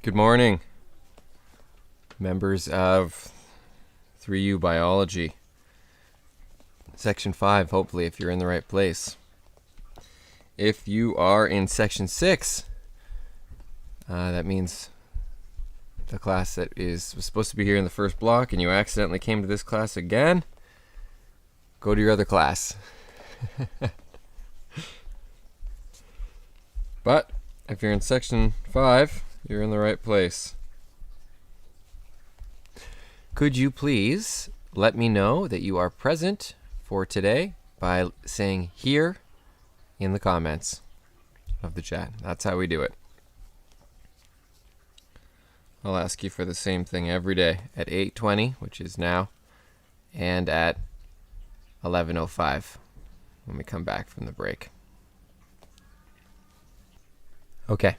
Good morning, members of 3U Biology. Section 5, hopefully, if you're in the right place. If you are in Section 6, that means the class that was supposed to be here in the first block and you accidentally came to this class again, go to your other class. But if you're in Section 5, you're in the right place. Could you please let me know that you are present for today by saying here in the comments of the chat. That's how we do it. I'll ask you for the same thing every day at 8:20, which is now, and at 11:05 when we come back from the break. Okay,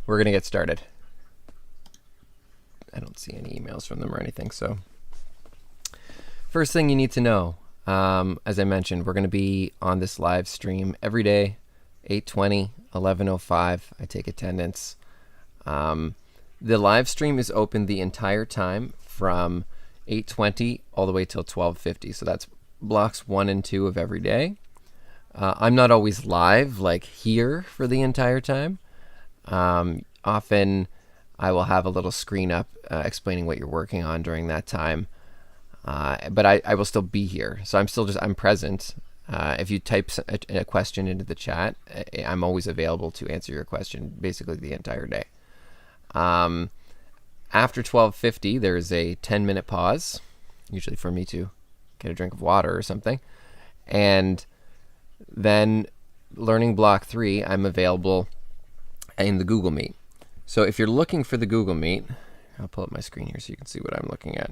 we're going to get started. I don't see any emails from them or anything, so. First thing you need to know, as I mentioned, we're going to be on this live stream every day, 8:20, 11:05. I take attendance. The live stream is open the entire time from 8:20 all the way till 12:50. So that's blocks 1 and 2 of every day. I'm not always live, like here, for the entire time. Often I will have a little screen up explaining what you're working on during that time. But I will still be here. So I'm present. If you type a question into the chat, I'm always available to answer your question basically the entire day. After 12:50, there's a 10-minute pause, usually for me to get a drink of water or something. And then learning block 3, I'm available in the Google Meet. So if you're looking for the Google Meet, I'll pull up my screen here so you can see what I'm looking at.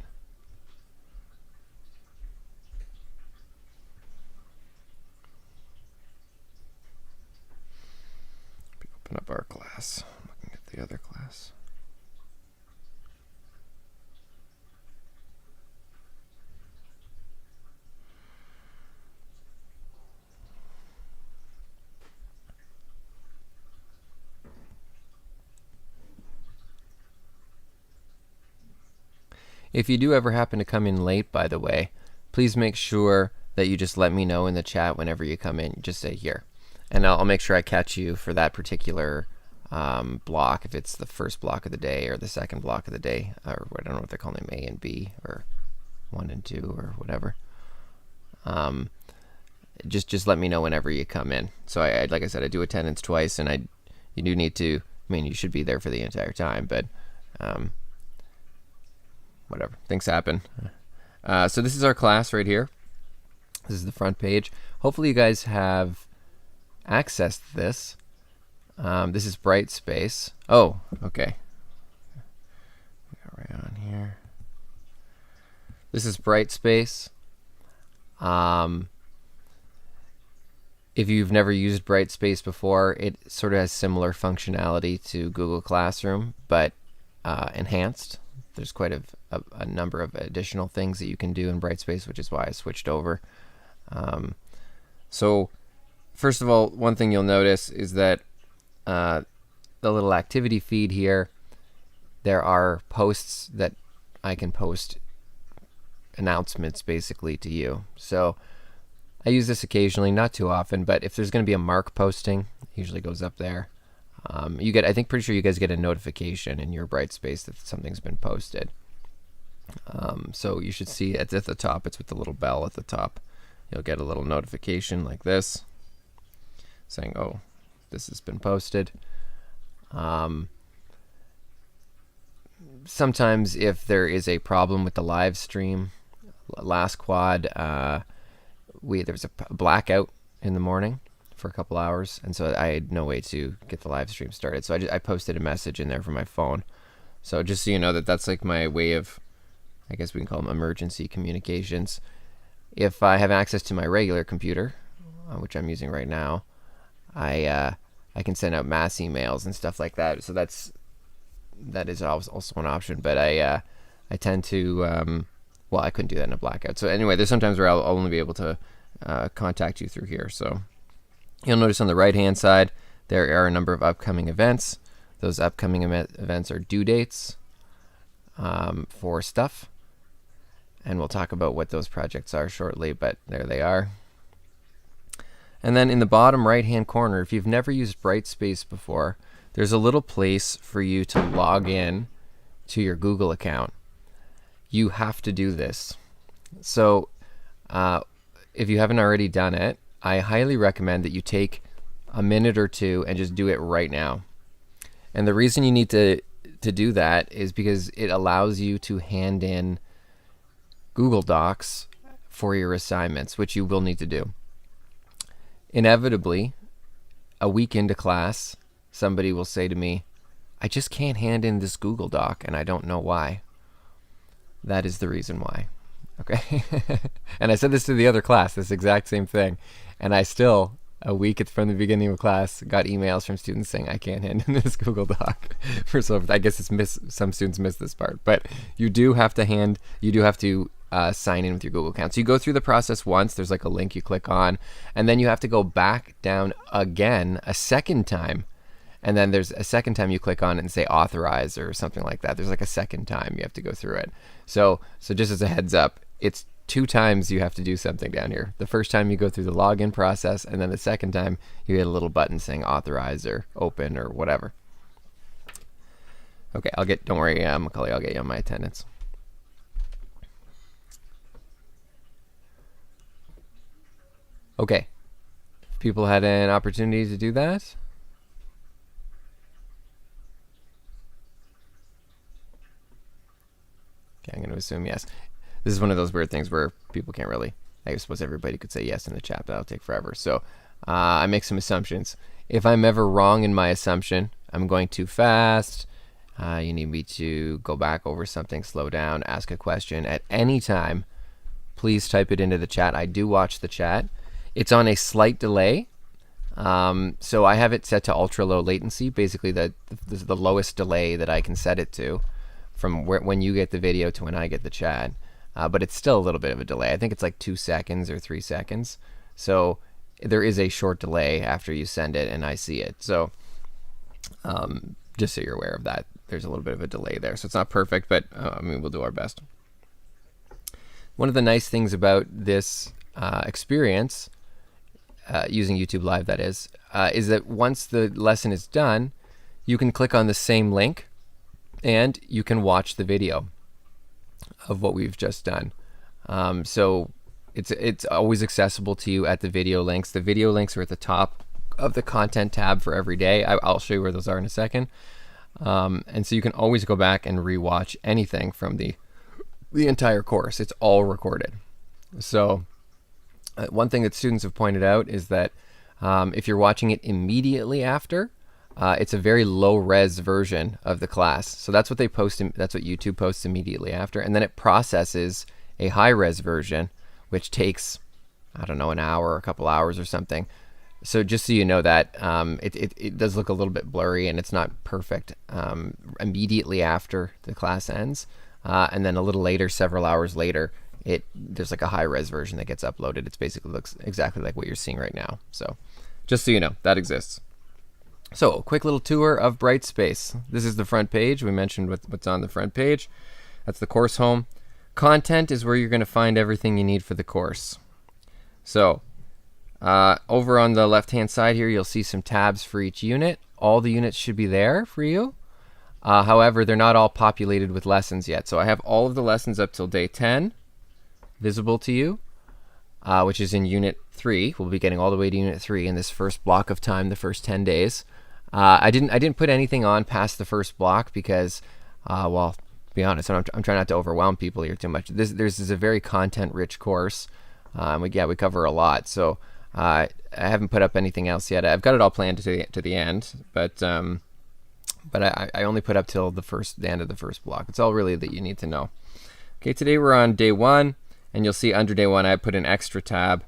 Open up our class. I'm looking at the other class. If you do ever happen to come in late, by the way, please make sure that you just let me know in the chat whenever you come in. Just say here. And I'll make sure I catch you for that particular block, if it's the first block of the day or the second block of the day, or I don't know what they're calling them, A and B, or 1 and 2, or whatever. Just let me know whenever you come in. So like I said, I do attendance twice, and you do need to, you should be there for the entire time, but whatever, things happen. So this is our class right here. This is the front page. Hopefully you guys have accessed this. This is Brightspace. Oh, okay. Go right on here. This is Brightspace. If you've never used Brightspace before, it sort of has similar functionality to Google Classroom, but enhanced. There's quite a number of additional things that you can do in Brightspace, which is why I switched over. So first of all, one thing you'll notice is that the little activity feed here, there are posts that I can post announcements basically to you. So I use this occasionally, not too often, but if there's going to be a mark posting, it usually goes up there. I think pretty sure you guys get a notification in your Brightspace that something's been posted. So you should see it's at the top. It's with the little bell at the top. You'll get a little notification like this saying, oh, this has been posted. Sometimes if there is a problem with the live stream, last quad, there was a blackout in the morning for a couple hours, and so I had no way to get the live stream started. So I posted a message in there from my phone. So just so you know that's like my way of, I guess we can call them emergency communications. If I have access to my regular computer, which I'm using right now, I can send out mass emails and stuff like that. So that is also an option. But I tend to well, I couldn't do that in a blackout. So anyway, there's sometimes where I'll only be able to contact you through here. So you'll notice on the right hand side there are a number of upcoming events. Those upcoming events are due dates for stuff. And we'll talk about what those projects are shortly, but there they are. And then in the bottom right-hand corner, if you've never used Brightspace before, there's a little place for you to log in to your Google account. You have to do this. So if you haven't already done it, I highly recommend that you take a minute or two and just do it right now. And the reason you need to do that is because it allows you to hand in Google Docs for your assignments, which you will need to do. Inevitably, a week into class, somebody will say to me, I just can't hand in this Google Doc and I don't know why. That is the reason why. Okay? And I said this to the other class, this exact same thing. And I still, a week from the beginning of class, got emails from students saying, I can't hand in this Google Doc. I guess some students miss this part. But you do have to sign in with your Google account. So you go through the process once, there's like a link you click on, and then you have to go back down again a second time. And then there's a second time you click on it and say authorize or something like that. There's like a second time you have to go through it. So just as a heads up, it's 2 times you have to do something down here. The first time you go through the login process, and then the second time you hit a little button saying authorize or open or whatever. Okay, don't worry, Macaulay, I'll get you on my attendance. Okay, people had an opportunity to do that. Okay, I'm going to assume yes. This is one of those weird things where people can't really, I suppose everybody could say yes in the chat, but that'll take forever. So I make some assumptions. If I'm ever wrong in my assumption, I'm going too fast, you need me to go back over something, slow down, ask a question at any time, please type it into the chat. I do watch the chat. It's on a slight delay. So I have it set to ultra low latency, basically the lowest delay that I can set it to from when you get the video to when I get the chat. But it's still a little bit of a delay. I think it's like 2 seconds or 3 seconds. So there is a short delay after you send it and I see it. So just so you're aware of that, there's a little bit of a delay there. So it's not perfect, but I mean, we'll do our best. One of the nice things about this experience, using YouTube Live that is that once the lesson is done, you can click on the same link and you can watch the video of what we've just done. So it's always accessible to you at the video links. The video links are at the top of the content tab for every day. I'll show you where those are in a second. And so you can always go back and rewatch anything from the entire course. It's all recorded. So one thing that students have pointed out is that if you're watching it immediately after, it's a very low-res version of the class. So that's what they post. That's what YouTube posts immediately after, and then it processes a high-res version, which takes, I don't know, an hour or a couple hours or something. So just so you know that it does look a little bit blurry and it's not perfect immediately after the class ends, and then a little later, several hours later, there's like a high-res version that gets uploaded. It basically looks exactly like what you're seeing right now. So just so you know, that exists. So a quick little tour of Brightspace. This is the front page. We mentioned what's on the front page. That's the course home. Content is where you're going to find everything you need for the course. So over on the left-hand side here, you'll see some tabs for each unit. All the units should be there for you. However, they're not all populated with lessons yet. So I have all of the lessons up till day 10 visible to you, which is in Unit 3. We'll be getting all the way to Unit 3 in this first block of time, the first 10 days. I didn't put anything on past the first block because, well, to be honest, I'm trying not to overwhelm people here too much. This is a very content-rich course. We cover a lot, so I haven't put up anything else yet. I've got it all planned to the end, but I only put up till the end of the first block. It's all really that you need to know. Okay, today we're on day 1. And you'll see under day 1, I put an extra tab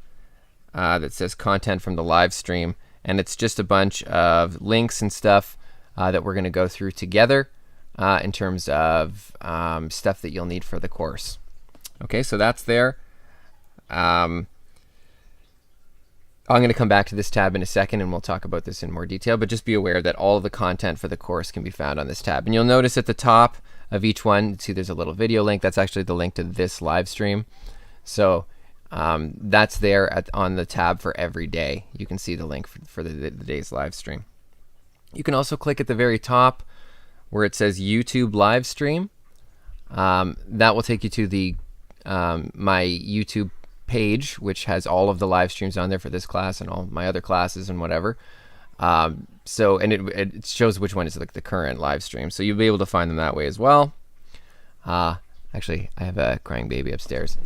that says content from the live stream. And it's just a bunch of links and stuff that we're going to go through together in terms of stuff that you'll need for the course. Okay, so that's there. I'm going to come back to this tab in a second and we'll talk about this in more detail, but just be aware that all of the content for the course can be found on this tab. And you'll notice at the top of each one, see there's a little video link. That's actually the link to this live stream. So that's there on the tab for every day. You can see the link for the day's live stream. You can also click at the very top where it says YouTube live stream. That will take you to the my YouTube page, which has all of the live streams on there for this class and all my other classes and whatever. So it shows which one is like the current live stream. So you'll be able to find them that way as well. Actually, I have a crying baby upstairs.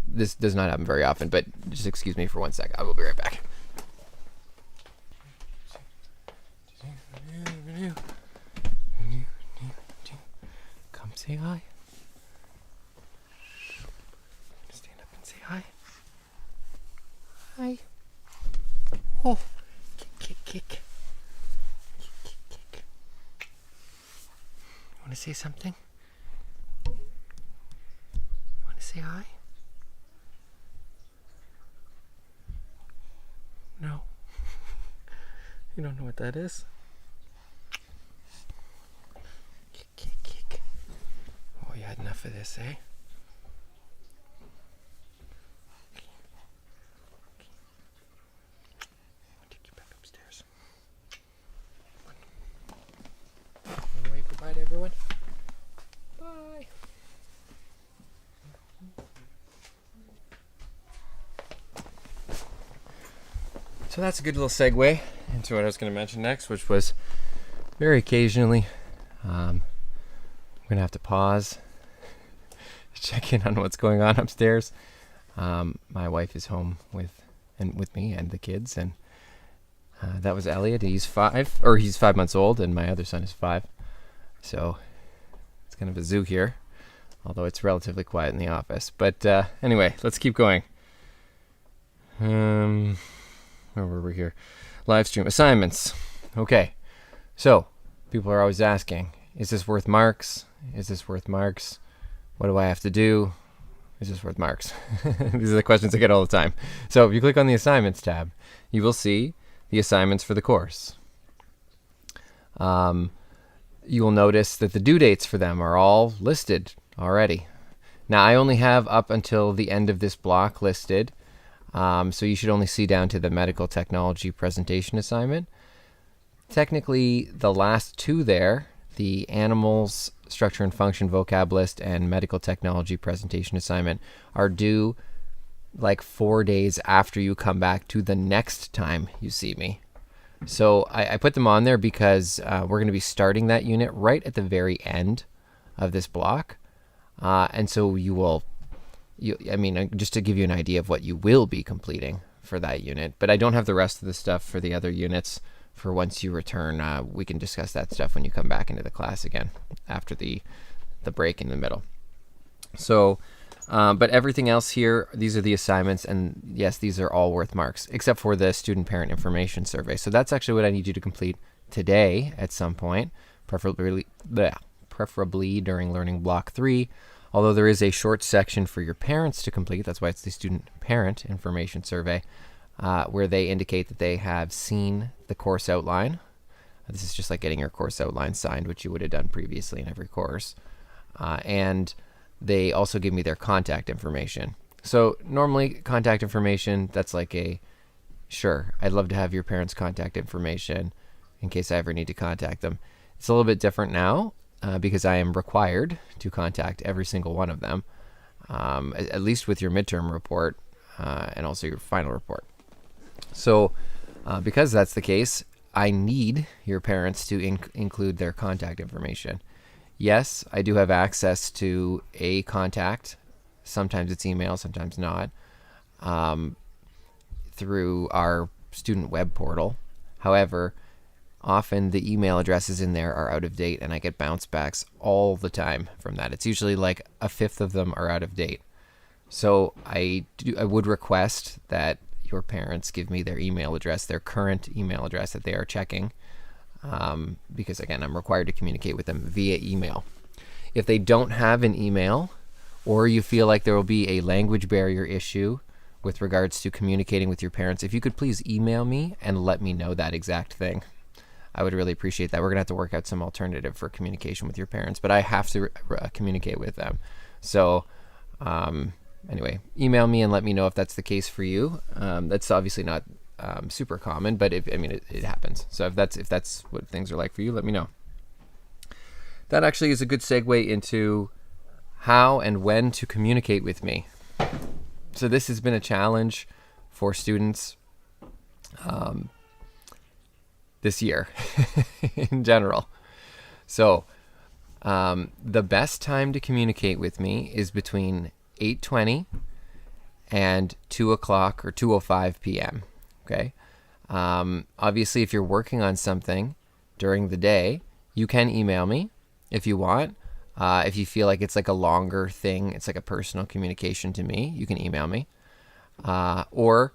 This does not happen very often, but just excuse me for 1 sec. I will be right back. Come say hi. Stand up and say hi. Hi. Oh, kick, kick, kick. Kick, kick, kick. You want to say something? You want to say hi? No. You don't know what that is? Kick, kick, kick. Oh, you had enough of this, eh? I'll take you back upstairs. Wanna wave goodbye to everyone? Bye. So that's a good little segue into what I was going to mention next, which was very occasionally I'm going to have to pause to check in on what's going on upstairs. My wife is home with me and the kids, and that was Elliot. He's 5 months old, and my other son is 5. So it's kind of a zoo here, although it's relatively quiet in the office. But anyway, let's keep going. Where were we here? Live stream assignments. Okay, so people are always asking, is this worth marks? Is this worth marks? What do I have to do? Is this worth marks? These are the questions I get all the time. So if you click on the assignments tab, you will see the assignments for the course. You will notice that the due dates for them are all listed already. Now I only have up until the end of this block listed. So you should only see down to the medical technology presentation assignment. Technically, the last two there, the animals structure and function vocab list and medical technology presentation assignment, are due like 4 days after you come back to the next time you see me. So I put them on there because we're going to be starting that unit right at the very end of this block. And so you will... just to give you an idea of what you will be completing for that unit. But I don't have the rest of the stuff for the other units for once you return. We can discuss that stuff when you come back into the class again after the break in the middle. So, but everything else here, these are the assignments, and yes, these are all worth marks, except for the student parent information survey. So that's actually what I need you to complete today at some point, preferably during learning block 3. Although there is a short section for your parents to complete, that's why it's the student parent information survey, where they indicate that they have seen the course outline. This is just like getting your course outline signed, which you would have done previously in every course. And they also give me their contact information. So normally contact information, that's like sure, I'd love to have your parents' contact information in case I ever need to contact them. It's a little bit different now. Because I am required to contact every single one of them, at least with your midterm report and also your final report. So because that's the case, I need your parents to include their contact information. Yes, I do have access to a contact. Sometimes it's email, sometimes not, through our student web portal. However, often the email addresses in there are out of date, and I get bounce backs all the time from that. It's usually like 1/5 of them are out of date. So I would request that your parents give me their email address, their current email address that they are checking, because again, I'm required to communicate with them via email. If they don't have an email, or you feel like there will be a language barrier issue with regards to communicating with your parents, if you could please email me and let me know that exact thing. I would really appreciate that. We're going to have to work out some alternative for communication with your parents, but I have to communicate with them. So anyway, email me and let me know if that's the case for you. That's obviously not super common, but it happens. So if that's what things are like for you, let me know. That actually is a good segue into how and when to communicate with me. So this has been a challenge for students this year in general. So the best time to communicate with me is between 8:20 and 2 o'clock or 2:05 p.m. Okay. Obviously, if you're working on something during the day, you can email me if you want. If you feel like it's like a longer thing, it's like a personal communication to me, you can email me. Or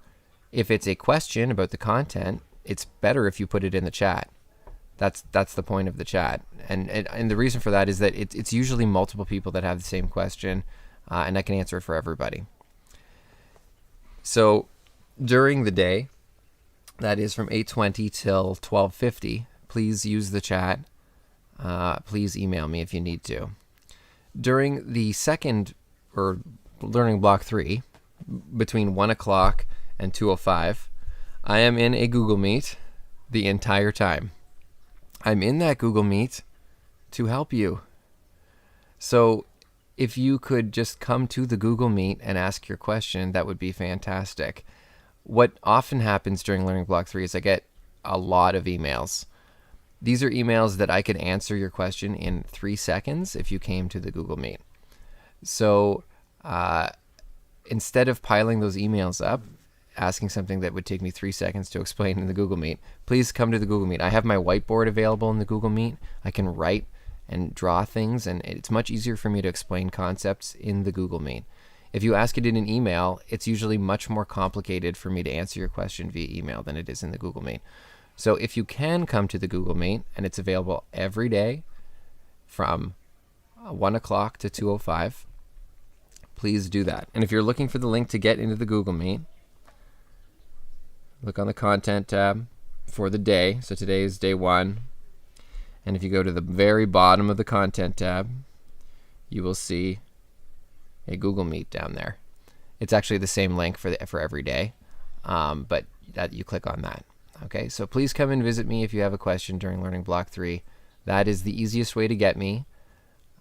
if it's a question about the content, it's better if you put it in the chat. That's the point of the chat. And the reason for that is that it's usually multiple people that have the same question, and I can answer it for everybody. So during the day, that is from 8:20 till 12:50, please use the chat. Please email me if you need to. During the second, or learning block 3, between 1 o'clock and 2:05, I am in a Google Meet the entire time. I'm in that Google Meet to help you. So if you could just come to the Google Meet and ask your question, that would be fantastic. What often happens during Learning Block 3 is I get a lot of emails. These are emails that I could answer your question in 3 seconds if you came to the Google Meet. So instead of piling those emails up, asking something that would take me 3 seconds to explain in the Google Meet, please come to the Google Meet. I have my whiteboard available in the Google Meet. I can write and draw things, and it's much easier for me to explain concepts in the Google Meet. If you ask it in an email, it's usually much more complicated for me to answer your question via email than it is in the Google Meet. So if you can come to the Google Meet, and it's available every day from 1 o'clock to 2:05, please do that. And if you're looking for the link to get into the Google Meet, look on the content tab for the day. So today is day 1. And if you go to the very bottom of the content tab, you will see a Google Meet down there. It's actually the same link for every day, but that you click on that. Okay, so please come and visit me if you have a question during Learning Block 3. That is the easiest way to get me.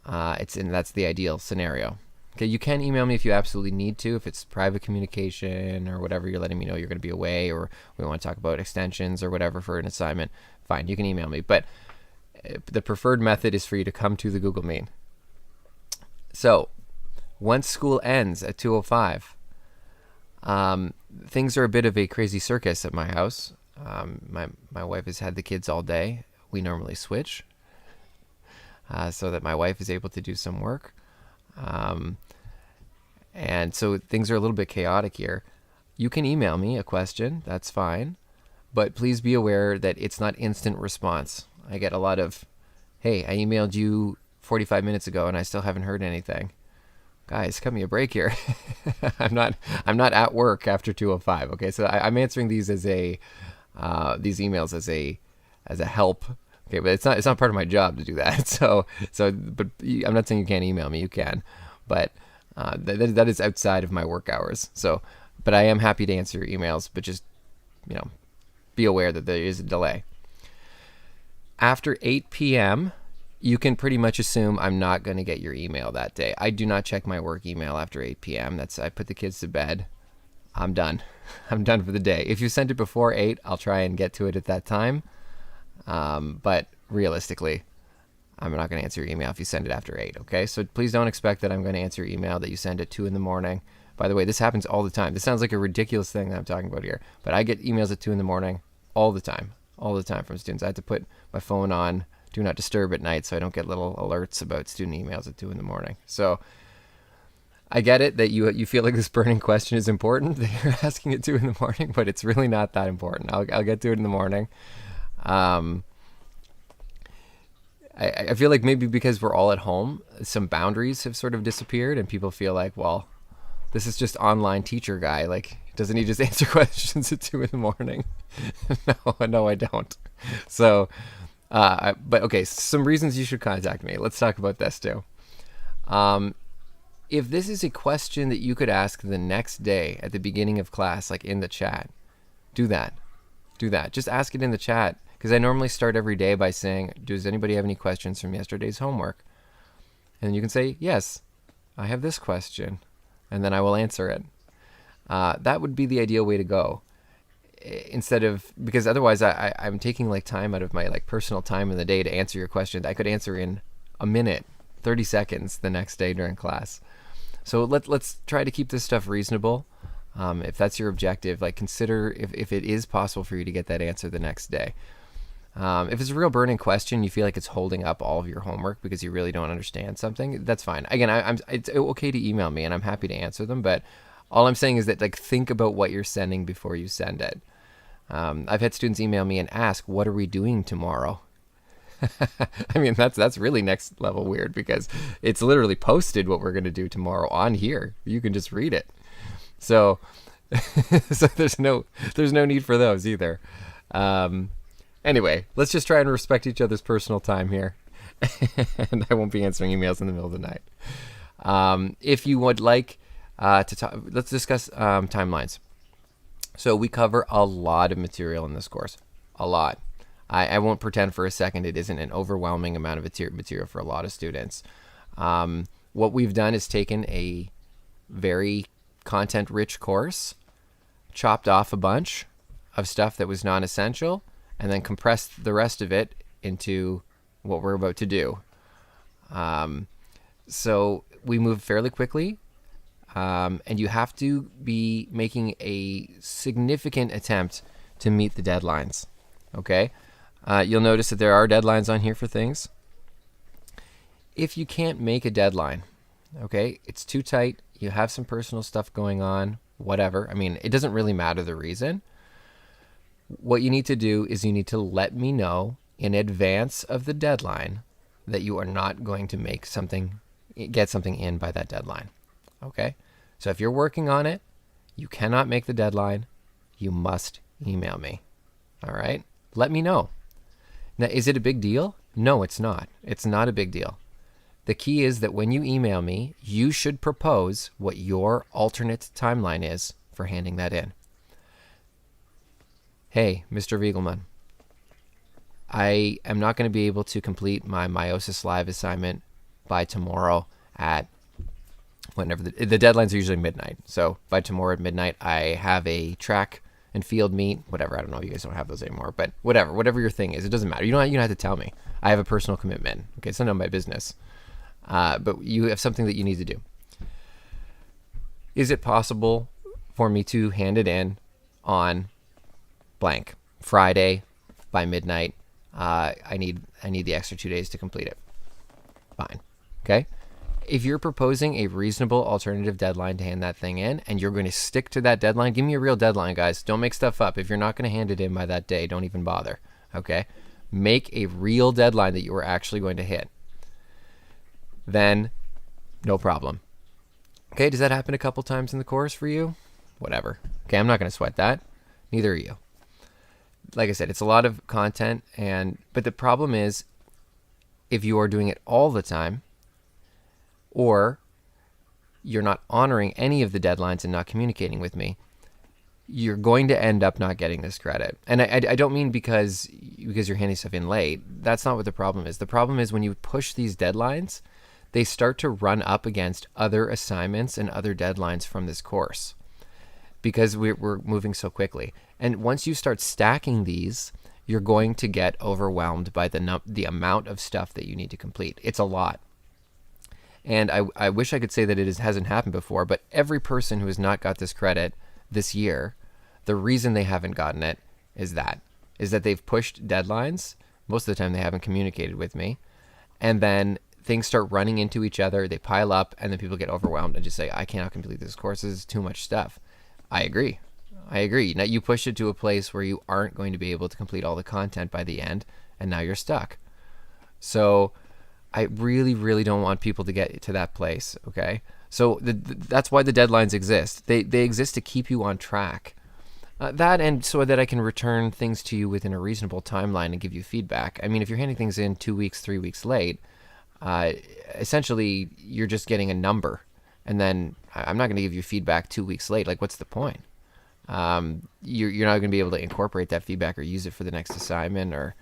That's the ideal scenario. Okay, you can email me if you absolutely need to, if it's private communication or whatever, you're letting me know you're going to be away, or we want to talk about extensions or whatever for an assignment. Fine, you can email me. But the preferred method is for you to come to the Google Meet. So once school ends at 2:05, things are a bit of a crazy circus at my house. My wife has had the kids all day. We normally switch so that my wife is able to do some work. And so things are a little bit chaotic here. You can email me a question, that's fine, but please be aware that it's not instant response. I get a lot of, hey, I emailed you 45 minutes ago and I still haven't heard anything. Guys, cut me a break here. I'm not at work after 2:05. Okay, so I'm answering these as these emails as a help. Okay, but it's not part of my job to do that. But I'm not saying you can't email me. You can, but that is outside of my work hours. So, but I am happy to answer your emails. But just be aware that there is a delay. After 8 p.m., you can pretty much assume I'm not going to get your email that day. I do not check my work email after 8 p.m. I put the kids to bed. I'm done. I'm done for the day. If you sent it before 8, I'll try and get to it at that time. But realistically, I'm not going to answer your email if you send it after 8, okay? So please don't expect that I'm going to answer your email that you send at 2 in the morning. By the way, this happens all the time. This sounds like a ridiculous thing that I'm talking about here, but I get emails at 2 in the morning all the time from students. I have to put my phone on Do Not Disturb at night so I don't get little alerts about student emails at 2 in the morning. So I get it that you feel like this burning question is important, that you're asking at 2 in the morning, but it's really not that important. I'll get to it in the morning. I feel like maybe because we're all at home, some boundaries have sort of disappeared and people feel like, well, This is just online teacher guy. Like, doesn't he just answer questions at 2 in the morning? No, I don't. So, but okay, some reasons you should contact me. Let's talk about this too. If this is a question that you could ask the next day at the beginning of class, like in the chat, do that. Just ask it in the chat, because I normally start every day by saying, does anybody have any questions from yesterday's homework? And you can say, yes, I have this question, and then I will answer it. That would be the ideal way to go. Instead of, because otherwise I'm taking like time out of my like personal time in the day to answer your question. I could answer in a minute, 30 seconds the next day during class. So let's try to keep this stuff reasonable. If that's your objective, like consider if it is possible for you to get that answer the next day. If it's a real burning question, you feel like it's holding up all of your homework because you really don't understand something, that's fine. Again, it's okay to email me and I'm happy to answer them, but all I'm saying is that like think about what you're sending before you send it. I've had students email me and ask, what are we doing tomorrow? I mean, that's really next level weird, because it's literally posted what we're going to do tomorrow on here. You can just read it. So, so there's no need for those either. Anyway, let's just try and respect each other's personal time here. And I won't be answering emails in the middle of the night. If you would like to talk, let's discuss timelines. So we cover a lot of material in this course, a lot. I won't pretend for a second it isn't an overwhelming amount of material for a lot of students. What we've done is taken a very content-rich course, chopped off a bunch of stuff that was non-essential, and then compressed the rest of it into what we're about to do. So we move fairly quickly, and you have to be making a significant attempt to meet the deadlines, okay? You'll notice that there are deadlines on here for things. If you can't make a deadline, okay, it's too tight, you have some personal stuff going on, whatever. I mean, it doesn't really matter the reason. What you need to do is you need to let me know in advance of the deadline that you are not going to get something in by that deadline. Okay? So if you're working on it, you cannot make the deadline, you must email me. All right? Let me know. Now, is it a big deal? No, it's not. It's not a big deal. The key is that when you email me, you should propose what your alternate timeline is for handing that in. Hey, Mr. Riegelman, I am not going to be able to complete my Meiosis Live assignment by tomorrow at whenever the deadlines are usually midnight. So by tomorrow at midnight, I have a track and field meet, whatever. I don't know. You guys don't have those anymore, but whatever your thing is, it doesn't matter. You don't have to tell me. I have a personal commitment. Okay, it's none of my business. But you have something that you need to do. Is it possible for me to hand it in on blank Friday by midnight? I need the extra 2 days to complete it. Fine. Okay. If you're proposing a reasonable alternative deadline to hand that thing in, and you're going to stick to that deadline, give me a real deadline, guys. Don't make stuff up. If you're not going to hand it in by that day, don't even bother. Okay. Make a real deadline that you are actually going to hit. Then no problem. Okay, does that happen a couple times in the course for you? Whatever. Okay, I'm not going to sweat that. Neither are you. Like I said, it's a lot of content, but the problem is if you are doing it all the time, or you're not honoring any of the deadlines and not communicating with me, you're going to end up not getting this credit. And I don't mean because you're handing stuff in late. That's not what the problem is. The problem is when you push these deadlines, they start to run up against other assignments and other deadlines from this course because we're moving so quickly. And once you start stacking these, you're going to get overwhelmed by the amount of stuff that you need to complete. It's a lot. And I wish I could say that it hasn't happened before, but every person who has not got this credit this year, the reason they haven't gotten it is that they've pushed deadlines. Most of the time they haven't communicated with me. And then things start running into each other, they pile up, and then people get overwhelmed and just say, I cannot complete this course, this is too much stuff. I agree. Now you push it to a place where you aren't going to be able to complete all the content by the end, and now you're stuck. So I really, really don't want people to get to that place, okay? So that's why the deadlines exist. They exist to keep you on track. That, and so that I can return things to you within a reasonable timeline and give you feedback. I mean, if you're handing things in 2 weeks, 3 weeks late, essentially you're just getting a number, and then I'm not going to give you feedback 2 weeks late. Like, what's the point? You're not going to be able to incorporate that feedback or use it for the next assignment. Or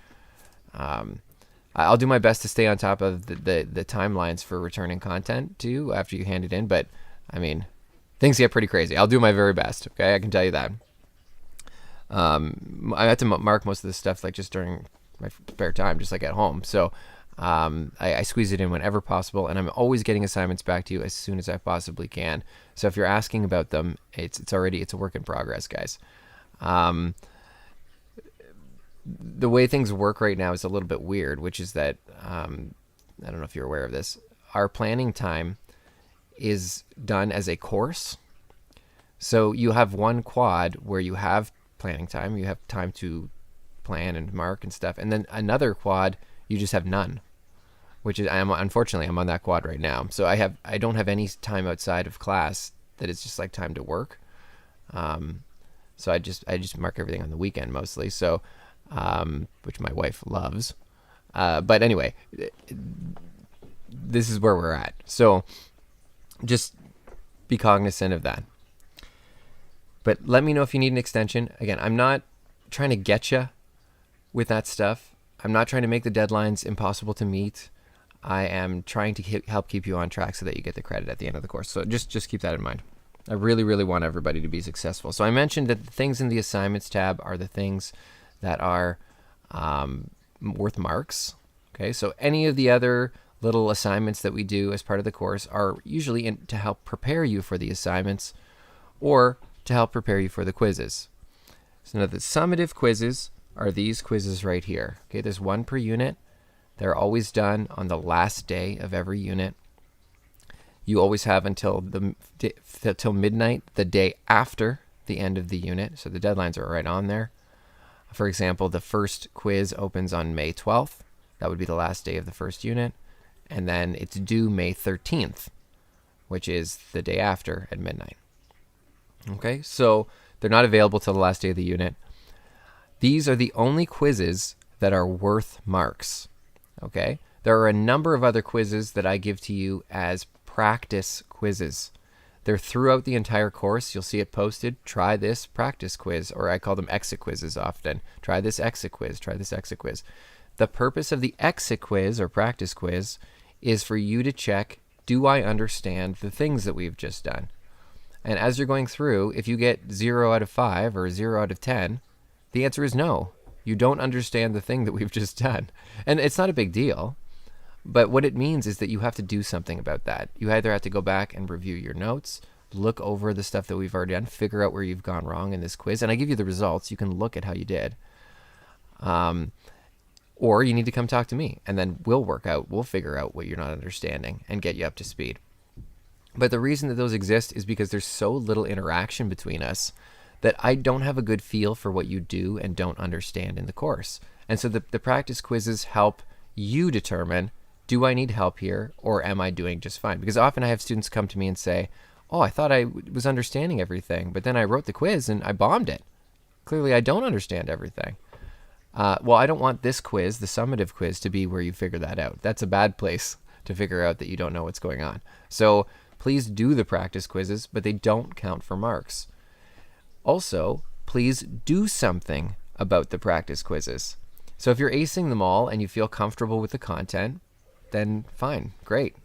I'll do my best to stay on top of the timelines for returning content to you after you hand it in. But I mean, things get pretty crazy. I'll do my very best. Okay, I can tell you that. I had to mark most of this stuff like just during my spare time, just like at home. So I squeeze it in whenever possible, and I'm always getting assignments back to you as soon as I possibly can. So if you're asking about them, it's a work in progress, guys. The way things work right now is a little bit weird, which is that I don't know if you're aware of this. Our planning time is done as a course. So you have one quad where you have planning time, you have time to plan and mark and stuff, and then another quad you just have none, which is unfortunately I'm on that quad right now. So I don't have any time outside of class that is just like time to work. So I just mark everything on the weekend mostly. So which my wife loves. But anyway, this is where we're at. So just be cognizant of that. But let me know if you need an extension. Again, I'm not trying to get you with that stuff. I'm not trying to make the deadlines impossible to meet. I am trying to help keep you on track so that you get the credit at the end of the course. So just keep that in mind. I really, really want everybody to be successful. So I mentioned that the things in the assignments tab are the things that are worth marks. Okay, so any of the other little assignments that we do as part of the course are usually to help prepare you for the assignments or to help prepare you for the quizzes. So now the summative quizzes are these quizzes right here. Okay, there's one per unit. They're always done on the last day of every unit. You always have until till midnight the day after the end of the unit. So the deadlines are right on there. For example, the first quiz opens on May 12th. That would be the last day of the first unit. And then it's due May 13th, which is the day after at midnight. Okay, so they're not available till the last day of the unit. These are the only quizzes that are worth marks. Okay, there are a number of other quizzes that I give to you as practice quizzes. They're throughout the entire course. You'll see it posted. Try this practice quiz, or I call them exit quizzes often. Try this exit quiz. Try this exit quiz. The purpose of the exit quiz or practice quiz is for you to check, do I understand the things that we've just done? And as you're going through, if you get 0 out of 5 or 0 out of 10, the answer is no. You don't understand the thing that we've just done. And it's not a big deal. But what it means is that you have to do something about that. You either have to go back and review your notes, look over the stuff that we've already done, figure out where you've gone wrong in this quiz, and I give you the results. You can look at how you did. Or you need to come talk to me, and then we'll figure out what you're not understanding and get you up to speed. But the reason that those exist is because there's so little interaction between us that I don't have a good feel for what you do and don't understand in the course. And so the practice quizzes help you determine, do I need help here or am I doing just fine? Because often I have students come to me and say, oh, I thought I was understanding everything, but then I wrote the quiz and I bombed it. Clearly I don't understand everything. Well, I don't want this quiz, the summative quiz, to be where you figure that out. That's a bad place to figure out that you don't know what's going on. So please do the practice quizzes, but they don't count for marks. Also, please do something about the practice quizzes. So if you're acing them all and you feel comfortable with the content, then fine, great.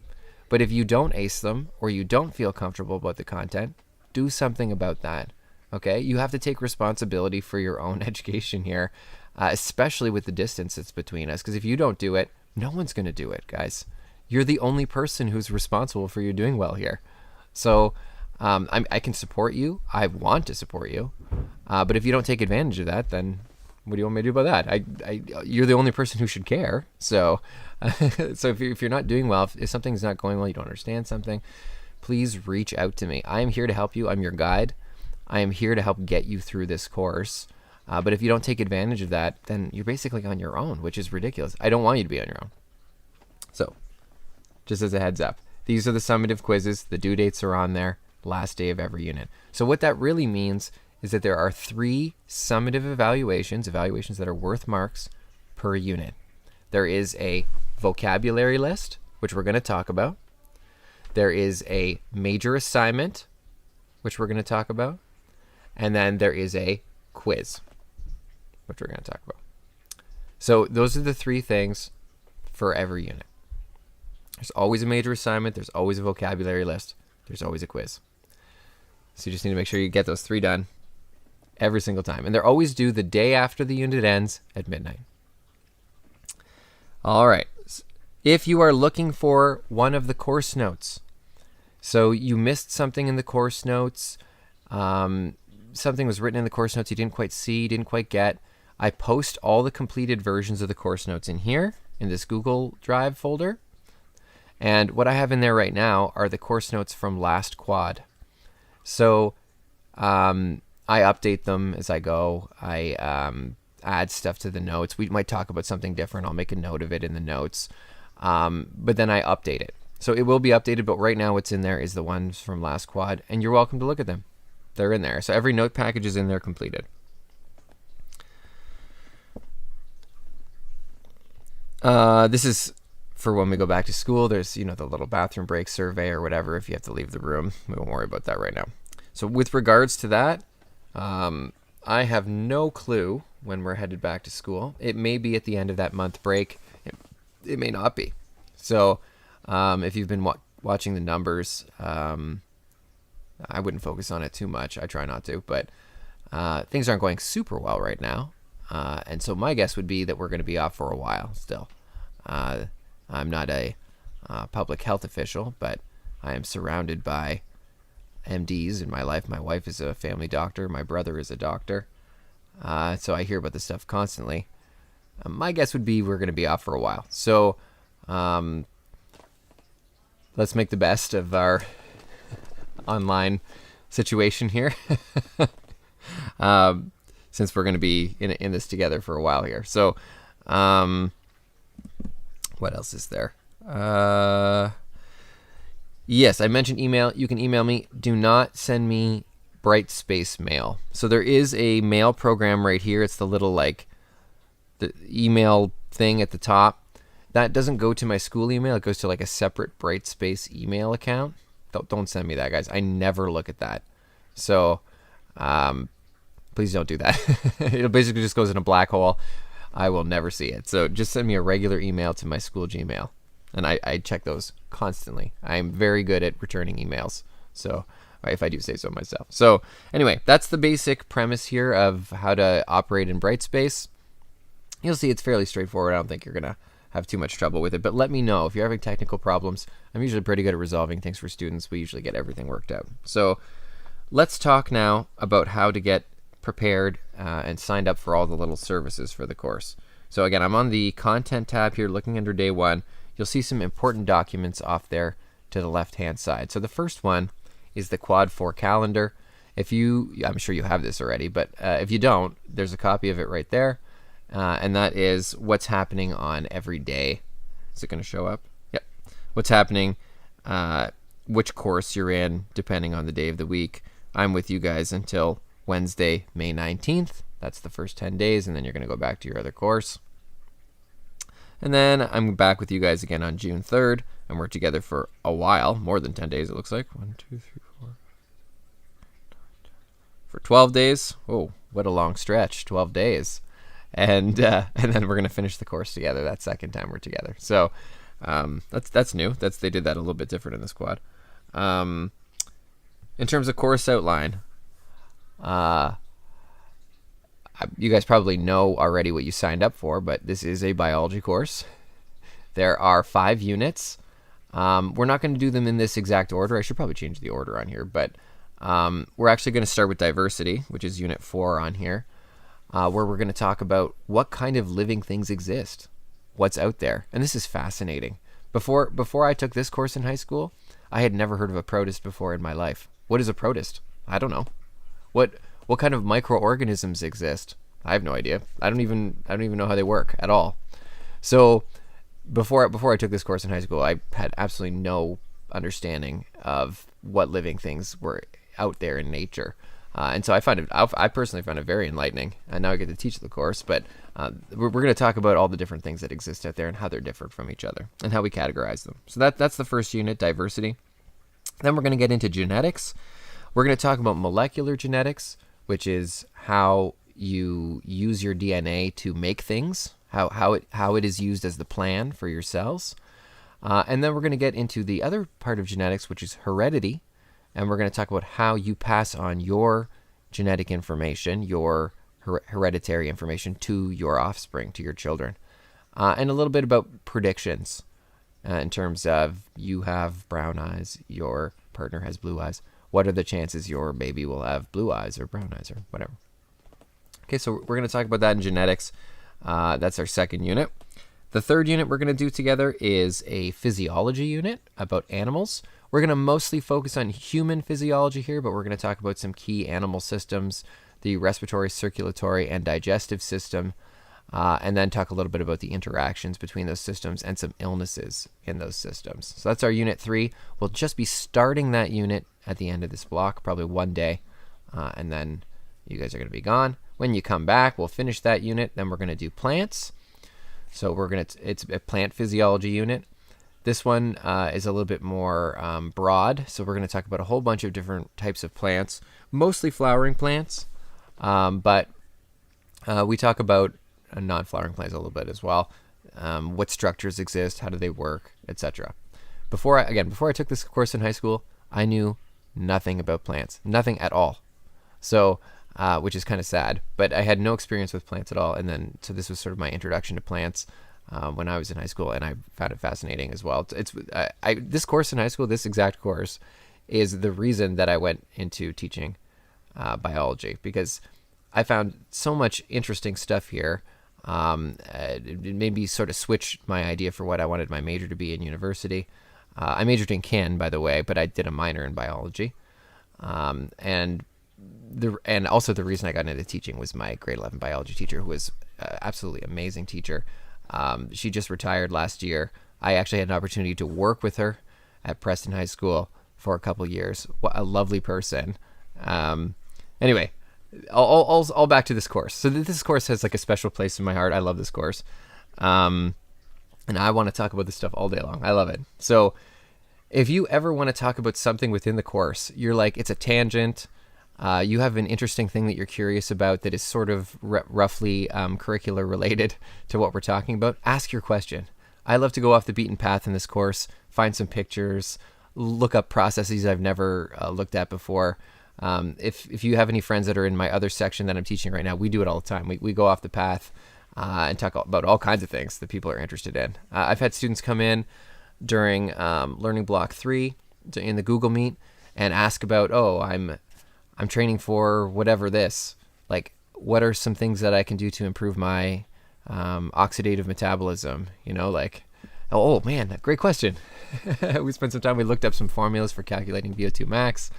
But if you don't ace them or you don't feel comfortable about the content, do something about that. Okay? You have to take responsibility for your own education here, especially with the distance that's between us. Because if you don't do it, no one's going to do it, guys. You're the only person who's responsible for you doing well here. So I can support you. I want to support you. But if you don't take advantage of that, then what do you want me to do about that? You're the only person who should care. So so if you're not doing well, if something's not going well, you don't understand something, please reach out to me. I am here to help you. I'm your guide. I am here to help get you through this course. But if you don't take advantage of that, then you're basically on your own, which is ridiculous. I don't want you to be on your own. So just as a heads up. These are the summative quizzes. The due dates are on there, last day of every unit. So what that really means is that there are 3 summative evaluations that are worth marks per unit. There is a vocabulary list, which we're going to talk about. There is a major assignment, which we're going to talk about. And then there is a quiz, which we're going to talk about. So those are the 3 things for every unit. There's always a major assignment. There's always a vocabulary list. There's always a quiz. So you just need to make sure you get those 3 done every single time. And they're always due the day after the unit ends at midnight. All right. If you are looking for one of the course notes, so you missed something in the course notes, something was written in the course notes you didn't quite see, didn't quite get, I post all the completed versions of the course notes in here, in this Google Drive folder. And what I have in there right now are the course notes from last quad. So I update them as I go. I add stuff to the notes. We might talk about something different. I'll make a note of it in the notes. But then I update it. So it will be updated, but right now what's in there is the ones from last quad, and you're welcome to look at them. They're in there. So every note package is in there completed. This is for when we go back to school. There's, the little bathroom break survey or whatever if you have to leave the room. We won't worry about that right now. So with regards to that, I have no clue when we're headed back to school. It may be at the end of that month break. It may not be. So if you've been watching the numbers, I wouldn't focus on it too much. I try not to, but things aren't going super well right now. And so my guess would be that we're going to be off for a while still. I'm not a public health official, but I am surrounded by MDs in my life. My wife is a family doctor. My brother is a doctor. So I hear about this stuff constantly. My guess would be we're going to be off for a while. So let's make the best of our online situation here. Since we're going to be in this together for a while here. So what else is there? Yes, I mentioned email. You can email me. Do not send me Brightspace mail. So there is a mail program right here. It's the little the email thing at the top. That doesn't go to my school email. It goes to a separate Brightspace email account. Don't send me that, guys. I never look at that. So please don't do that. It basically just goes in a black hole. I will never see it. So just send me a regular email to my school Gmail. And I check those constantly. I'm very good at returning emails. So if I do say so myself. So anyway, that's the basic premise here of how to operate in Brightspace. You'll see it's fairly straightforward. I don't think you're going to have too much trouble with it. But let me know if you're having technical problems. I'm usually pretty good at resolving things for students. We usually get everything worked out. So let's talk now about how to get prepared and signed up for all the little services for the course. So again, I'm on the content tab here looking under day 1. You'll see some important documents off there to the left hand side. So the first one is the Quad 4 calendar. I'm sure you have this already, but if you don't, there's a copy of it right there. And that is what's happening on every day. Is it going to show up? Yep. What's happening, which course you're in, depending on the day of the week. I'm with you guys until Wednesday, May 19th. That's the first 10 days, and then you're going to go back to your other course. And then I'm back with you guys again on June 3rd, and we're together for a while, more than 10 days it looks like. 1, 2, 3, 4. For 12 days. Oh, what a long stretch, 12 days. And then we're going to finish the course together that second time we're together. So that's new. They did that a little bit different in this quad. In terms of course outline, you guys probably know already what you signed up for, but this is a biology course. There are 5 units. We're not going to do them in this exact order. I should probably change the order on here, but we're actually going to start with diversity, which is unit 4 on here, where we're going to talk about what kind of living things exist, what's out there. And this is fascinating. Before I took this course in high school, I had never heard of a protist before in my life. What is a protist? I don't know. What kind of microorganisms exist? I have no idea. I don't even know how they work at all. So before I took this course in high school, I had absolutely no understanding of what living things were out there in nature. And so I personally find it very enlightening. And now I get to teach the course, but we're going to talk about all the different things that exist out there and how they're different from each other and how we categorize them. So that's the first unit, diversity. Then we're going to get into genetics. We're going to talk about molecular genetics, which is how you use your DNA to make things, how it is used as the plan for your cells. And then we're going to get into the other part of genetics, which is heredity. And we're going to talk about how you pass on your genetic information, your hereditary information to your offspring, to your children. And a little bit about predictions in terms of you have brown eyes, your partner has blue eyes. What are the chances your baby will have blue eyes or brown eyes or whatever? Okay, so we're going to talk about that in genetics. That's our second unit. The third unit we're going to do together is a physiology unit about animals. We're going to mostly focus on human physiology here, but we're going to talk about some key animal systems, the respiratory, circulatory, and digestive system, and then talk a little bit about the interactions between those systems and some illnesses in those systems. So that's our unit 3. We'll just be starting that unit at the end of this block, probably one day, and then you guys are going to be gone. When you come back, we'll finish that unit. Then we're going to do plants. So it's a plant physiology unit. This one is a little bit more broad. So we're going to talk about a whole bunch of different types of plants, mostly flowering plants, but we talk about non-flowering plants a little bit as well. What structures exist, how do they work, etc. Before I took this course in high school, I knew nothing about plants, nothing at all. So, which is kind of sad, but I had no experience with plants at all. And then, so this was sort of my introduction to plants when I was in high school, and I found it fascinating as well. This course in high school, this exact course, is the reason that I went into teaching biology, because I found so much interesting stuff here. It made me sort of switch my idea for what I wanted my major to be in university. I majored in Chem, by the way, but I did a minor in biology. And also the reason I got into teaching was my grade 11 biology teacher, who was absolutely amazing teacher. She just retired last year. I actually had an opportunity to work with her at Preston High School for a couple years. What a lovely person. Anyway, all back to this course. So this course has like a special place in my heart. I love this course. And I want to talk about this stuff all day long. I love it. So if you ever want to talk about something within the course, you're like, it's a tangent, you have an interesting thing that you're curious about that is sort of roughly curricular related to what we're talking about, ask your question. I love to go off the beaten path in this course, find some pictures, look up processes I've never looked at before. If you have any friends that are in my other section that I'm teaching right now, we do it all the time. We go off the path and talk about all kinds of things that people are interested in. I've had students come in during Learning Block 3 in the Google Meet and ask about, I'm training for whatever this. Like, what are some things that I can do to improve my oxidative metabolism? Oh man, great question. We spent some time, we looked up some formulas for calculating VO2 max.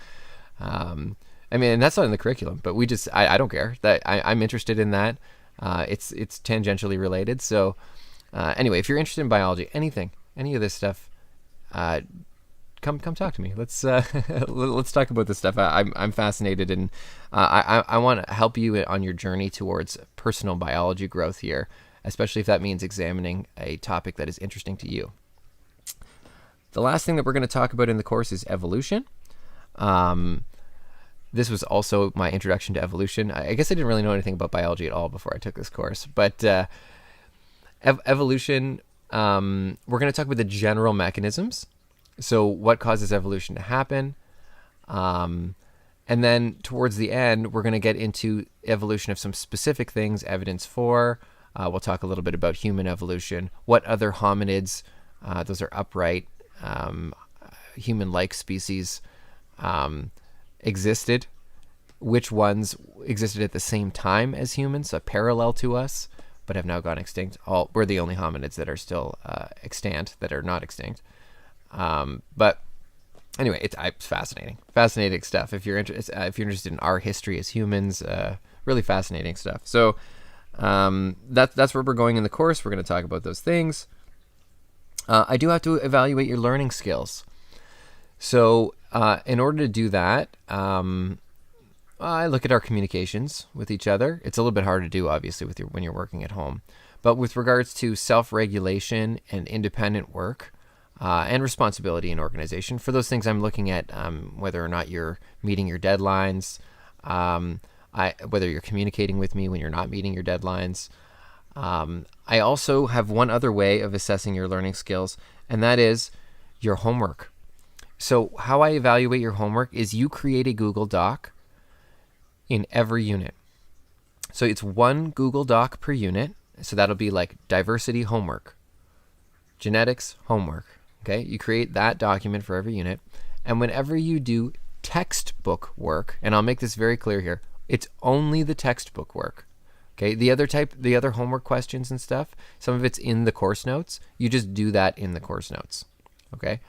And that's not in the curriculum, but I don't care. That I'm interested in that. It's tangentially related. So anyway, if you're interested in biology, any of this stuff, come talk to me. Let's talk about this stuff. I'm fascinated, and I want to help you on your journey towards personal biology growth here, especially if that means examining a topic that is interesting to you. The last thing that we're going to talk about in the course is evolution. This was also my introduction to evolution. I guess I didn't really know anything about biology at all before I took this course, but evolution, we're going to talk about the general mechanisms. So what causes evolution to happen? And then towards the end, we're going to get into evolution of some specific things, evidence for. We'll talk a little bit about human evolution. What other hominids, those are upright, human-like species, existed? Which ones existed at the same time as humans, so parallel to us, but have now gone extinct? We're the only hominids that are still extant, that are not extinct. But anyway, it's fascinating stuff. If you're interested in our history as humans, really fascinating stuff. So that's where we're going in the course. We're going to talk about those things. I do have to evaluate your learning skills. So in order to do that, I look at our communications with each other. It's a little bit hard to do, obviously, when you're working at home. But with regards to self-regulation and independent work and responsibility and organization, for those things I'm looking at whether or not you're meeting your deadlines, whether you're communicating with me when you're not meeting your deadlines. I also have one other way of assessing your learning skills, and that is your homework. So how I evaluate your homework is you create a Google Doc in every unit. So it's one Google Doc per unit. So that'll be like diversity homework, genetics homework. Okay, you create that document for every unit. And whenever you do textbook work, and I'll make this very clear here, it's only the textbook work. Okay, the other homework questions and stuff, some of it's in the course notes. You just do that in the course notes. Okay,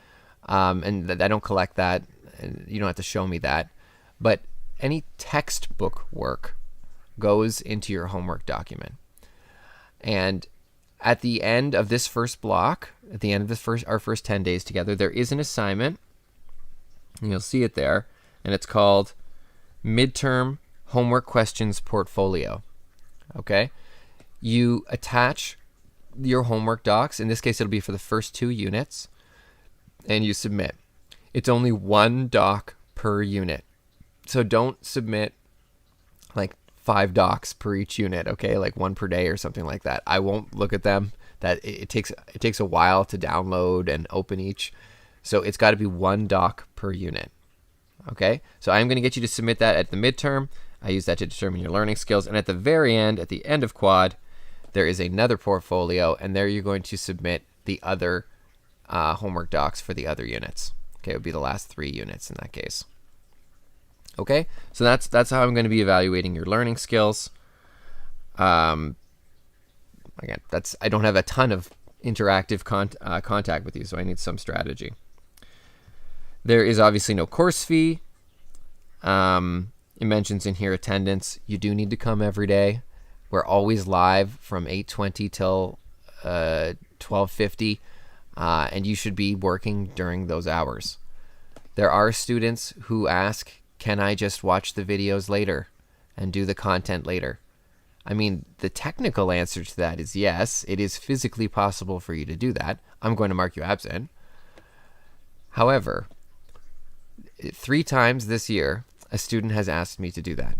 and I don't collect that. And you don't have to show me that. But any textbook work goes into your homework document. And at the end of this first block, at the end of our first 10 days together, there is an assignment, and you'll see it there, and it's called Midterm Homework Questions Portfolio. Okay? You attach your homework docs. In this case, it'll be for the first 2 units, and you submit. It's only one doc per unit. So don't submit like 5 docs per each unit, okay? Like 1 per day or something like that. I won't look at them. That it takes a while to download and open each. So it's got to be 1 doc per unit. Okay? So I'm going to get you to submit that at the midterm. I use that to determine your learning skills. And at the very end, at the end of quad, there is another portfolio, and there you're going to submit the other homework docs for the other units. Okay, it would be the last 3 units in that case. Okay, so that's how I'm going to be evaluating your learning skills. Again, I don't have a ton of interactive contact with you, so I need some strategy. There is obviously no course fee. It mentions in here attendance. You do need to come every day. We're always live from 8:20 till 12:50, and you should be working during those hours. There are students who ask, can I just watch the videos later and do the content later? I mean, the technical answer to that is yes. It is physically possible for you to do that. I'm going to mark you absent. However, 3 times this year, a student has asked me to do that.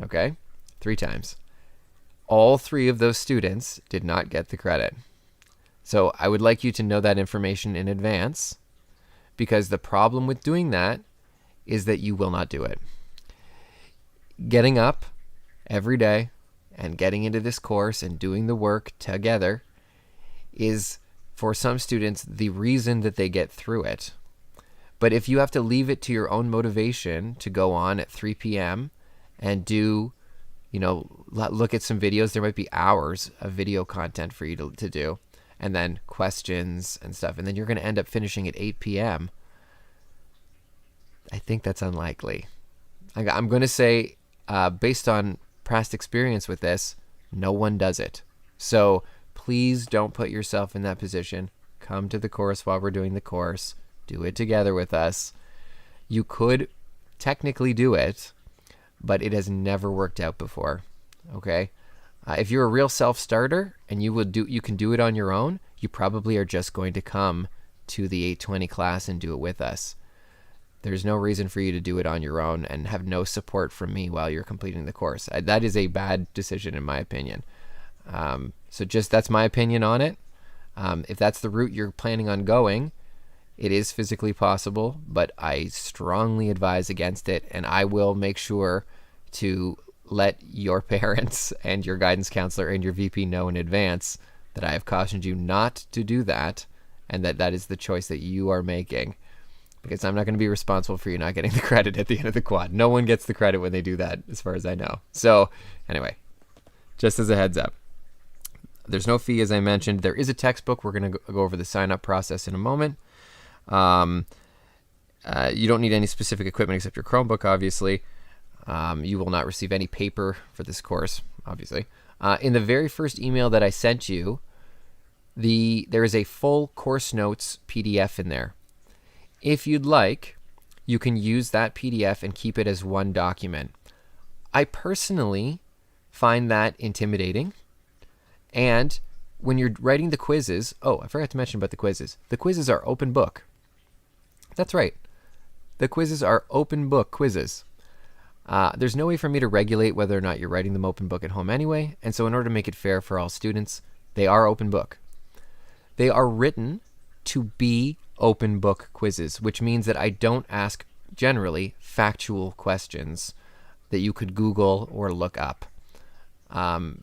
Okay? 3 times. All 3 of those students did not get the credit. So I would like you to know that information in advance, because the problem with doing that is that you will not do it. Getting up every day and getting into this course and doing the work together is, for some students, the reason that they get through it. But if you have to leave it to your own motivation to go on at 3 p.m. and do, look at some videos, there might be hours of video content for you to do, and then questions and stuff, and then you're going to end up finishing at 8 p.m., I think that's unlikely. I'm going to say, based on past experience with this, no one does it. So please don't put yourself in that position. Come to the course while we're doing the course. Do it together with us. You could technically do it, but it has never worked out before. Okay? If you're a real self-starter and you can do it on your own, you probably are just going to come to the 820 class and do it with us. There's no reason for you to do it on your own and have no support from me while you're completing the course. That is a bad decision in my opinion. So that's my opinion on it. If that's the route you're planning on going, it is physically possible, but I strongly advise against it, and I will make sure to let your parents and your guidance counselor and your VP know in advance that I have cautioned you not to do that, and that is the choice that you are making. Because I'm not going to be responsible for you not getting the credit at the end of the quad. No one gets the credit when they do that, as far as I know. So anyway, just as a heads up. There's no fee, as I mentioned. There is a textbook. We're going to go over the sign-up process in a moment. You don't need any specific equipment except your Chromebook, obviously. You will not receive any paper for this course, obviously. In the very first email that I sent you, there is a full course notes PDF in there. If you'd like, you can use that PDF and keep it as one document. I personally find that intimidating. And when you're writing the quizzes, oh, I forgot to mention about the quizzes. The quizzes are open book. That's right. The quizzes are open book quizzes. There's no way for me to regulate whether or not you're writing them open book at home anyway, and so in order to make it fair for all students, they are open book. They are written to be open book quizzes, which means that I don't ask generally factual questions that you could Google or look up,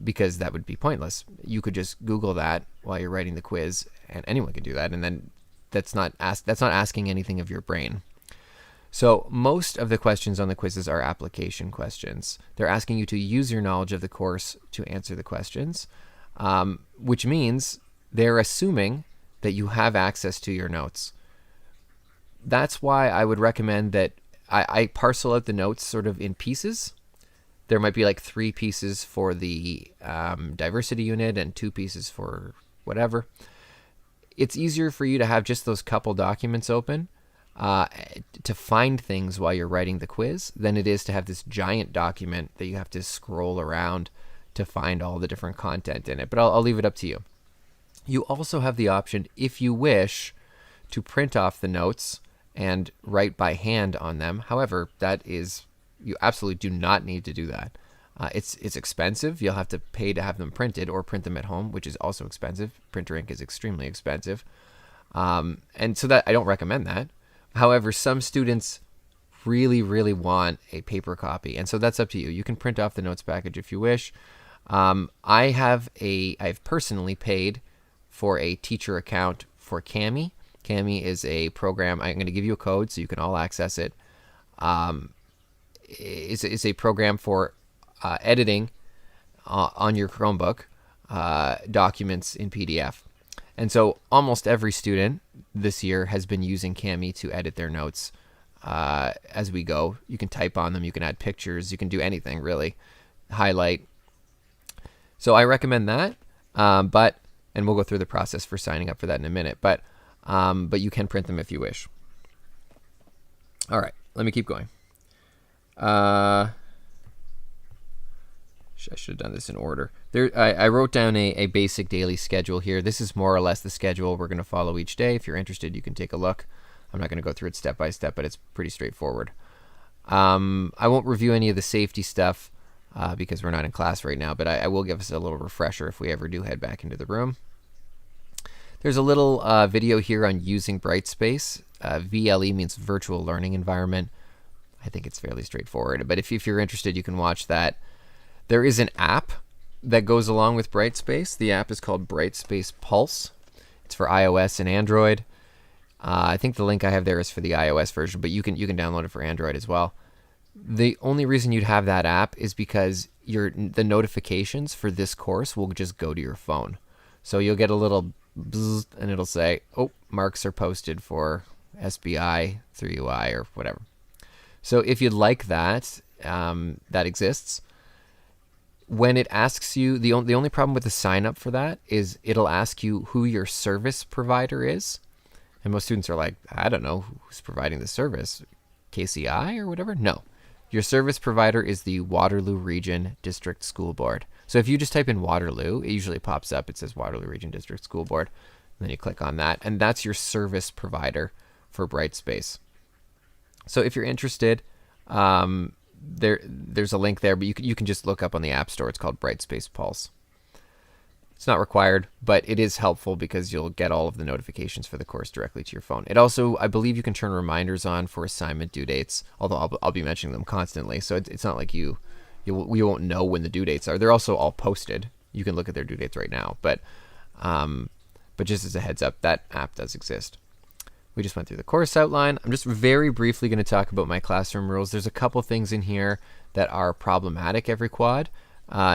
because that would be pointless. You could just Google that while you're writing the quiz, and anyone could do that, and then that's not asking anything of your brain. So most of the questions on the quizzes are application questions. They're asking you to use your knowledge of the course to answer the questions, which means they're assuming that you have access to your notes. That's why I would recommend that I parcel out the notes sort of in pieces. There might be like 3 pieces for the diversity unit and 2 pieces for whatever. It's easier for you to have just those couple documents open to find things while you're writing the quiz than it is to have this giant document that you have to scroll around to find all the different content in it. But I'll leave it up to you. You also have the option, if you wish, to print off the notes and write by hand on them. However, you absolutely do not need to do that. It's expensive. You'll have to pay to have them printed or print them at home, which is also expensive. Printer ink is extremely expensive. And so that I don't recommend that. However, some students really, really want a paper copy, and so that's up to you. You can print off the notes package if you wish. I've personally paid for a teacher account for Kami. Kami is a program. I'm going to give you a code so you can all access it. It's a program for editing on your Chromebook documents in PDF. And so almost every student this year has been using Kami to edit their notes as we go. You can type on them, you can add pictures, you can do anything really, highlight. So I recommend that, and we'll go through the process for signing up for that in a minute, but you can print them if you wish. All right, let me keep going. I should have done this in order. I wrote down a basic daily schedule here. This is more or less the schedule we're going to follow each day. If you're interested, you can take a look. I'm not going to go through it step by step, but it's pretty straightforward. I won't review any of the safety stuff because we're not in class right now, but I will give us a little refresher if we ever do head back into the room. There's a little video here on using Brightspace. VLE means virtual learning environment. I think it's fairly straightforward, but if you're interested, you can watch that. There is an app that goes along with Brightspace. The app is called Brightspace Pulse. It's for iOS and Android. I think the link I have there is for the iOS version, but you can download it for Android as well. The only reason you'd have that app is because the notifications for this course will just go to your phone. So you'll get a little bzzz, and it'll say, oh, marks are posted for SBI3UI or whatever. So if you'd like that, that exists. When it asks you, the only problem with the sign up for that is it'll ask you who your service provider is. And most students are like, I don't know who's providing the service, KCI or whatever? No. Your service provider is the Waterloo Region District School Board. So if you just type in Waterloo, it usually pops up. It says Waterloo Region District School Board. And then you click on that, and that's your service provider for Brightspace. So if you're interested, there's a link there, but you can just look up on the App Store. It's called Brightspace Pulse. It's not required, but it is helpful because you'll get all of the notifications for the course directly to your phone. It also, I believe you can turn reminders on for assignment due dates, although I'll be mentioning them constantly. So it's not like you won't know when the due dates are. They're also all posted. You can look at their due dates right now, but just as a heads up, that app does exist. We just went through the course outline. I'm just very briefly going to talk about my classroom rules. There's a couple things in here that are problematic every quad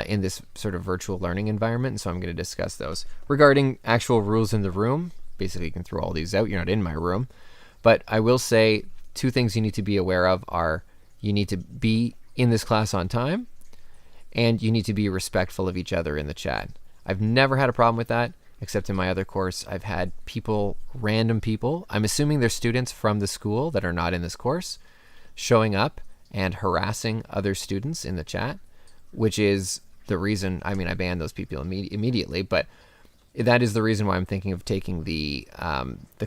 in this sort of virtual learning environment, and so I'm going to discuss those. Regarding actual rules in the room, basically you can throw all these out. You're not in my room. But I will say 2 things you need to be aware of are you need to be in this class on time, and you need to be respectful of each other in the chat. I've never had a problem with that. except in my other course, I've had people, random people, I'm assuming they're students from the school that are not in this course, showing up and harassing other students in the chat, which is the reason, I mean, I banned those people immediately, but that is the reason why I'm thinking of taking the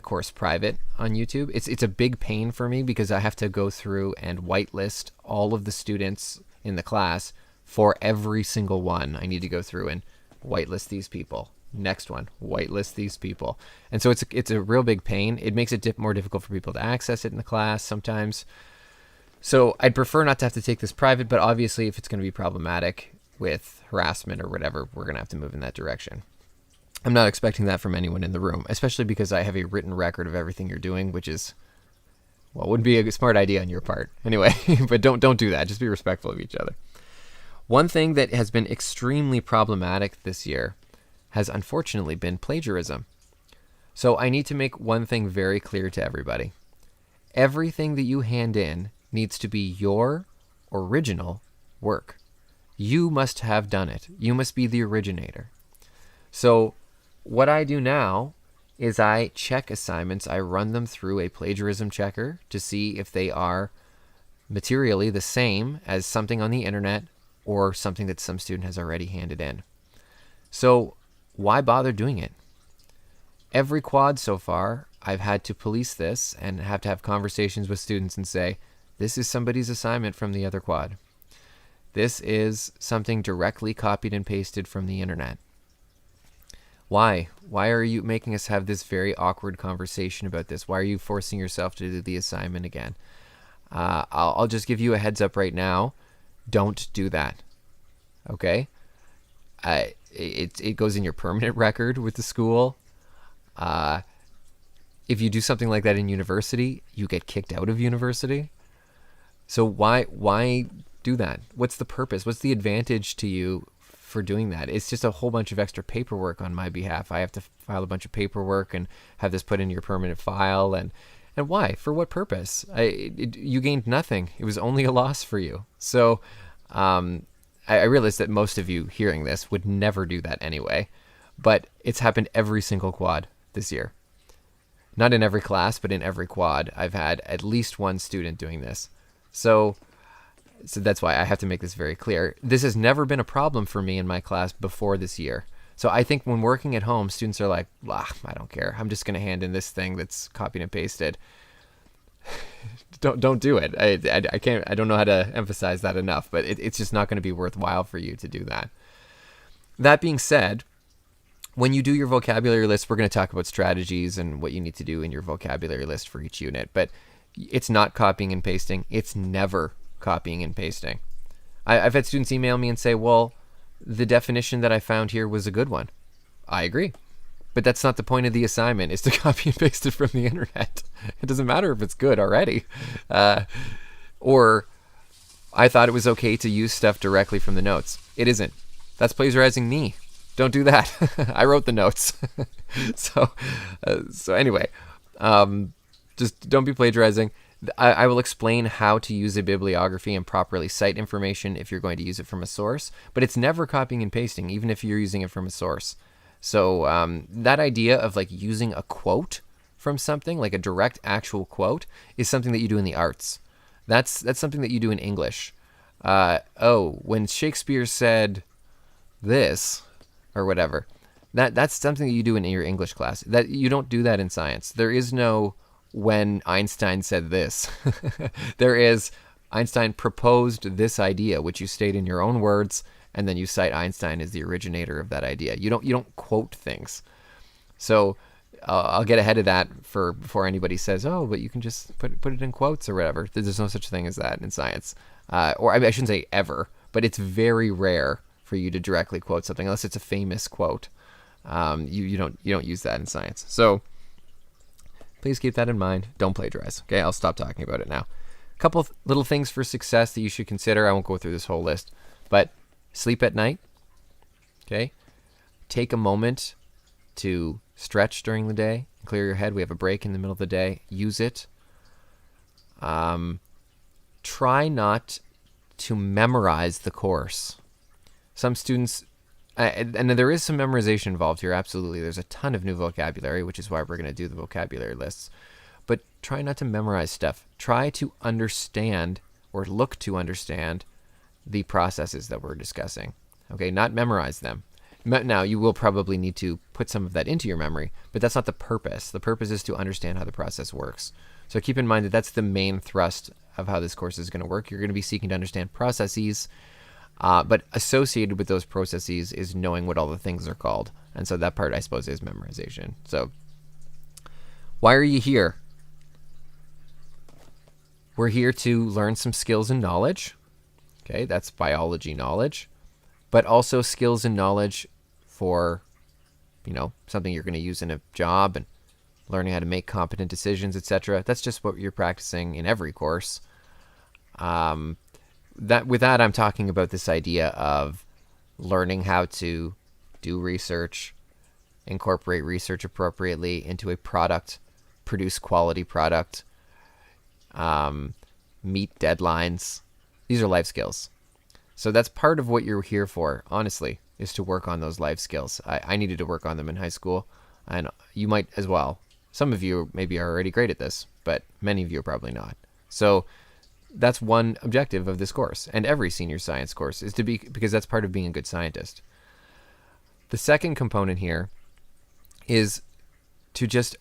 course private on YouTube. It's a big pain for me because I have to go through and whitelist all of the students in the class for every single one. I need to go through and whitelist these people. Next one, whitelist these people. And so it's a real big pain. It makes it more difficult for people to access it in the class sometimes. So I'd prefer not to have to take this private, but obviously if it's going to be problematic with harassment or whatever, we're going to have to move in that direction. I'm not expecting that from anyone in the room, especially because I have a written record of everything you're doing, which is, well, wouldn't be a smart idea on your part. Anyway, but don't do that. Just be respectful of each other. One thing that has been extremely problematic this year has unfortunately been plagiarism. So I need to make one thing very clear to everybody. Everything that you hand in needs to be your original work. You must have done it. You must be the originator. So what I do now is I check assignments. I run them through a plagiarism checker to see if they are materially the same as something on the internet or something that some student has already handed in. So why bother doing it? Every quad so far, I've had to police this and have to have conversations with students and say, this is somebody's assignment from the other quad. This is something directly copied and pasted from the internet. Why? Why are you making us have this very awkward conversation about this? Why are you forcing yourself to do the assignment again? I'll just give you a heads up right now. Don't do that. Okay? It goes in your permanent record with the school. If you do something like that in university, you get kicked out of university. So why do that? What's the purpose? What's the advantage to you for doing that? It's just a whole bunch of extra paperwork on my behalf. I have to file a bunch of paperwork and have this put in your permanent file. And why? For what purpose? You gained nothing. It was only a loss for you. So I realize that most of you hearing this would never do that anyway. But it's happened every single quad this year. Not in every class, but in every quad. I've had at least one student doing this. So that's why I have to make this very clear. This has never been a problem for me in my class before this year. So I think when working at home, students are like, I don't care. I'm just going to hand in this thing that's copied and pasted. Don't do it. I can't. I don't know how to emphasize that enough, but it's just not going to be worthwhile for you to do that. That being said, when you do your vocabulary list, we're going to talk about strategies and what you need to do in your vocabulary list for each unit. But it's not copying and pasting. It's never copying and pasting. I've had students email me and say, well, the definition that I found here was a good one. I agree. But that's not the point of the assignment, is to copy and paste it from the internet. It doesn't matter if it's good already. Or I thought it was okay to use stuff directly from the notes. It isn't. That's plagiarizing me. Don't do that. I wrote the notes. So anyway, just don't be plagiarizing. I will explain how to use a bibliography and properly cite information if you're going to use it from a source, but it's never copying and pasting, even if you're using it from a source. So that idea of like using a quote from something, like a direct actual quote, is something that you do in the arts. That's something that you do in English. When Shakespeare said this or whatever, that's something that you do in your English class. That you don't do that in science. There is no when Einstein said this. There is Einstein proposed this idea, which you state in your own words, and then you cite Einstein as the originator of that idea. You don't quote things. So I'll get ahead of that before anybody says, oh, but you can just put it in quotes or whatever. There's no such thing as that in science. Or I shouldn't say ever, but it's very rare for you to directly quote something unless it's a famous quote. You don't use that in science. So please keep that in mind. Don't plagiarize. Okay, I'll stop talking about it now. A couple of little things for success that you should consider. I won't go through this whole list, but sleep at night. Okay, take a moment to stretch during the day, clear your head. We have a break in the middle of the day. Use it. Try not to memorize the course. Some students and there is some memorization involved here, absolutely. There's a ton of new vocabulary, which is why we're going to do the vocabulary lists. But try not to memorize stuff. Try to understand or look to understand the processes that we're discussing. Okay, not memorize them. Now, you will probably need to put some of that into your memory, but that's not the purpose. The purpose is to understand how the process works. So keep in mind that that's the main thrust of how this course is going to work. You're going to be seeking to understand processes, but associated with those processes is knowing what all the things are called. And so that part, I suppose, is memorization. So why are you here? We're here to learn some skills and knowledge. Okay, that's biology knowledge, but also skills and knowledge for, something you're going to use in a job and learning how to make competent decisions, etc. That's just what you're practicing in every course. With that, I'm talking about this idea of learning how to do research, incorporate research appropriately into a product, produce quality product, meet deadlines. These are life skills. So that's part of what you're here for, honestly, is to work on those life skills. I needed to work on them in high school, and you might as well. Some of you maybe are already great at this, but many of you are probably not. So that's one objective of this course, and every senior science course, is to be, because that's part of being a good scientist. The second component here is to just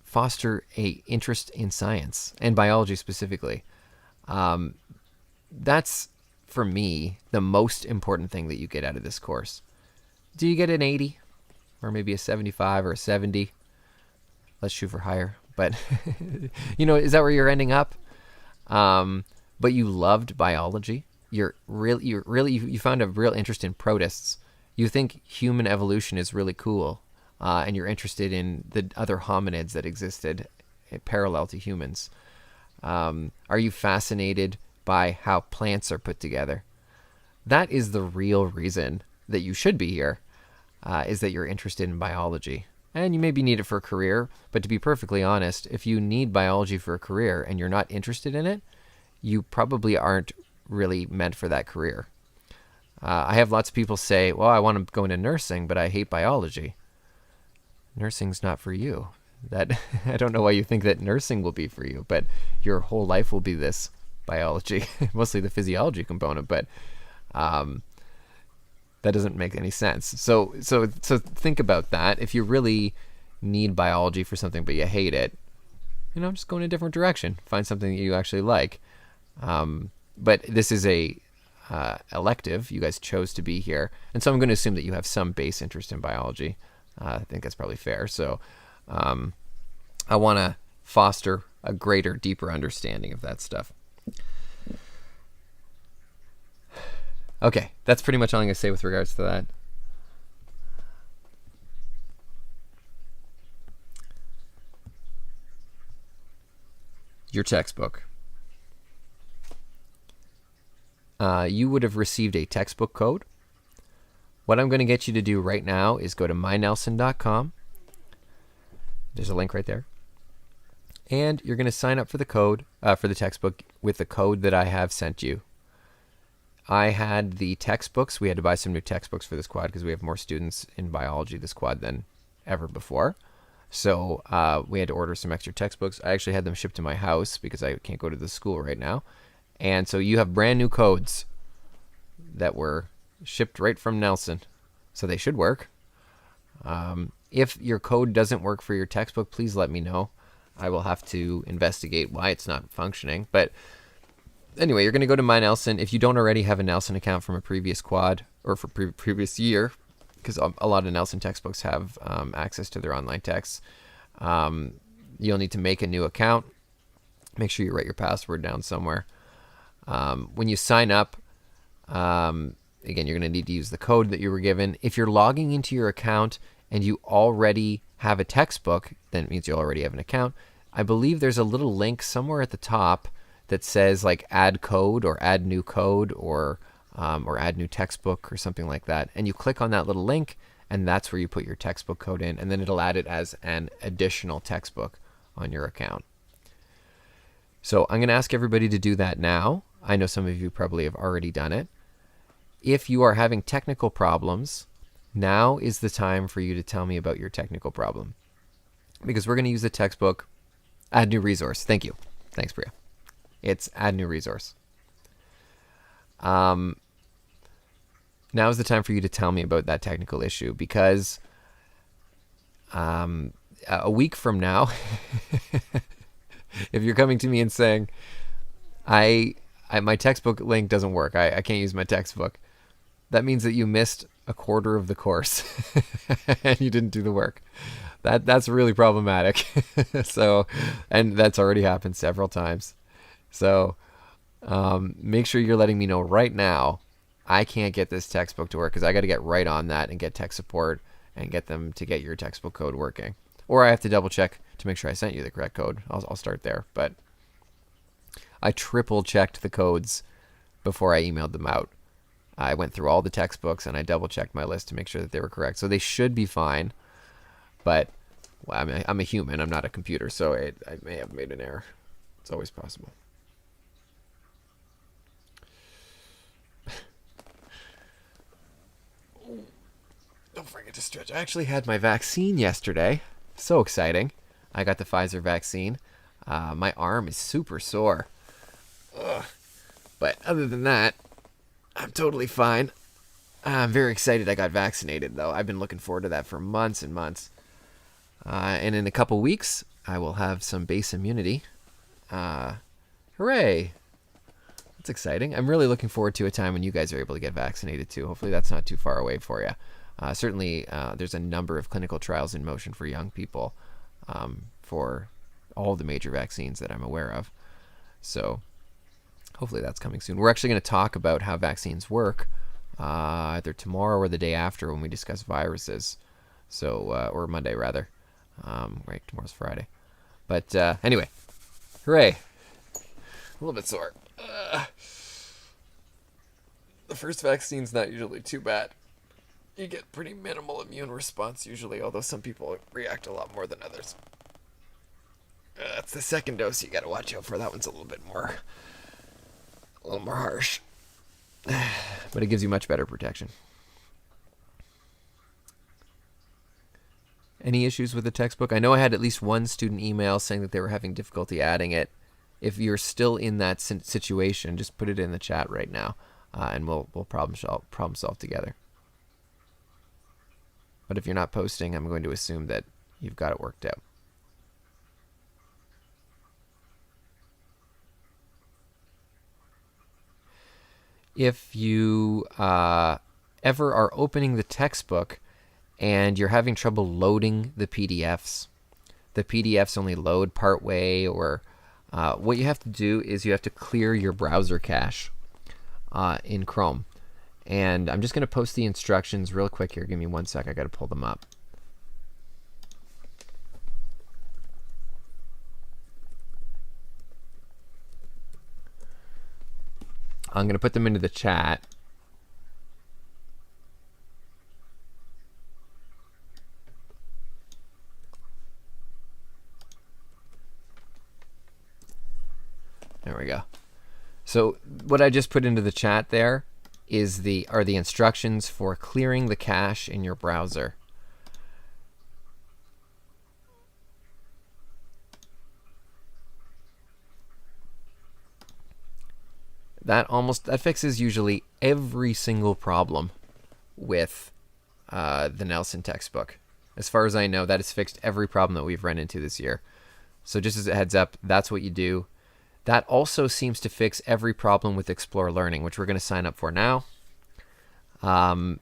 foster a interest in science, and biology specifically. That's, for me, the most important thing that you get out of this course. Do you get an 80? Or maybe a 75 or a 70? Let's shoot for higher. But, is that where you're ending up? But you loved biology. You found a real interest in protists. You think human evolution is really cool. And you're interested in the other hominids that existed parallel to humans. Are you fascinated by how plants are put together? That is the real reason that you should be here, is that you're interested in biology. And you maybe need it for a career, but to be perfectly honest, if you need biology for a career and you're not interested in it, you probably aren't really meant for that career. I have lots of people say, well, I want to go into nursing, but I hate biology. Nursing's not for you. I don't know why you think that nursing will be for you, but your whole life will be this biology, mostly the physiology component, but that doesn't make any sense. So think about that. If you really need biology for something but you hate it, just go in a different direction. Find something that you actually like. But this is a elective. You guys chose to be here, and so I'm going to assume that you have some base interest in biology. I think that's probably fair. So I want to foster a greater, deeper understanding of that stuff. Okay, that's pretty much all I'm going to say with regards to that. Your textbook. You would have received a textbook code. What I'm going to get you to do right now is go to mynelson.com. There's a link right there. And you're going to sign up for the code, for the textbook, with the code that I have sent you. I had the textbooks. We had to buy some new textbooks for this quad because we have more students in biology this quad than ever before. So we had to order some extra textbooks. I actually had them shipped to my house because I can't go to the school right now. And so you have brand new codes that were shipped right from Nelson. So they should work. If your code doesn't work for your textbook, please let me know. I will have to investigate why it's not functioning. But anyway, you're going to go to My Nelson. If you don't already have a Nelson account from a previous quad or for previous year, because a lot of Nelson textbooks have access to their online texts, you'll need to make a new account. Make sure you write your password down somewhere. When you sign up, again, you're going to need to use the code that you were given. If you're logging into your account and you already have a textbook, then it means you already have an account. I believe there's a little link somewhere at the top that says like add code or add new code or add new textbook or something like that. And you click on that little link and that's where you put your textbook code in, and then it'll add it as an additional textbook on your account. So I'm going to ask everybody to do that now. I know some of you probably have already done it. If you are having technical problems, Now is the time for you to tell me about your technical problem, because we're going to use the textbook. Add new resource. Thank you. Thanks, Priya. It's add new resource. Now is the time for you to tell me about that technical issue, because a week from now, if you're coming to me and saying, my textbook link doesn't work, I can't use my textbook, that means that you missed a quarter of the course and you didn't do the work. That's really problematic. So, and that's already happened several times. So make sure you're letting me know right now, I can't get this textbook to work, because I got to get right on that and get tech support and get them to get your textbook code working. Or I have to double check to make sure I sent you the correct code. I'll start there. But I triple checked the codes before I emailed them out. I went through all the textbooks and I double checked my list to make sure that they were correct. So they should be fine. But well, I'm a human. I'm not a computer. So I may have made an error. It's always possible. Don't forget to stretch. I actually had my vaccine yesterday. So exciting. I got the Pfizer vaccine. My arm is super sore. Ugh. But other than that, I'm totally fine. I'm very excited I got vaccinated, though. I've been looking forward to that for months and months. And in a couple weeks, I will have some base immunity. Hooray! That's exciting. I'm really looking forward to a time when you guys are able to get vaccinated, too. Hopefully that's not too far away for you. Certainly, there's a number of clinical trials in motion for young people for all the major vaccines that I'm aware of. So hopefully that's coming soon. We're actually going to talk about how vaccines work either tomorrow or the day after when we discuss viruses. So, or Monday rather. Right, tomorrow's Friday. But anyway, hooray. A little bit sore. The first vaccine's not usually too bad. You get pretty minimal immune response usually, although some people react a lot more than others. That's the second dose you gotta watch out for. That one's a little more harsh. But it gives you much better protection. Any issues with the textbook? I know I had at least one student email saying that they were having difficulty adding it. If you're still in that situation, just put it in the chat right now, and we'll problem solve together. But if you're not posting, I'm going to assume that you've got it worked out. If you ever are opening the textbook and you're having trouble loading the PDFs only load partway, or what you have to do is you have to clear your browser cache in Chrome. And I'm just going to post the instructions real quick here. Give me 1 sec. I got to pull them up. I'm going to put them into the chat. There we go. So what I just put into the chat there are the instructions for clearing the cache in your browser. That fixes usually every single problem with the Nelson textbook. As far as I know, that has fixed every problem that we've run into this year. So just as a heads up, that's what you do. That also seems to fix every problem with Explore Learning, which we're going to sign up for now. So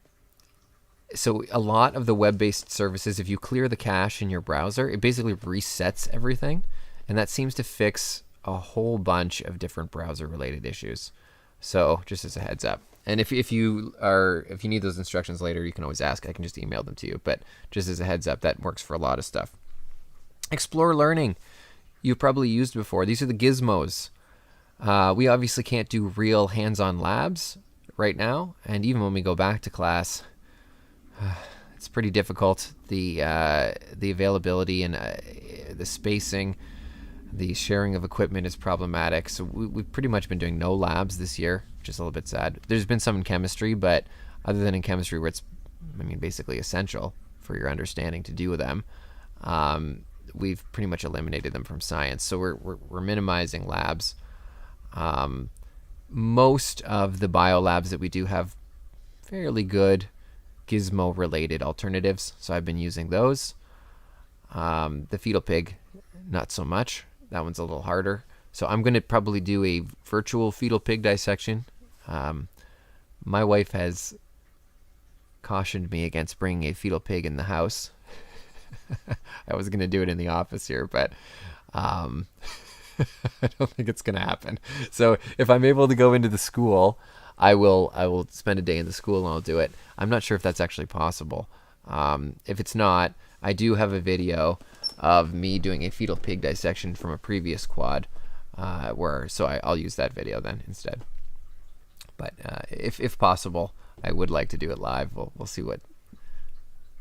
a lot of the web-based services, if you clear the cache in your browser, it basically resets everything. And that seems to fix a whole bunch of different browser-related issues. So just as a heads up. And if you need those instructions later, you can always ask. I can just email them to you. But just as a heads up, that works for a lot of stuff. Explore Learning. You've probably used before. These are the gizmos. We obviously can't do real hands-on labs right now, and even when we go back to class, it's pretty difficult. The availability and the spacing, the sharing of equipment is problematic. So we've pretty much been doing no labs this year, which is a little bit sad. There's been some in chemistry, but other than in chemistry where it's I mean, basically essential for your understanding to do them, we've pretty much eliminated them from science. So we're minimizing labs. Most of the bio labs that we do have fairly good gizmo related alternatives, so I've been using those. The fetal pig, not so much. That one's a little harder. So I'm going to probably do a virtual fetal pig dissection. My wife has cautioned me against bringing a fetal pig in the house. I was going to do it in the office here, but I don't think it's going to happen. So if I'm able to go into the school, I will spend a day in the school and I'll do it. I'm not sure if that's actually possible. If it's not, I do have a video of me doing a fetal pig dissection from a previous quad, I'll use that video then instead. But if possible, I would like to do it live. We'll see what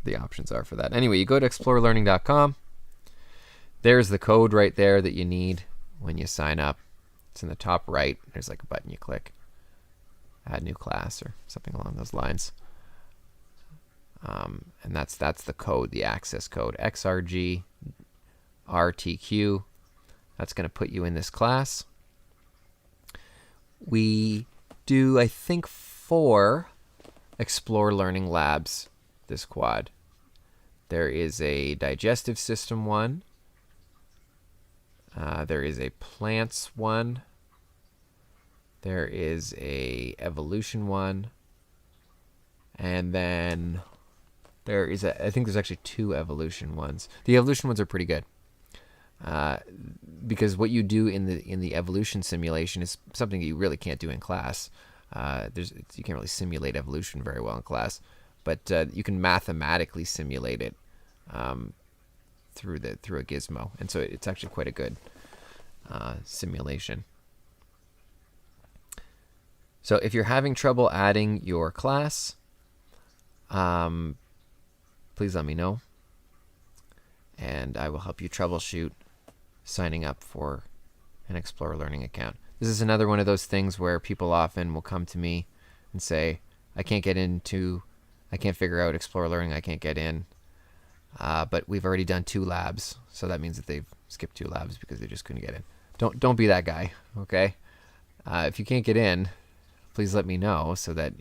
the options are for that. Anyway, you go to explorelearning.com. There's the code right there that you need when you sign up. It's in the top right. There's like a button you click. Add new class or something along those lines. And that's the code, the access code, XRG RTQ. That's going to put you in this class. We do, I think, 4 Explore Learning Labs this quad. There is a digestive system one. There is a plants one. There is a evolution one. And then there is I think there's actually 2 evolution ones. The evolution ones are pretty good. Because what you do in the evolution simulation is something you really can't do in class. You can't really simulate evolution very well in class, but you can mathematically simulate it through a gizmo, and so it's actually quite a good simulation. So if you're having trouble adding your class, please let me know, and I will help you troubleshoot signing up for an Explore Learning account. This is another one of those things where people often will come to me and say, I can't figure out Explore Learning, I can't get in. But we've already done 2 labs, so that means that they've skipped 2 labs because they just couldn't get in. Don't be that guy, okay? If you can't get in, please let me know so that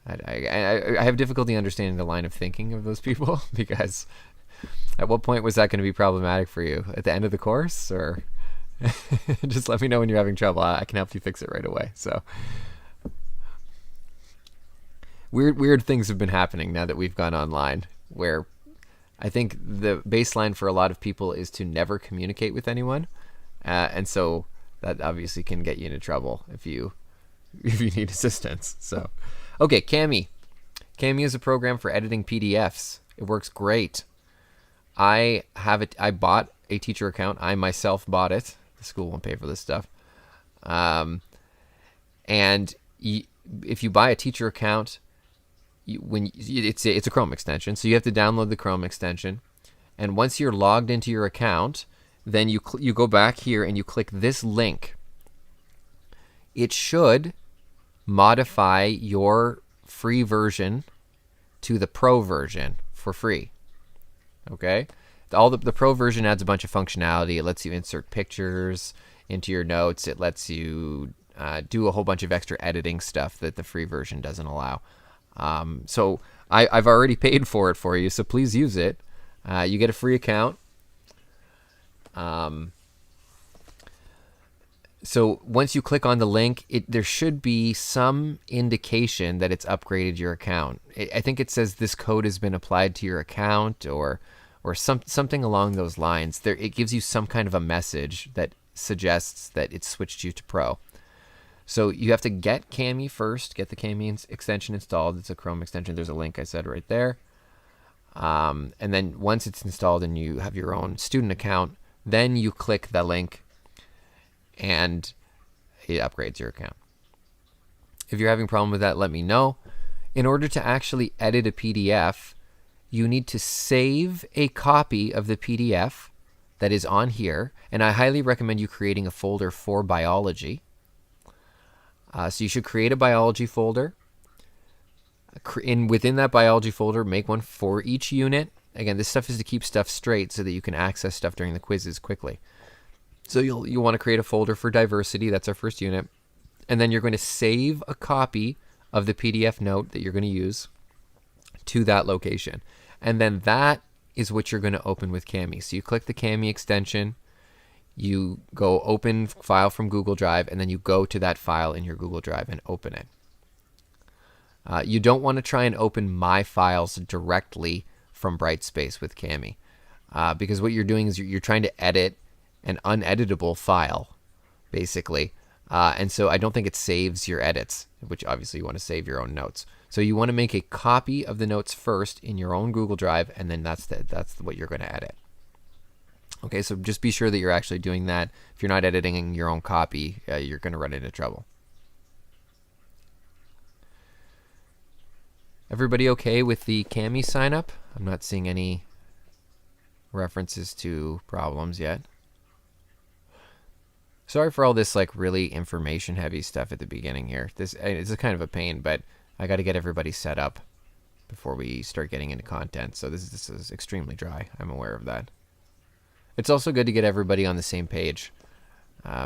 I have difficulty understanding the line of thinking of those people, because at what point was that going to be problematic for you? At the end of the course, or just let me know when you're having trouble. I can help you fix it right away. So weird things have been happening now that we've gone online, where I think the baseline for a lot of people is to never communicate with anyone, and so that obviously can get you into trouble if you need assistance. So, okay, Cami. Cami is a program for editing PDFs. It works great. I bought a teacher account. I myself bought it. The school won't pay for this stuff. And if you buy a teacher account, it's a Chrome extension, so you have to download the Chrome extension. And once you're logged into your account, then you go back here and you click this link. It should modify your free version to the Pro version for free. Okay, the Pro version adds a bunch of functionality. It lets you insert pictures into your notes. It lets you do a whole bunch of extra editing stuff that the free version doesn't allow. So I've already paid for it for you, so please use it. You get a free account. So once you click on the link, there should be some indication that it's upgraded your account. I think it says this code has been applied to your account, or something along those lines. It gives you some kind of a message that suggests that it's switched you to Pro. So you have to get Cami first, get the Cami extension installed. It's a Chrome extension. There's a link I said right there. And then once it's installed and you have your own student account, then you click the link and it upgrades your account. If you're having a problem with that, let me know. In order to actually edit a PDF, you need to save a copy of the PDF that is on here, and I highly recommend you creating a folder for biology. So you should create a biology folder. Within that biology folder, make one for each unit. Again, this stuff is to keep stuff straight so that you can access stuff during the quizzes quickly. So you'll want to create a folder for diversity. That's our first unit. And then you're going to save a copy of the PDF note that you're going to use to that location. And then that is what you're going to open with Kami. So you click the Kami extension, you go open file from Google Drive, and then you go to that file in your Google Drive and open it. You don't want to try and open My Files directly from Brightspace with Kami, because what you're doing is you're trying to edit an uneditable file, basically. And so I don't think it saves your edits, which obviously you want to save your own notes. So you want to make a copy of the notes first in your own Google Drive, and then that's what you're going to edit. Okay, so just be sure that you're actually doing that. If you're not editing your own copy, you're going to run into trouble. Everybody okay with the Kami sign up? I'm not seeing any references to problems yet. Sorry for all this like really information heavy stuff at the beginning here. This is kind of a pain, but I got to get everybody set up before we start getting into content. So this is extremely dry. I'm aware of that. It's also good to get everybody on the same page,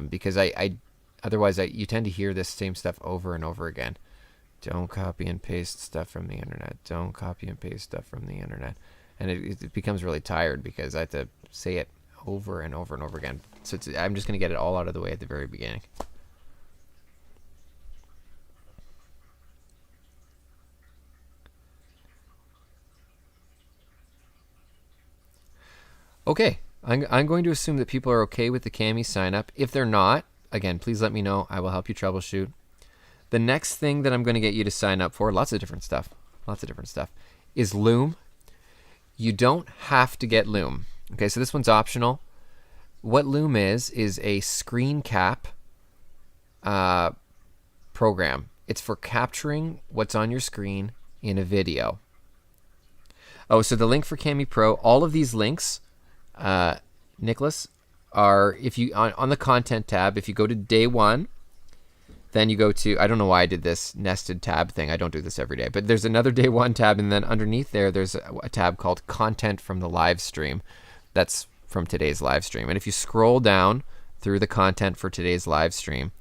because otherwise you tend to hear this same stuff over and over again. Don't copy and paste stuff from the internet. Don't copy and paste stuff from the internet. And it becomes really tired because I have to say it over and over and over again. So I'm just going to get it all out of the way at the very beginning. Okay, I'm going to assume that people are okay with the Kami sign up. If they're not, again, please let me know. I will help you troubleshoot. The next thing that I'm going to get you to sign up for, lots of different stuff, is Loom. You don't have to get Loom. Okay, so this one's optional. What Loom is a screen cap program. It's for capturing what's on your screen in a video. Oh, so the link for Kami Pro, all of these links, Nicholas, are if you on the content tab, if you go to day 1, then you go to, I don't know why I did this nested tab thing. I don't do this every day, but there's another day 1 tab, and then underneath there's a tab called content from the live stream. That's from today's live stream. And if you scroll down through the content for today's live stream,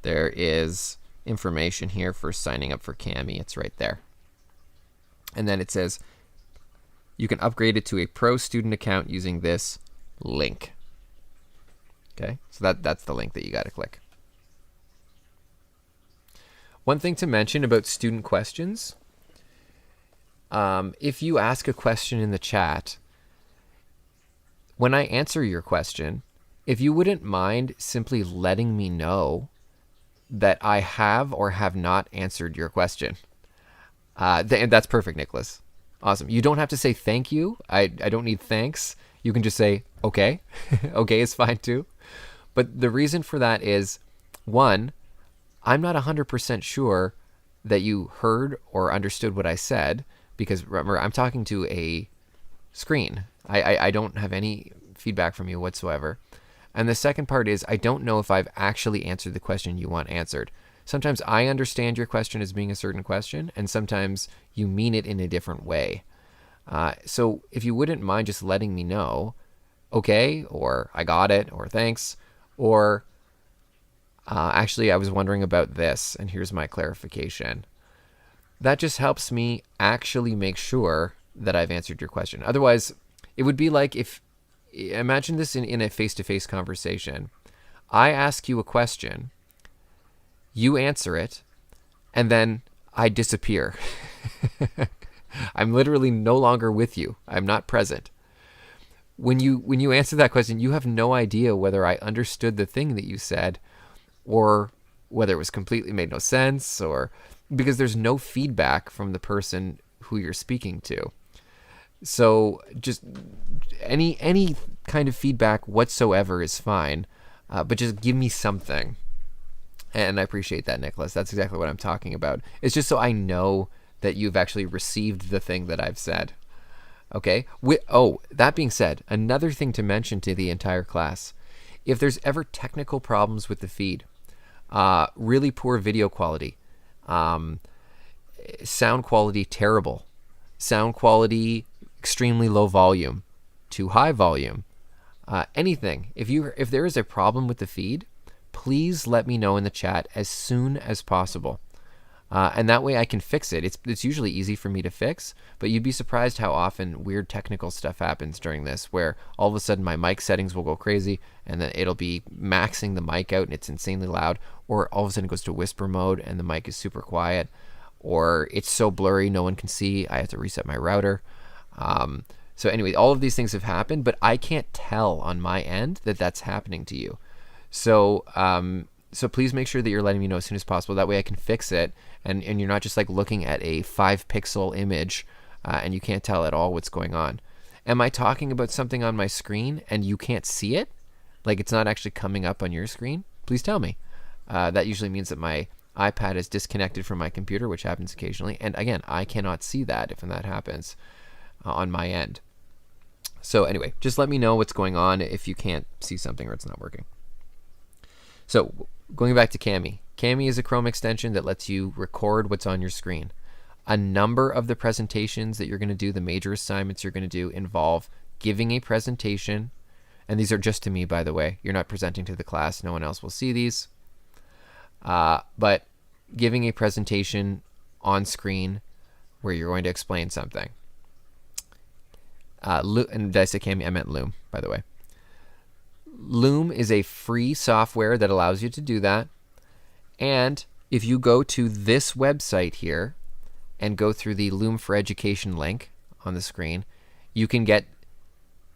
there is information here for signing up for Kami. It's right there. And then it says you can upgrade it to a pro student account using this link. Okay, so that's the link that you got to click. One thing to mention about student questions, if you ask a question in the chat, when I answer your question, if you wouldn't mind simply letting me know that I have or have not answered your question. And that's perfect, Nicholas. Awesome. You don't have to say thank you. I don't need thanks. You can just say, okay. Okay is fine too. But the reason for that is, one, I'm not 100% sure that you heard or understood what I said, because remember, I'm talking to a screen. I don't have any feedback from you whatsoever. And the second part is, I don't know if I've actually answered the question you want answered. Sometimes I understand your question as being a certain question, and sometimes you mean it in a different way. So if you wouldn't mind just letting me know, okay, or I got it, or thanks, or actually I was wondering about this, and here's my clarification. That just helps me actually make sure that I've answered your question. Otherwise, it would be like if, imagine this in a face-to-face conversation. I ask you a question, you answer it, and then I disappear. I'm literally no longer with you. I'm not present. When you answer that question, you have no idea whether I understood the thing that you said, or whether it was completely made no sense, or because there's no feedback from the person who you're speaking to. So just any kind of feedback whatsoever is fine, but just give me something. And I appreciate that, Nicholas. That's exactly what I'm talking about. It's just so I know that you've actually received the thing that I've said. Okay? That being said, another thing to mention to the entire class, if there's ever technical problems with the feed, really poor video quality, Sound quality terrible. Sound quality extremely low volume, too high volume. Anything. If there is a problem with the feed, please let me know in the chat as soon as possible. And that way I can fix it. It's usually easy for me to fix, but you'd be surprised how often weird technical stuff happens during this, where all of a sudden my mic settings will go crazy, and then it'll be maxing the mic out and it's insanely loud, or all of a sudden it goes to whisper mode and the mic is super quiet, or it's so blurry no one can see, I have to reset my router. So anyway, all of these things have happened, but I can't tell on my end that that's happening to you. So so please make sure that you're letting me know as soon as possible. That way I can fix it, and you're not just like looking at a 5-pixel image and you can't tell at all what's going on. Am I talking about something on my screen and you can't see it? Like it's not actually coming up on your screen? Please tell me. That usually means that my iPad is disconnected from my computer, which happens occasionally. And again, I cannot see that if that happens on my end. So anyway, just let me know what's going on if you can't see something or it's not working. So going back to Cami. Cami is a Chrome extension that lets you record what's on your screen. A number of the presentations that you're going to do, the major assignments you're going to do, involve giving a presentation. And these are just to me, by the way. You're not presenting to the class. No one else will see these. But giving a presentation on screen where you're going to explain something. And did I say Cami? I meant Loom, by the way. Loom is a free software that allows you to do that. And if you go to this website here and go through the Loom for Education link on the screen, you can get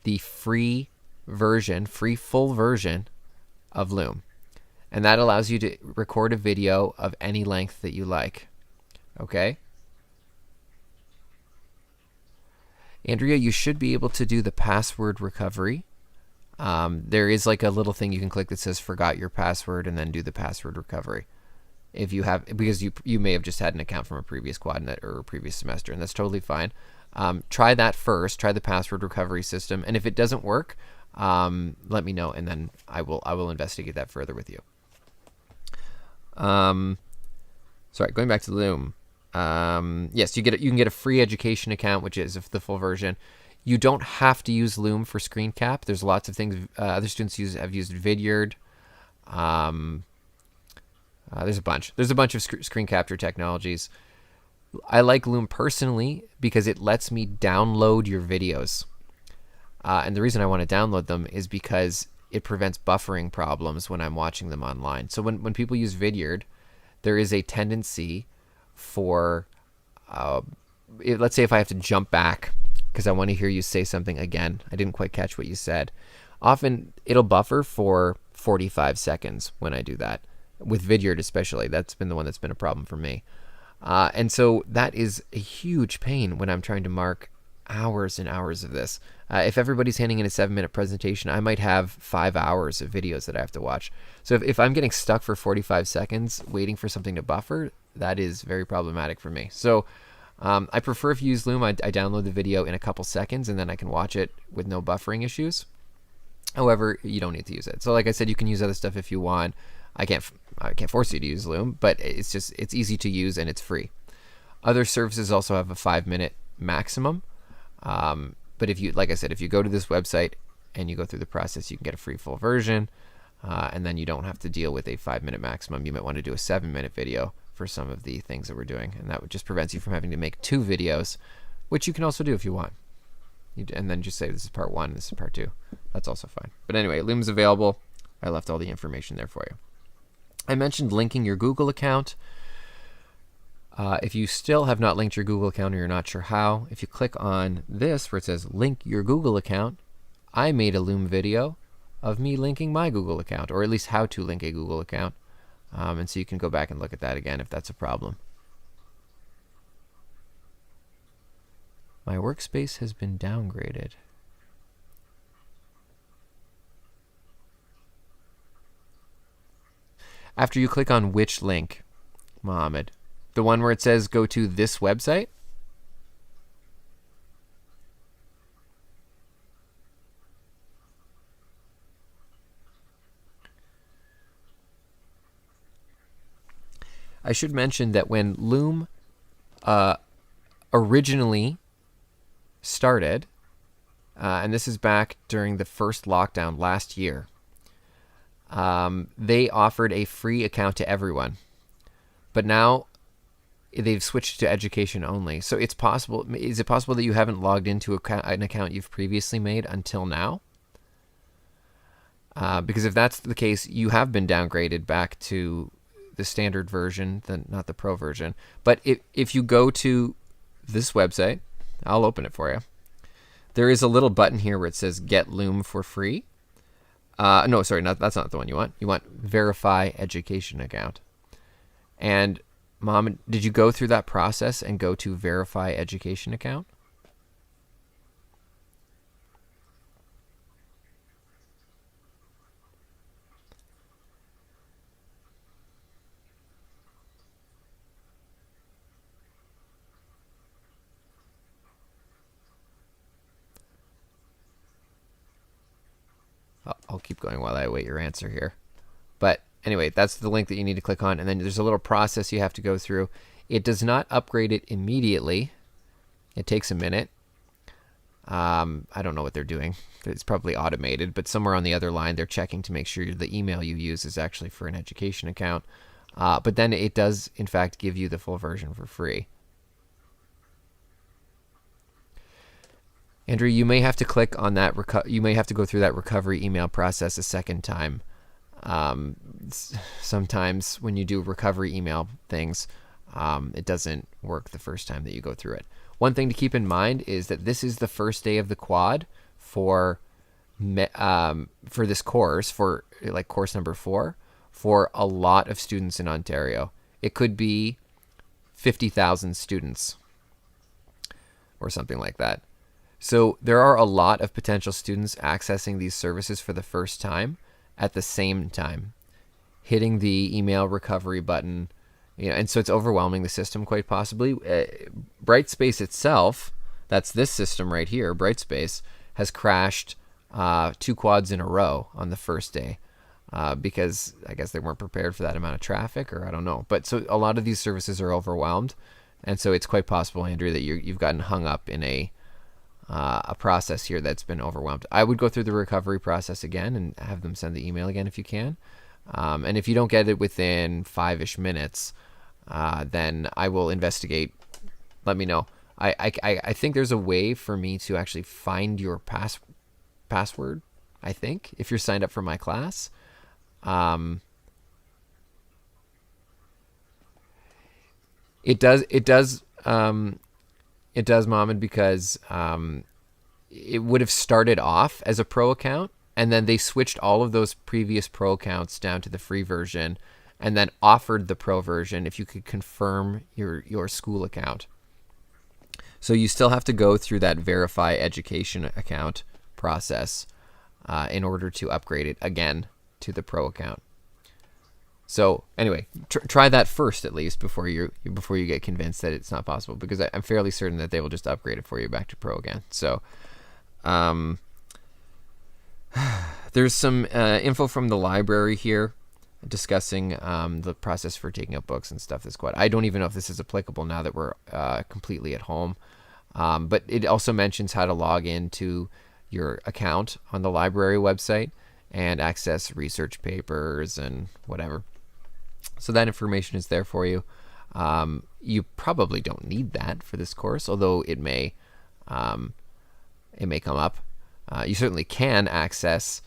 the free version, free full version of Loom. And that allows you to record a video of any length that you like. Okay? Andrea, you should be able to do the password recovery. There is like a little thing you can click that says forgot your password and then do the password recovery. If you have, because you may have just had an account from a previous quadnet or a previous semester, and that's totally fine. Try that first, try the password recovery system, and if it doesn't work, let me know and then I will investigate that further with you. Sorry, going back to Loom. Yes, you can get a free education account, which is the full version. You don't have to use Loom for screen cap. There's lots of things other students have used Vidyard. There's a bunch. There's a bunch of screen capture technologies. I like Loom personally because it lets me download your videos. And the reason I want to download them is because it prevents buffering problems when I'm watching them online. So when people use Vidyard, there is a tendency for, let's say if I have to jump back because I want to hear you say something again. I didn't quite catch what you said. Often it'll buffer for 45 seconds when I do that. With Vidyard especially, that's been the one that's been a problem for me. And so that is a huge pain when I'm trying to mark hours and hours of this. If everybody's handing in a 7-minute presentation, I might have 5 hours of videos that I have to watch. So if I'm getting stuck for 45 seconds waiting for something to buffer, that is very problematic for me. So I prefer if you use Loom, I download the video in a couple seconds and then I can watch it with no buffering issues. However, you don't need to use it. So like I said, you can use other stuff if you want. I can't force you to use Loom, but it's easy to use and it's free. Other services also have a 5-minute maximum. But if you, like I said, if you go to this website and you go through the process, you can get a free full version, and then you don't have to deal with a 5-minute maximum. You might want to do a 7-minute video for some of the things that we're doing, and that would just prevents you from having to make 2 videos, which you can also do if you want. And then just say this is part 1, this is part 2. That's also fine. But anyway, Loom's available. I left all the information there for you. I mentioned linking your Google account. If you still have not linked your Google account or you're not sure how, if you click on this where it says link your Google account, I made a Loom video of me linking my Google account, or at least how to link a Google account. And so you can go back and look at that again if that's a problem. My workspace has been downgraded. After you click on which link, Mohammed? The one where it says go to this website? I should mention that when Loom originally started, and this is back during the first lockdown last year, they offered a free account to everyone. But now they've switched to education only. So it's possible. Is it possible that you haven't logged into an account you've previously made until now? Because if that's the case, you have been downgraded back to the standard version, not the pro version. But if you go to this website, I'll open it for you. There is a little button here where it says Get Loom for free. No, sorry, that's not the one you want. You want Verify Education Account. And Mom, did you go through that process and go to Verify Education Account? I'll keep going while I wait your answer here. But anyway, that's the link that you need to click on. And then there's a little process you have to go through. It does not upgrade it immediately. It takes a minute. I don't know what they're doing. It's probably automated, but somewhere on the other line, they're checking to make sure the email you use is actually for an education account. But then it does, in fact, give you the full version for free. Andrew, you may have to click on that. You may have to go through that recovery email process a second time. Sometimes when you do recovery email things, it doesn't work the first time that you go through it. One thing to keep in mind is that this is the first day of the quad for this course, for like course number 4, for a lot of students in Ontario. It could be 50,000 students or something like that. So there are a lot of potential students accessing these services for the first time at the same time, hitting the email recovery button, and so it's overwhelming the system quite possibly. Brightspace itself, that's this system right here, Brightspace, has crashed 2 quads in a row on the first day because I guess they weren't prepared for that amount of traffic, or I don't know. But so a lot of these services are overwhelmed, and so it's quite possible, Andrew, that you've gotten hung up in a process here that's been overwhelmed. I would go through the recovery process again and have them send the email again if you can. And if you don't get it within 5-ish minutes, then I will investigate. Let me know. I think there's a way for me to actually find your password, I think, if you're signed up for my class. It does, Mohammed, because it would have started off as a pro account, and then they switched all of those previous pro accounts down to the free version, and then offered the pro version if you could confirm your school account. So you still have to go through that Verify Education Account process in order to upgrade it again to the pro account. So anyway, try that first at least before you get convinced that it's not possible, because I'm fairly certain that they will just upgrade it for you back to pro again. So there's some info from the library here discussing the process for taking up books and stuff this quad. I don't even know if this is applicable now that we're completely at home, but it also mentions how to log into your account on the library website and access research papers and whatever. So that information is there for you. You probably don't need that for this course, although it may come up. You certainly can access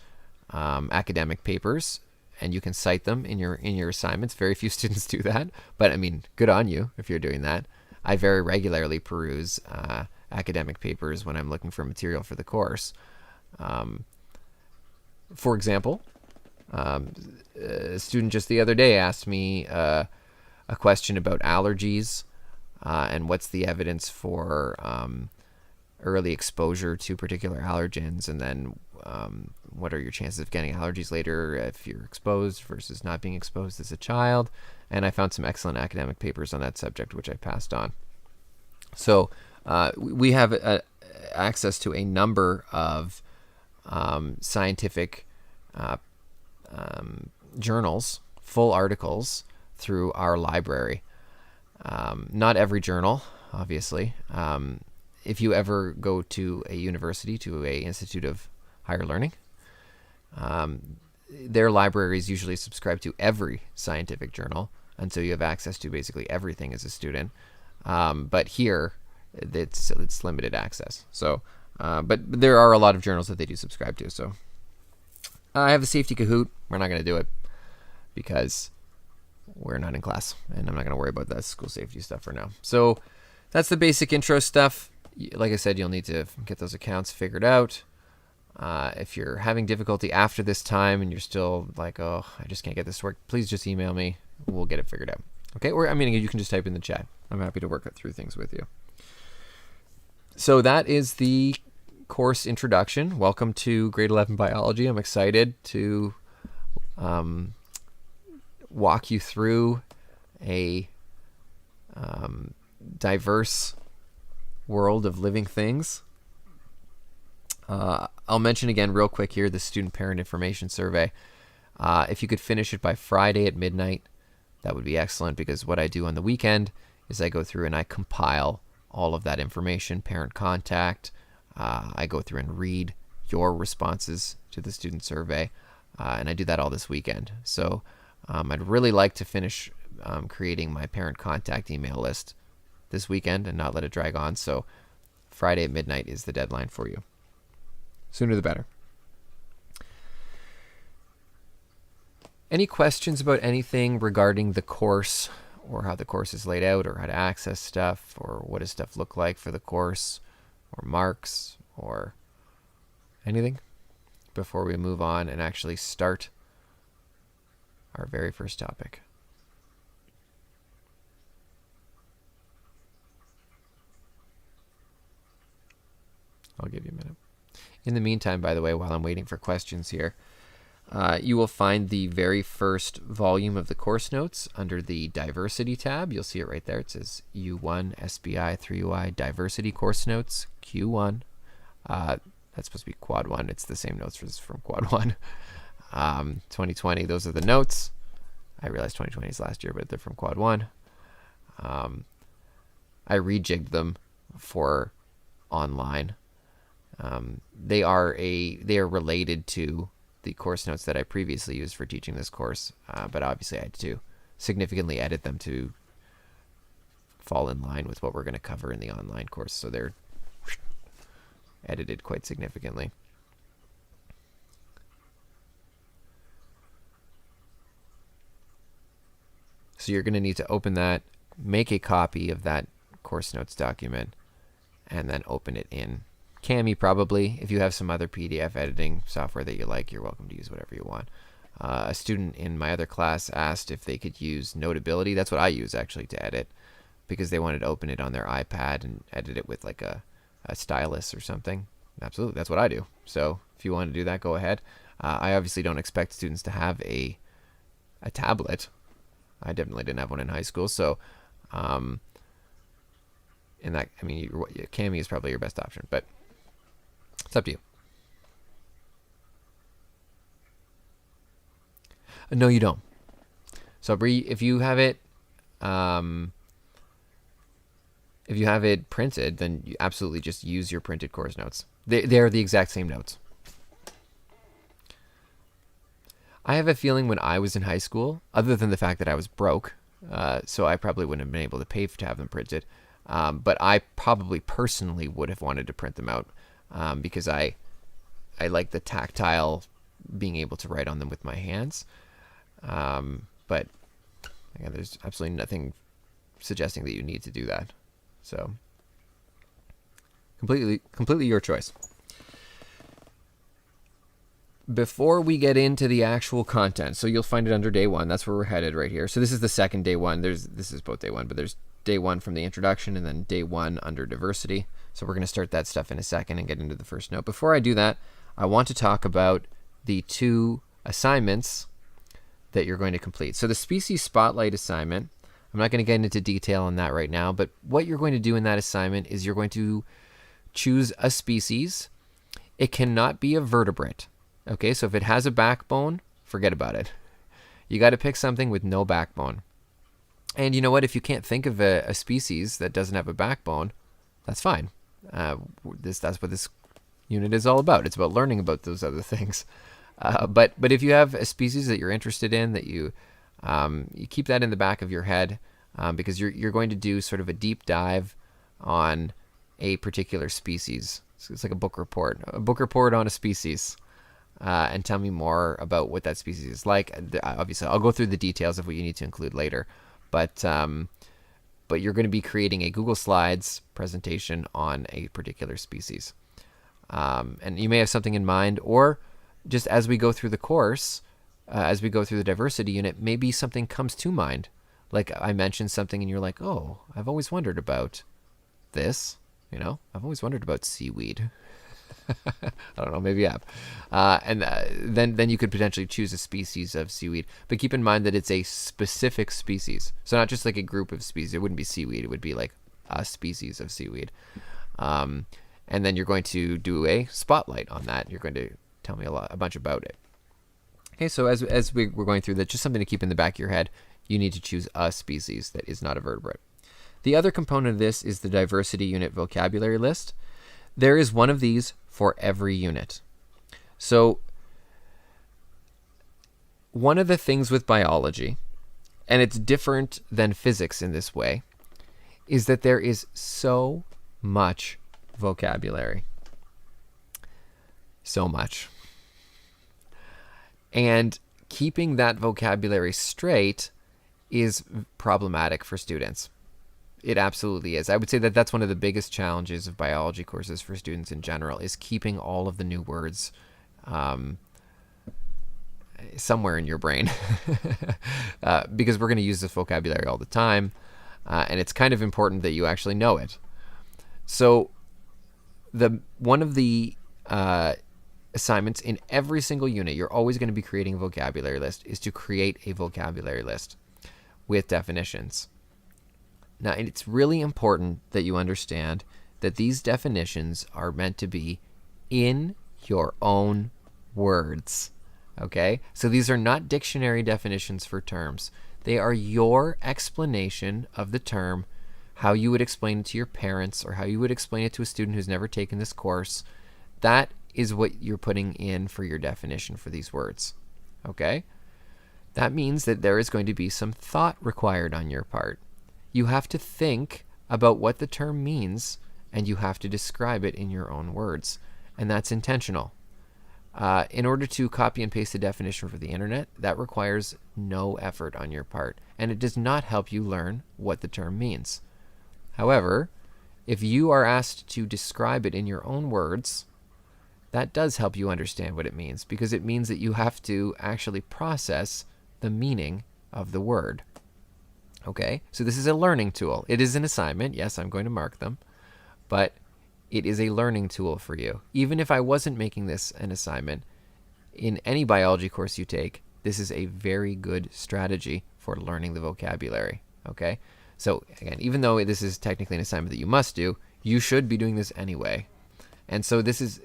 academic papers, and you can cite them in your assignments. Very few students do that, but I mean, good on you if you're doing that. I very regularly peruse academic papers when I'm looking for material for the course. For example, a student just the other day asked me a question about allergies and what's the evidence for early exposure to particular allergens, and then what are your chances of getting allergies later if you're exposed versus not being exposed as a child. And I found some excellent academic papers on that subject, which I passed on. So we have access to a number of scientific journals, full articles through our library. Not every journal, obviously. If you ever go to a university, to a institute of higher learning, their libraries usually subscribe to every scientific journal, and so you have access to basically everything as a student. But here, it's limited access. So, but there are a lot of journals that they do subscribe to. So, I have a safety Kahoot. We're not going to do it because we're not in class, and I'm not going to worry about that school safety stuff for now. So, that's the basic intro stuff. Like I said, you'll need to get those accounts figured out. If you're having difficulty after this time and you're still like, oh, I just can't get this to work, please just email me. We'll get it figured out. Okay? Or, I mean, you can just type in the chat. I'm happy to work through things with you. So that is the course introduction. Welcome to grade 11 biology. I'm excited to walk you through a diverse world of living things. I'll mention again real quick here the student parent information survey. If you could finish it by Friday at midnight, that would be excellent, because what I do on the weekend is I go through and I compile all of that information, parent contact. I go through and read your responses to the student survey, and I do that all this weekend. So I'd really like to finish creating my parent contact email list this weekend and not let it drag on. So Friday at midnight is the deadline for you. Sooner the better. Any questions about anything regarding the course, or how the course is laid out, or how to access stuff, or what does stuff look like for the course, or marks, or anything, before we move on and actually start our very first topic? I'll give you a minute. In the meantime, by the way, while I'm waiting for questions here, you will find the very first volume of the course notes under the Diversity tab. You'll see it right there. It says U1 SBI3UI Diversity Course Notes, Q1. That's supposed to be Quad 1. It's the same notes from Quad 1. 2020, those are the notes. I realized 2020 is last year, but they're from Quad 1. I rejigged them for online. They are related to the course notes that I previously used for teaching this course, but obviously I had to significantly edit them to fall in line with what we're going to cover in the online course. So they're edited quite significantly. So you're going to need to open that, make a copy of that course notes document, and then open it in Cami probably. If you have some other PDF editing software that you like, you're welcome to use whatever you want. A student in my other class asked if they could use Notability. That's what I use actually to edit, because they wanted to open it on their iPad and edit it with like a stylus or something. Absolutely, that's what I do. So if you want to do that, go ahead. I obviously don't expect students to have a tablet. I definitely didn't have one in high school. So in that, I mean, Cami is probably your best option, but it's up to you. No, you don't. So if you have it printed, then you absolutely just use your printed course notes. They're the exact same notes. I have a feeling when I was in high school, other than the fact that I was broke, so I probably wouldn't have been able to pay to have them printed, but I probably personally would have wanted to print them out, because I like the tactile being able to write on them with my hands. But again, there's absolutely nothing suggesting that you need to do that. So completely your choice. Before we get into the actual content, so you'll find it under day one. That's where we're headed right here. So this is the second day one. This is both day one, but there's day one from the introduction and then day one under diversity. So we're going to start that stuff in a second and get into the first note. Before I do that, I want to talk about the two assignments that you're going to complete. So the species spotlight assignment, I'm not going to get into detail on that right now, but what you're going to do in that assignment is you're going to choose a species. It cannot be a vertebrate. Okay, so if it has a backbone, forget about it. You got to pick something with no backbone. And you know what? If you can't think of a species that doesn't have a backbone, that's fine. That's what this unit is all about. It's about learning about those other things. But if you have a species that you're interested in, that you keep that in the back of your head, because you're going to do sort of a deep dive on a particular species. So it's like a book report on a species, and tell me more about what that species is like. Obviously, I'll go through the details of what you need to include later, but you're going to be creating a Google Slides presentation on a particular species. And you may have something in mind, or just as we go through the course, as we go through the diversity unit, maybe something comes to mind. Like I mentioned something and you're like, oh, I've always wondered about this. I've always wondered about seaweed. I don't know, maybe you have. Then you could potentially choose a species of seaweed. But keep in mind that it's a specific species. So not just like a group of species. It wouldn't be seaweed. It would be like a species of seaweed. And then you're going to do a spotlight on that. You're going to tell me a bunch about it. Okay, so as we're going through that, just something to keep in the back of your head, you need to choose a species that is not a vertebrate. The other component of this is the diversity unit vocabulary list. There is one of these for every unit. So one of the things with biology, and it's different than physics in this way, is that there is so much vocabulary. So much. And keeping that vocabulary straight is problematic for students. It absolutely is. I would say that that's one of the biggest challenges of biology courses for students in general, is keeping all of the new words somewhere in your brain. Because we're going to use this vocabulary all the time, and it's kind of important that you actually know it. So one of the assignments in every single unit, you're always going to be creating a vocabulary list, is to create a vocabulary list with definitions. Now, it's really important that you understand that these definitions are meant to be in your own words, okay? So these are not dictionary definitions for terms. They are your explanation of the term, how you would explain it to your parents, or how you would explain it to a student who's never taken this course. That is what you're putting in for your definition for these words, okay? That means that there is going to be some thought required on your part. You have to think about what the term means, and you have to describe it in your own words. And that's intentional. In order to copy and paste the definition for the internet, that requires no effort on your part, and it does not help you learn what the term means. However, if you are asked to describe it in your own words, that does help you understand what it means, because it means that you have to actually process the meaning of the word. Okay, so this is a learning tool. It is an assignment. Yes, I'm going to mark them, but it is a learning tool for you. Even if I wasn't making this an assignment, in any biology course you take, this is a very good strategy for learning the vocabulary. Okay, so again, even though this is technically an assignment that you must do, you should be doing this anyway. And so this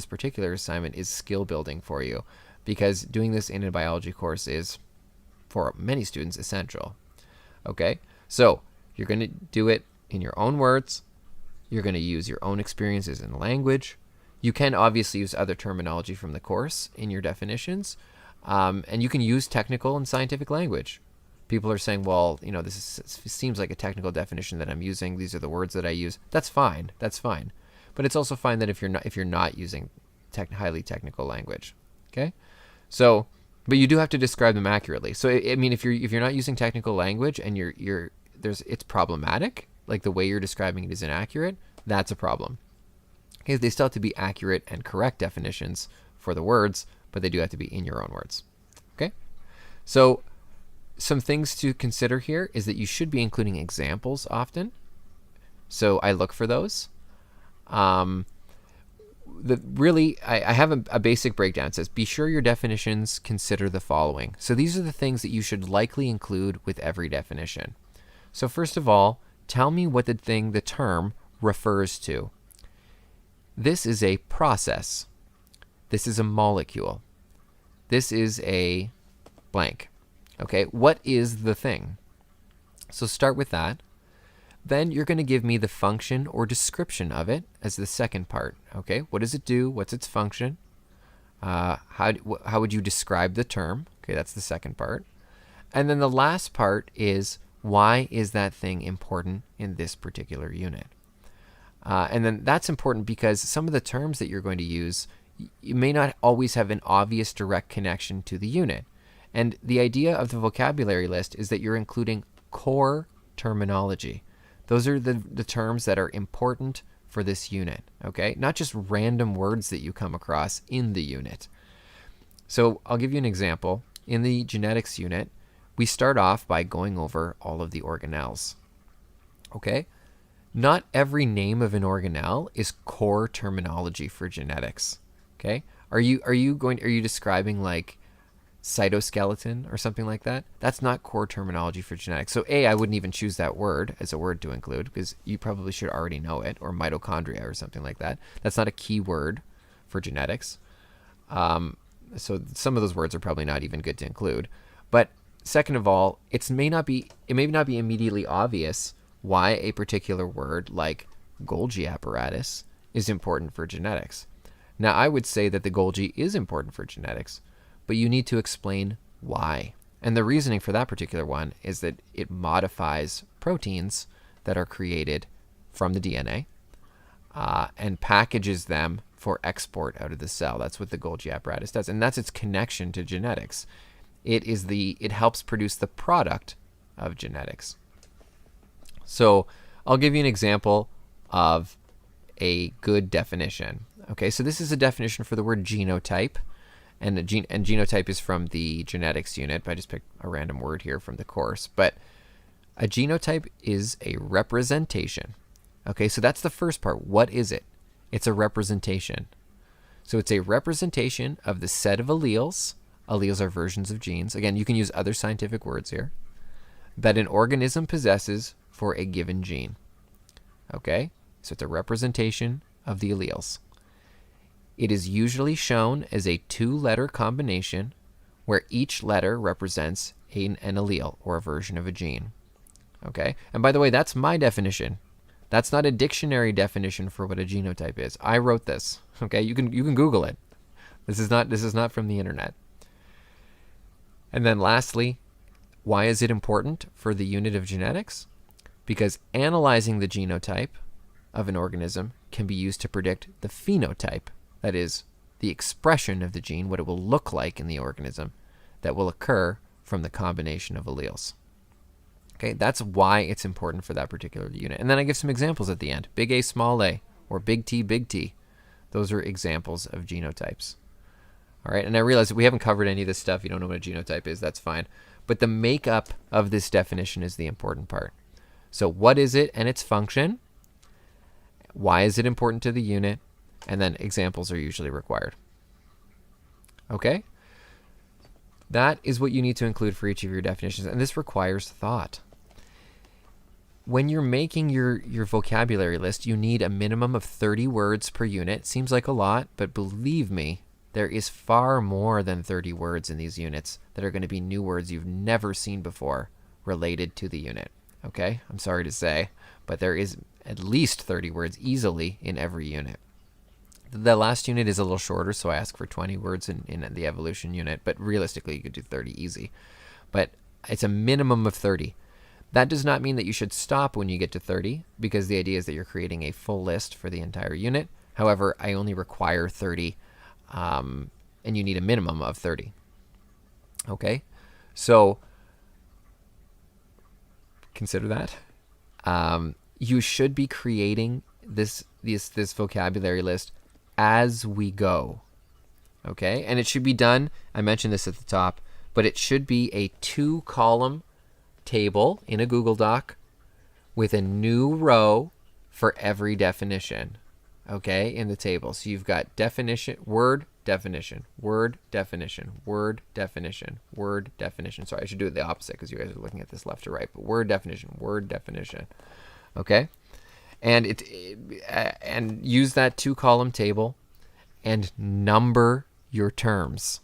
particular assignment is skill building for you, because doing this in a biology course is, for many students, essential. Okay, so you're going to do it in your own words. You're going to use your own experiences in language. You can obviously use other terminology from the course in your definitions, and you can use technical and scientific language. People are saying, well, this seems like a technical definition that I'm using. These are the words that I use. That's fine. That's fine. But it's also fine that if you're not using highly technical language. Okay, so. But you do have to describe them accurately. So I mean, if you're not using technical language and it's problematic, like the way you're describing it is inaccurate, that's a problem. Okay, they still have to be accurate and correct definitions for the words, but they do have to be in your own words. Okay, so some things to consider here is that you should be including examples often. So I look for those. I have a basic breakdown. It says, be sure your definitions consider the following. So these are the things that you should likely include with every definition. So first of all, tell me what the term refers to. This is a process. This is a molecule. This is a blank. Okay, what is the thing? So start with that. Then you're going to give me the function or description of it as the second part. Okay, what does it do? What's its function? How would you describe the term? Okay, that's the second part. And then the last part is, why is that thing important in this particular unit? And then that's important because some of the terms that you're going to use, you may not always have an obvious direct connection to the unit. And the idea of the vocabulary list is that you're including core terminology. Those are the terms that are important for this unit, okay? Not just random words that you come across in the unit. So I'll give you an example. In the genetics unit, we start off by going over all of the organelles, okay? Not every name of an organelle is core terminology for genetics, okay? Are you describing like cytoskeleton or something like that? That's not core terminology for genetics. So I wouldn't even choose that word as a word to include because you probably should already know it, or mitochondria or something like that. That's not a key word for genetics. So some of those words are probably not even good to include. But second of all, it may not be immediately obvious why a particular word like Golgi apparatus is important for genetics. Now, I would say that the Golgi is important for genetics, but you need to explain why. And the reasoning for that particular one is that it modifies proteins that are created from the DNA and packages them for export out of the cell. That's what the Golgi apparatus does, and that's its connection to genetics. It helps produce the product of genetics. So I'll give you an example of a good definition. Okay, so this is a definition for the word genotype. And genotype is from the genetics unit, but I just picked a random word here from the course. But a genotype is a representation. Okay, so that's the first part. What is it? It's a representation. So it's a representation of the set of alleles. Alleles are versions of genes. Again, you can use other scientific words here. That an organism possesses for a given gene. Okay, so it's a representation of the alleles. It is usually shown as a two-letter combination where each letter represents an allele or a version of a gene. Okay, and by the way, that's my definition. That's not a dictionary definition for what a genotype is. I wrote this. Okay, you can Google it. This is not from the internet. And then lastly, why is it important for the unit of genetics? Because analyzing the genotype of an organism can be used to predict the phenotype. That is, the expression of the gene, what it will look like in the organism, that will occur from the combination of alleles. Okay, that's why it's important for that particular unit. And then I give some examples at the end. Big A, small a, or big T, big T. Those are examples of genotypes. All right, and I realize that we haven't covered any of this stuff. You don't know what a genotype is, that's fine. But the makeup of this definition is the important part. So what is it and its function? Why is it important to the unit? And then examples are usually required. Okay? That is what you need to include for each of your definitions, and this requires thought. When you're making your vocabulary list, you need a minimum of 30 words per unit. Seems like a lot, but believe me, there is far more than 30 words in these units that are going to be new words you've never seen before related to the unit. Okay? I'm sorry to say, but there is at least 30 words easily in every unit. The last unit is a little shorter, so I ask for 20 words in the evolution unit, but realistically you could do 30 easy. But it's a minimum of 30. That does not mean that you should stop when you get to 30, because the idea is that you're creating a full list for the entire unit. However, I only require 30, and you need a minimum of 30. Okay? So consider that. You should be creating this vocabulary list as we go. Okay? And it should be done, I mentioned this at the top, but it should be a 2-column table in a Google Doc with a new row for every definition. Okay? In the table. So you've got definition, word, definition, word, definition, word, definition, word, definition. Sorry, I should do it the opposite because you guys are looking at this left to right. But word, definition, word, definition. Okay? And and use that 2-column table and number your terms.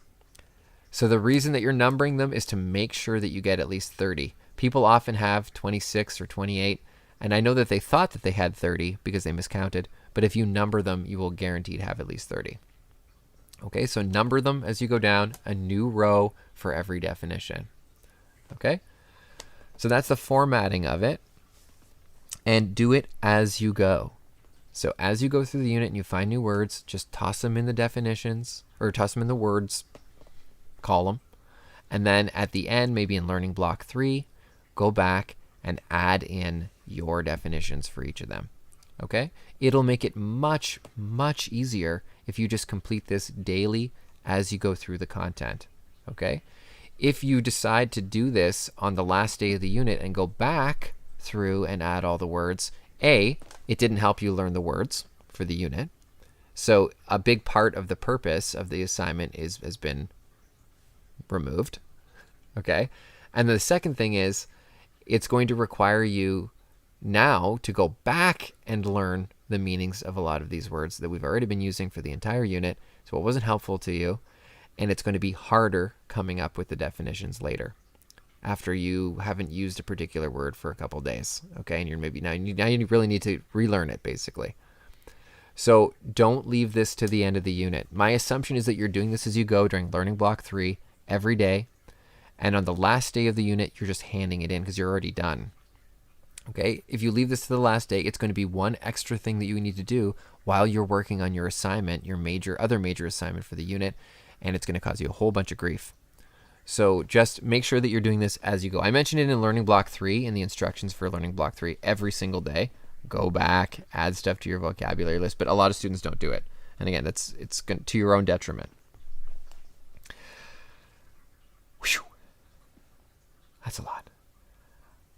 So the reason that you're numbering them is to make sure that you get at least 30. People often have 26 or 28, and I know that they thought that they had 30 because they miscounted, but if you number them, you will guaranteed have at least 30. Okay, so number them as you go down, a new row for every definition. Okay, so that's the formatting of it, and do it as you go. So as you go through the unit and you find new words, just toss them in the definitions, or toss them in the words column, and then at the end, maybe in learning block 3, go back and add in your definitions for each of them. Okay, it'll make it much, much easier if you just complete this daily as you go through the content. Okay, if you decide to do this on the last day of the unit and go back through and add all the words, it didn't help you learn the words for the unit. So a big part of the purpose of the assignment has been removed. Okay, and the second thing is it's going to require you now to go back and learn the meanings of a lot of these words that we've already been using for the entire unit, so it wasn't helpful to you, and it's going to be harder coming up with the definitions later after you haven't used a particular word for a couple days. Okay, and you're maybe now you really need to relearn it basically. So don't leave this to the end of the unit. My assumption is that you're doing this as you go during learning block 3 every day, and on the last day of the unit you're just handing it in because you're already done. Okay, if you leave this to the last day, it's going to be one extra thing that you need to do while you're working on your assignment, your other major assignment for the unit, and it's going to cause you a whole bunch of grief. So just make sure that you're doing this as you go. I mentioned it in learning block 3 in the instructions for learning block 3 every single day. Go back, add stuff to your vocabulary list, but a lot of students don't do it. And again, it's to your own detriment. Whew. That's a lot.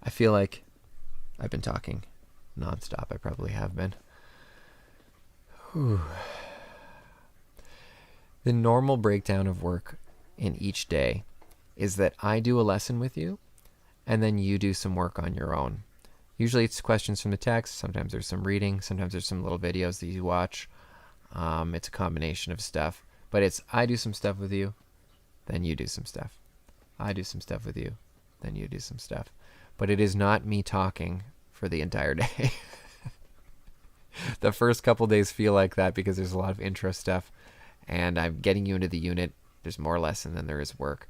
I feel like I've been talking nonstop. I probably have been. Whew. The normal breakdown of work in each day is that I do a lesson with you, and then you do some work on your own. Usually it's questions from the text. Sometimes there's some reading. Sometimes there's some little videos that you watch. It's a combination of stuff. But it's I do some stuff with you, then you do some stuff. I do some stuff with you, then you do some stuff. But it is not me talking for the entire day. The first couple days feel like that because there's a lot of intro stuff, and I'm getting you into the unit. There's more lesson than there is work.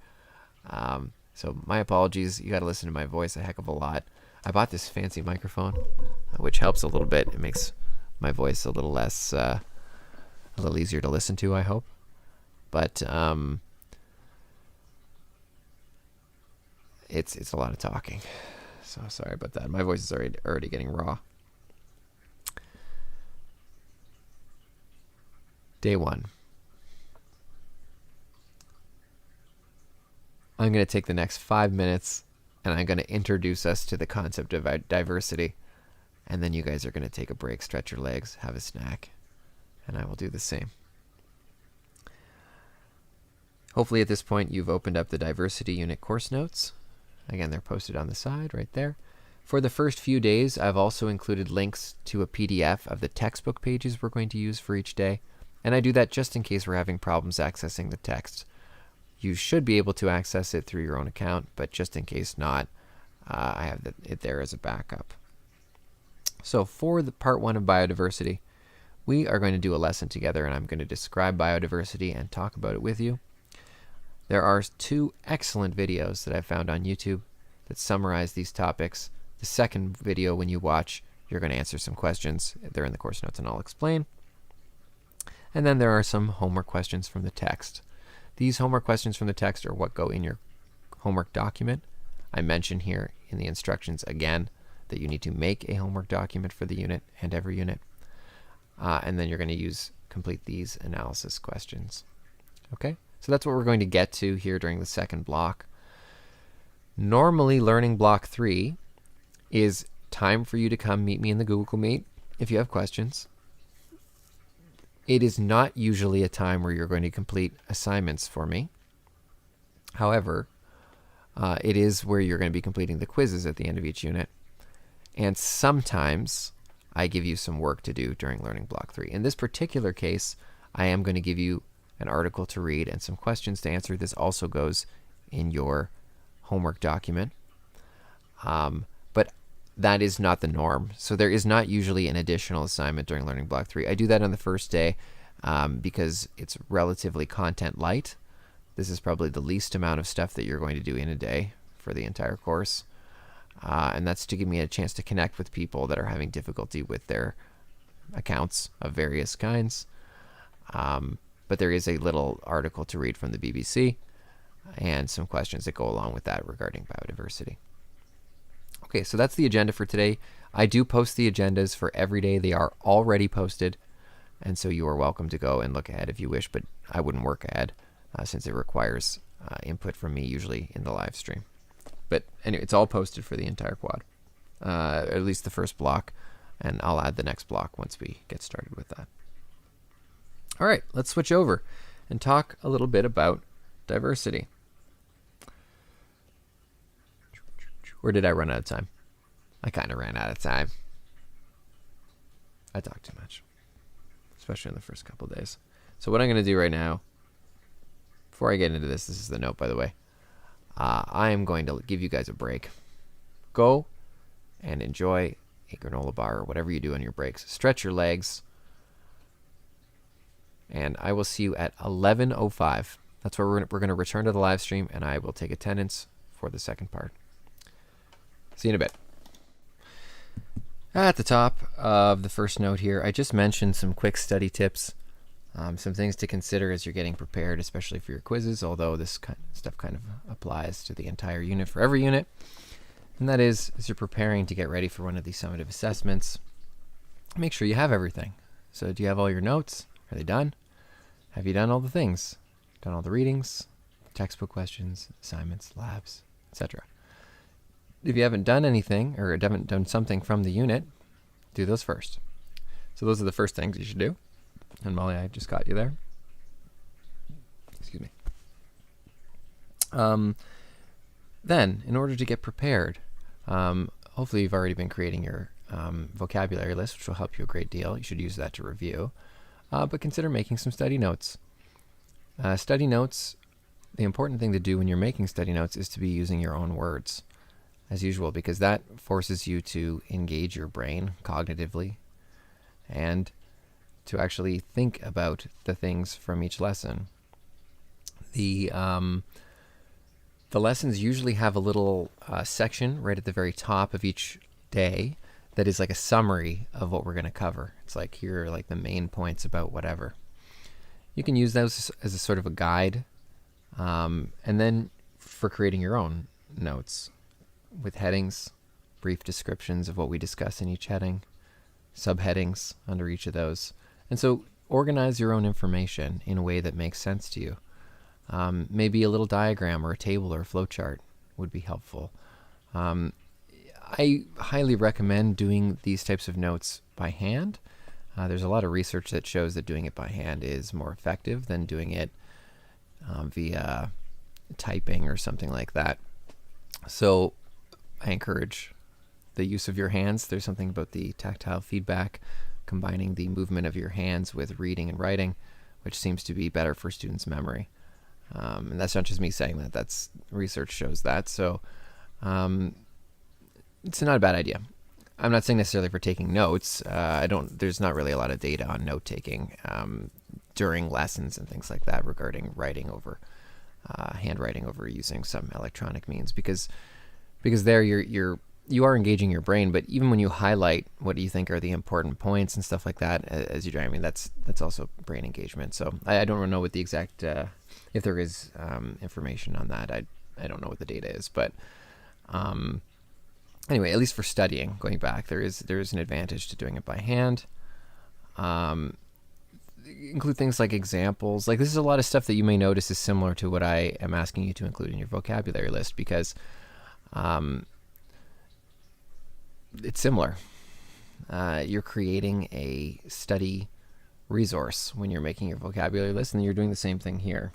So my apologies. You got to listen to my voice a heck of a lot. I bought this fancy microphone, which helps a little bit. It makes my voice a little less, a little easier to listen to, I hope. But it's a lot of talking. So sorry about that. My voice is already getting raw. Day 1. I'm going to take the next 5 minutes and I'm going to introduce us to the concept of diversity. And then you guys are going to take a break, stretch your legs, have a snack, and I will do the same. Hopefully at this point you've opened up the diversity unit course notes. Again, they're posted on the side right there. For the first few days, I've also included links to a PDF of the textbook pages we're going to use for each day. And I do that just in case we're having problems accessing the text. You should be able to access it through your own account, but just in case not, I have it there as a backup. So for the part 1 of biodiversity, we are going to do a lesson together, and I'm going to describe biodiversity and talk about it with you. There are 2 excellent videos that I've found on YouTube that summarize these topics. The second video, when you watch, you're going to answer some questions. They're in the course notes and I'll explain. And then there are some homework questions from the text. These homework questions from the text are what go in your homework document. I mention here in the instructions again that you need to make a homework document for the unit and every unit. And then you're going to complete these analysis questions. Okay? So that's what we're going to get to here during the second block. Normally, learning block 3 is time for you to come meet me in the Google Meet if you have questions. It is not usually a time where you're going to complete assignments for me. However, it is where you're going to be completing the quizzes at the end of each unit. And sometimes I give you some work to do during learning block 3. In this particular case, I am going to give you an article to read, and some questions to answer. This also goes in your homework document. But that is not the norm. So there is not usually an additional assignment during Learning Block 3. I do that on the first day because it's relatively content light. This is probably the least amount of stuff that you're going to do in a day for the entire course. And that's to give me a chance to connect with people that are having difficulty with their accounts of various kinds. But there is a little article to read from the BBC and some questions that go along with that regarding biodiversity. Okay, so that's the agenda for today. I do post the agendas for every day. They are already posted, and so you are welcome to go and look ahead if you wish, but I wouldn't work ahead since it requires input from me usually in the live stream. But anyway, it's all posted for the entire quad, at least the first block, and I'll add the next block once we get started with that. All right, let's switch over and talk a little bit about diversity. Or did I run out of time? I kind of ran out of time. I talked too much, especially in the first couple of days. So what I'm going to do right now, before I get into this is the note, by the way. I am going to give you guys a break. Go and enjoy a granola bar or whatever you do on your breaks. Stretch your legs. And I will see you at 11:05. That's where we're going to return to the live stream, and I will take attendance for the second part. See you in a bit. At the top of the first note here, I just mentioned some quick study tips, some things to consider as you're getting prepared, especially for your quizzes, although this kind of stuff kind of applies to the entire unit for every unit. And that is, as you're preparing to get ready for one of these summative assessments, make sure you have everything. So do you have all your notes? Are they done? Have you done all the things? Done all the readings, textbook questions, assignments, labs, etc. If you haven't done anything or haven't done something from the unit, do those first. So those are the first things you should do. And Molly, I just got you there. Excuse me. Then, in order to get prepared, hopefully you've already been creating your vocabulary list, which will help you a great deal. You should use that to review. But consider making some study notes. Study notes, the important thing to do when you're making study notes is to be using your own words, as usual, because that forces you to engage your brain cognitively and to actually think about the things from each lesson. The lessons usually have a little section right at the very top of each day that is like a summary of what we're going to cover. It's like, here are like the main points about whatever. You can use those as a sort of a guide, and then for creating your own notes with headings, brief descriptions of what we discuss in each heading, subheadings under each of those. And so organize your own information in a way that makes sense to you. Maybe a little diagram or a table or a flowchart would be helpful. I highly recommend doing these types of notes by hand. There's a lot of research that shows that doing it by hand is more effective than doing it via typing or something like that. So I encourage the use of your hands. There's something about the tactile feedback, combining the movement of your hands with reading and writing, which seems to be better for students' memory. And that's not just me saying that. That's research shows that. So it's not a bad idea. I'm not saying necessarily for taking notes. There's not really a lot of data on note taking during lessons and things like that regarding writing over handwriting over using some electronic means, because there you are engaging your brain. But even when you highlight what do you think are the important points and stuff like that as you drive, I mean that's also brain engagement. So I don't know what the exact if there is information on that. I don't know what the data is, but anyway, at least for studying, going back, there is an advantage to doing it by hand. Include things like examples. Like, this is a lot of stuff that you may notice is similar to what I am asking you to include in your vocabulary list, because it's similar. You're creating a study resource when you're making your vocabulary list, and you're doing the same thing here.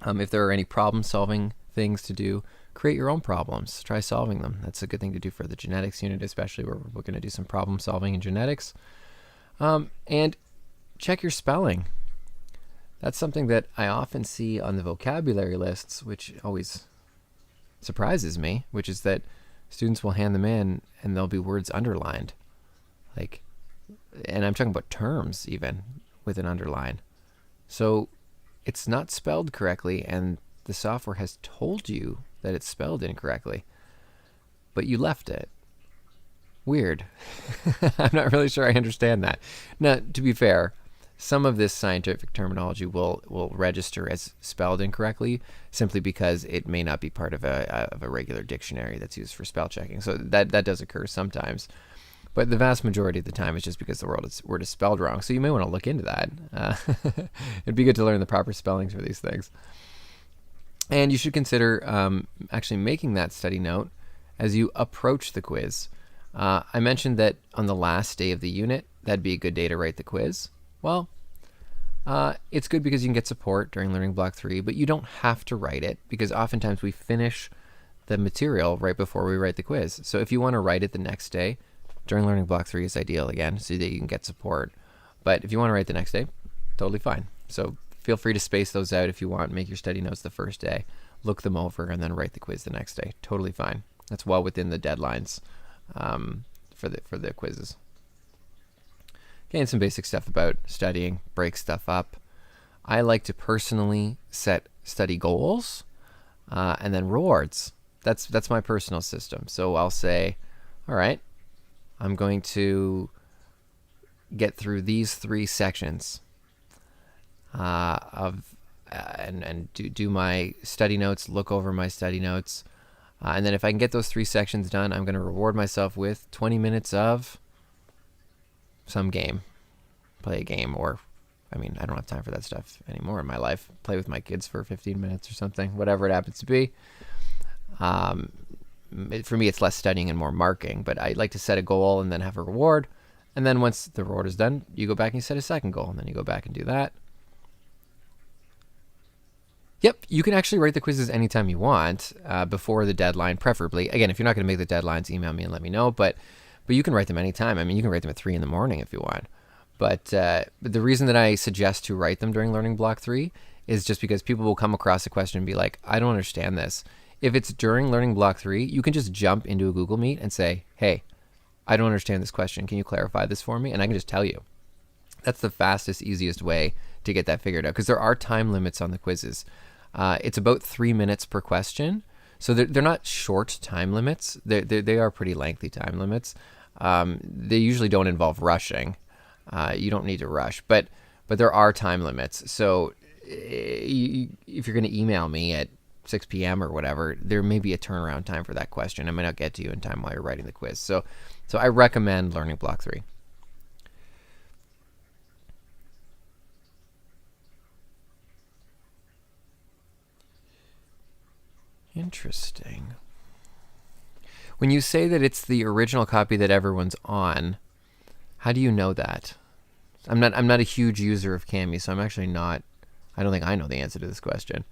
If there are any problem-solving things to do, create your own problems. Try solving them. That's a good thing to do for the genetics unit, especially where we're going to do some problem solving in genetics. And check your spelling. That's something that I often see on the vocabulary lists, which always surprises me, which is that students will hand them in and there'll be words underlined. Like, and I'm talking about terms even with an underline. So it's not spelled correctly, and the software has told you that it's spelled incorrectly, but you left it. Weird. I'm not really sure I understand that. Now, to be fair, some of this scientific terminology will register as spelled incorrectly simply because it may not be part of a regular dictionary that's used for spell checking. So that does occur sometimes. But the vast majority of the time, it's just because the word is spelled wrong. So you may want to look into that. It'd be good to learn the proper spellings for these things. And you should consider actually making that study note as you approach the quiz. I mentioned that on the last day of the unit, that'd be a good day to write the quiz. Well, it's good because you can get support during Learning Block 3, but you don't have to write it because oftentimes we finish the material right before we write the quiz. So if you want to write it the next day, during Learning Block 3 is ideal, again, so that you can get support. But if you want to write the next day, totally fine. So feel free to space those out if you want. Make your study notes the first day, look them over, and then write the quiz the next day. Totally fine. That's well within the deadlines for the quizzes. Okay, and some basic stuff about studying, break stuff up. I like to personally set study goals and then rewards. That's my personal system. So I'll say, all right, I'm going to get through these 3 sections and do my study notes, look over my study notes, and then if I can get those 3 sections done, I'm going to reward myself with 20 minutes of some game. Play a game, or I mean, I don't have time for that stuff anymore in my life. Play with my kids for 15 minutes or something, whatever it happens to be. For me, it's less studying and more marking, but I like to set a goal and then have a reward. And then once the reward is done, you go back and you set a second goal, and then you go back and do that. Yep, you can actually write the quizzes anytime you want before the deadline, preferably. Again, if you're not going to make the deadlines, email me and let me know, but you can write them anytime. I mean, you can write them at 3 in the morning if you want. But the reason that I suggest to write them during Learning Block 3 is just because people will come across a question and be like, I don't understand this. If it's during Learning Block 3, you can just jump into a Google Meet and say, hey, I don't understand this question. Can you clarify this for me? And I can just tell you. That's the fastest, easiest way to get that figured out, because there are time limits on the quizzes. It's about 3 minutes per question. So they're not short time limits. They are pretty lengthy time limits. They usually don't involve rushing. You don't need to rush, but there are time limits. So if you're going to email me at 6 p.m. or whatever, there may be a turnaround time for that question. I might not get to you in time while you're writing the quiz. So I recommend Learning Block 3. Interesting. When you say that it's the original copy that everyone's on, how do you know that? I'm not a huge user of Kami, so I'm actually not. I don't think I know the answer to this question.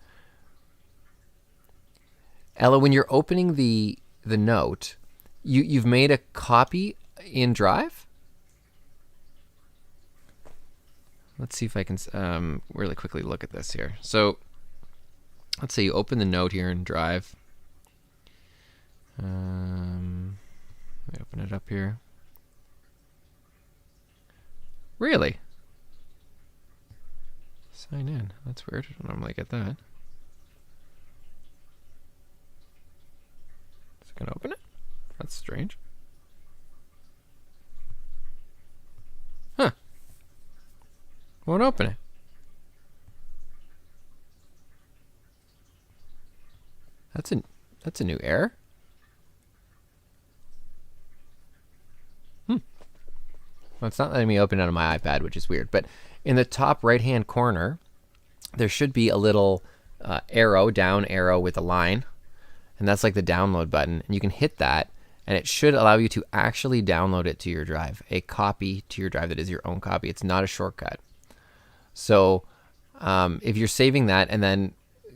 Ella, when you're opening the note, you've made a copy in Drive? Let's see if I can really quickly look at this here. So let's say you open the note here in Drive. Let me open it up here. Really? Sign in. That's weird. I don't normally get that. Is it going to open it? That's strange. Huh. Won't open it. That's a new error. Well, it's not letting me open it on my iPad, which is weird. But in the top right-hand corner, there should be a little arrow, down arrow with a line. And that's like the download button. And you can hit that, and it should allow you to actually download it to your drive, a copy to your drive that is your own copy. It's not a shortcut. So if you're saving that, and then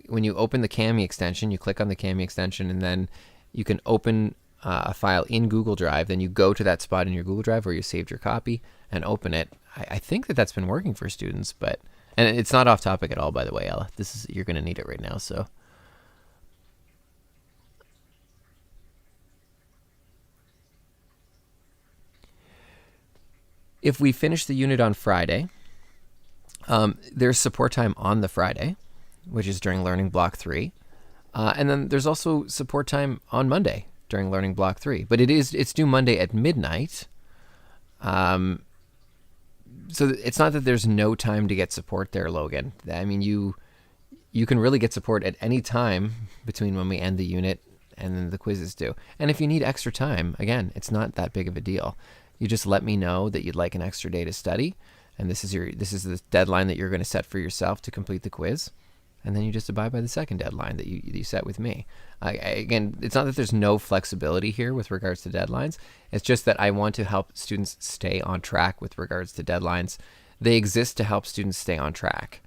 when you open the Kami extension, you click on the Kami extension, and then you can open a file in Google Drive. Then you go to that spot in your Google Drive where you saved your copy and open it. I think that's been working for students, but And it's not off topic at all, by the way, Ella. You're going to need it right now, so. If we finish the unit on Friday, there's support time on the Friday, which is during Learning Block 3. And then there's also support time on Monday during Learning Block 3. But it's due Monday at midnight. So it's not that there's no time to get support there, Logan. I mean, you can really get support at any time between when we end the unit and then the quizzes due. And if you need extra time, again, it's not that big of a deal. You just let me know that you'd like an extra day to study, and this is the deadline that you're going to set for yourself to complete the quiz, and then you just abide by the second deadline that you set with me. Again, it's not that there's no flexibility here with regards to deadlines. It's just that I want to help students stay on track with regards to deadlines. They exist to help students stay on track.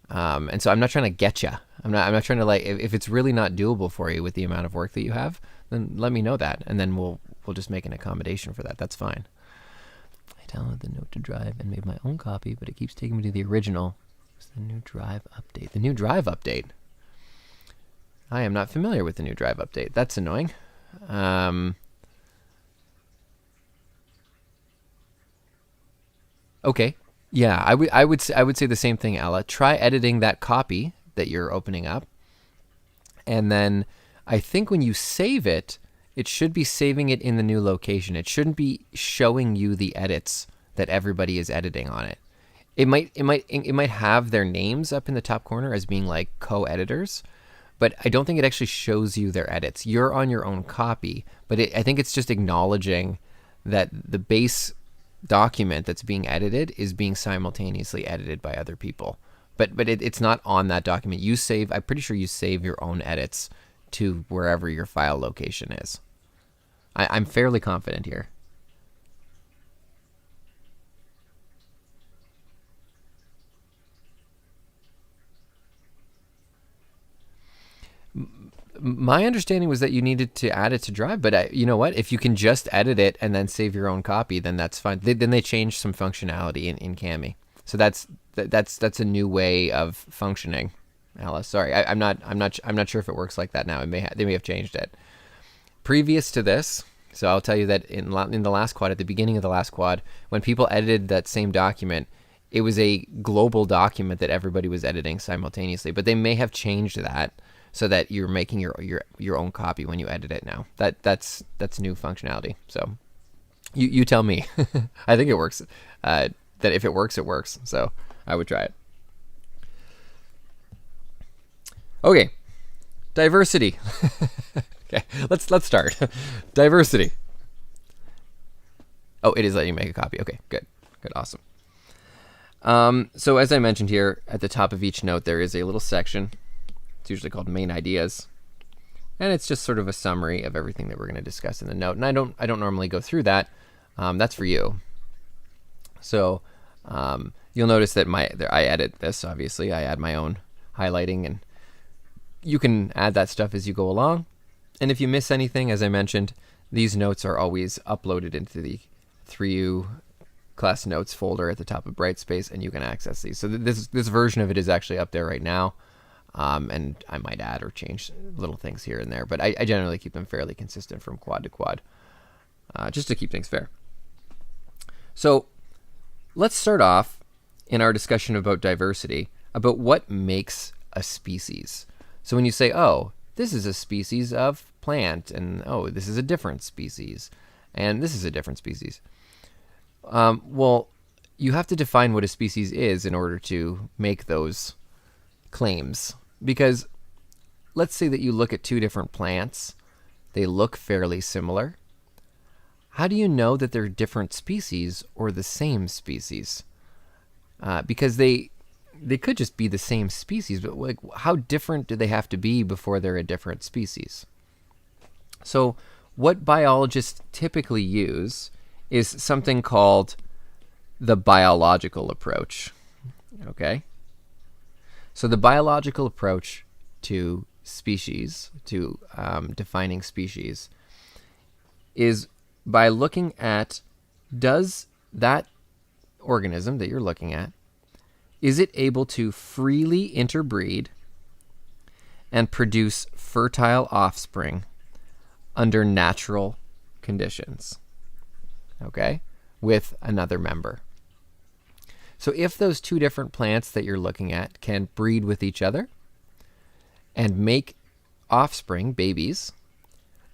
And so I'm not trying to get you. I'm not trying to if it's really not doable for you with the amount of work that you have, then let me know that, and then we'll just make an accommodation for that. That's fine. I downloaded the note to Drive and made my own copy, but it keeps taking me to the original. It's the new Drive update. The new Drive update. I am not familiar with the new Drive update. That's annoying. Okay. Yeah, I would say the same thing, Ella. Try editing that copy that you're opening up, and then I think when you save it, it should be saving it in the new location. It shouldn't be showing you the edits that everybody is editing on it. It might have their names up in the top corner as being like co-editors, but I don't think it actually shows you their edits. You're on your own copy, but I think it's just acknowledging that the base document that's being edited is being simultaneously edited by other people. But it's not on that document. I'm pretty sure you save your own edits to wherever your file location is. I'm fairly confident here. My understanding was that you needed to add it to Drive, but you know what? If you can just edit it and then save your own copy, then that's fine. Then they changed some functionality in Cami, so that's a new way of functioning. Alice, sorry, I'm not sure if it works like that now. They may have changed it. Previous to this, so I'll tell you that in the last quad, at the beginning of the last quad, when people edited that same document, it was a global document that everybody was editing simultaneously. But they may have changed that so that you're making your own copy when you edit it now. That's new functionality. So you tell me. I think it works. That if it works, it works. So I would try it. Okay, diversity. Okay, let's start. Diversity. Oh, it is letting you make a copy. Okay, good, awesome. So as I mentioned here, at the top of each note, there is a little section. It's usually called main ideas, and it's just sort of a summary of everything that we're going to discuss in the note. And I don't normally go through that. That's for you. So you'll notice that I edit this. Obviously, I add my own highlighting, and you can add that stuff as you go along. And if you miss anything, as I mentioned, these notes are always uploaded into the 3U class notes folder at the top of Brightspace, and you can access these. So this version of it is actually up there right now. And I might add or change little things here and there, but I generally keep them fairly consistent from quad to quad, just to keep things fair. So let's start off in our discussion about diversity, about what makes a species. So when you say, oh, this is a species of plant, and oh, this is a different species, and this is a different species. Well, you have to define what a species is in order to make those claims. Because let's say that you look at two different plants, they look fairly similar. How do you know that they're different species or the same species? Because they could just be the same species, but like, how different do they have to be before they're a different species? So what biologists typically use is something called the biological approach. Okay? So the biological approach to species, to defining species, is by looking at, does that organism that you're looking at is it able to freely interbreed and produce fertile offspring under natural conditions, okay, with another member? So if those two different plants that you're looking at can breed with each other and make offspring, babies,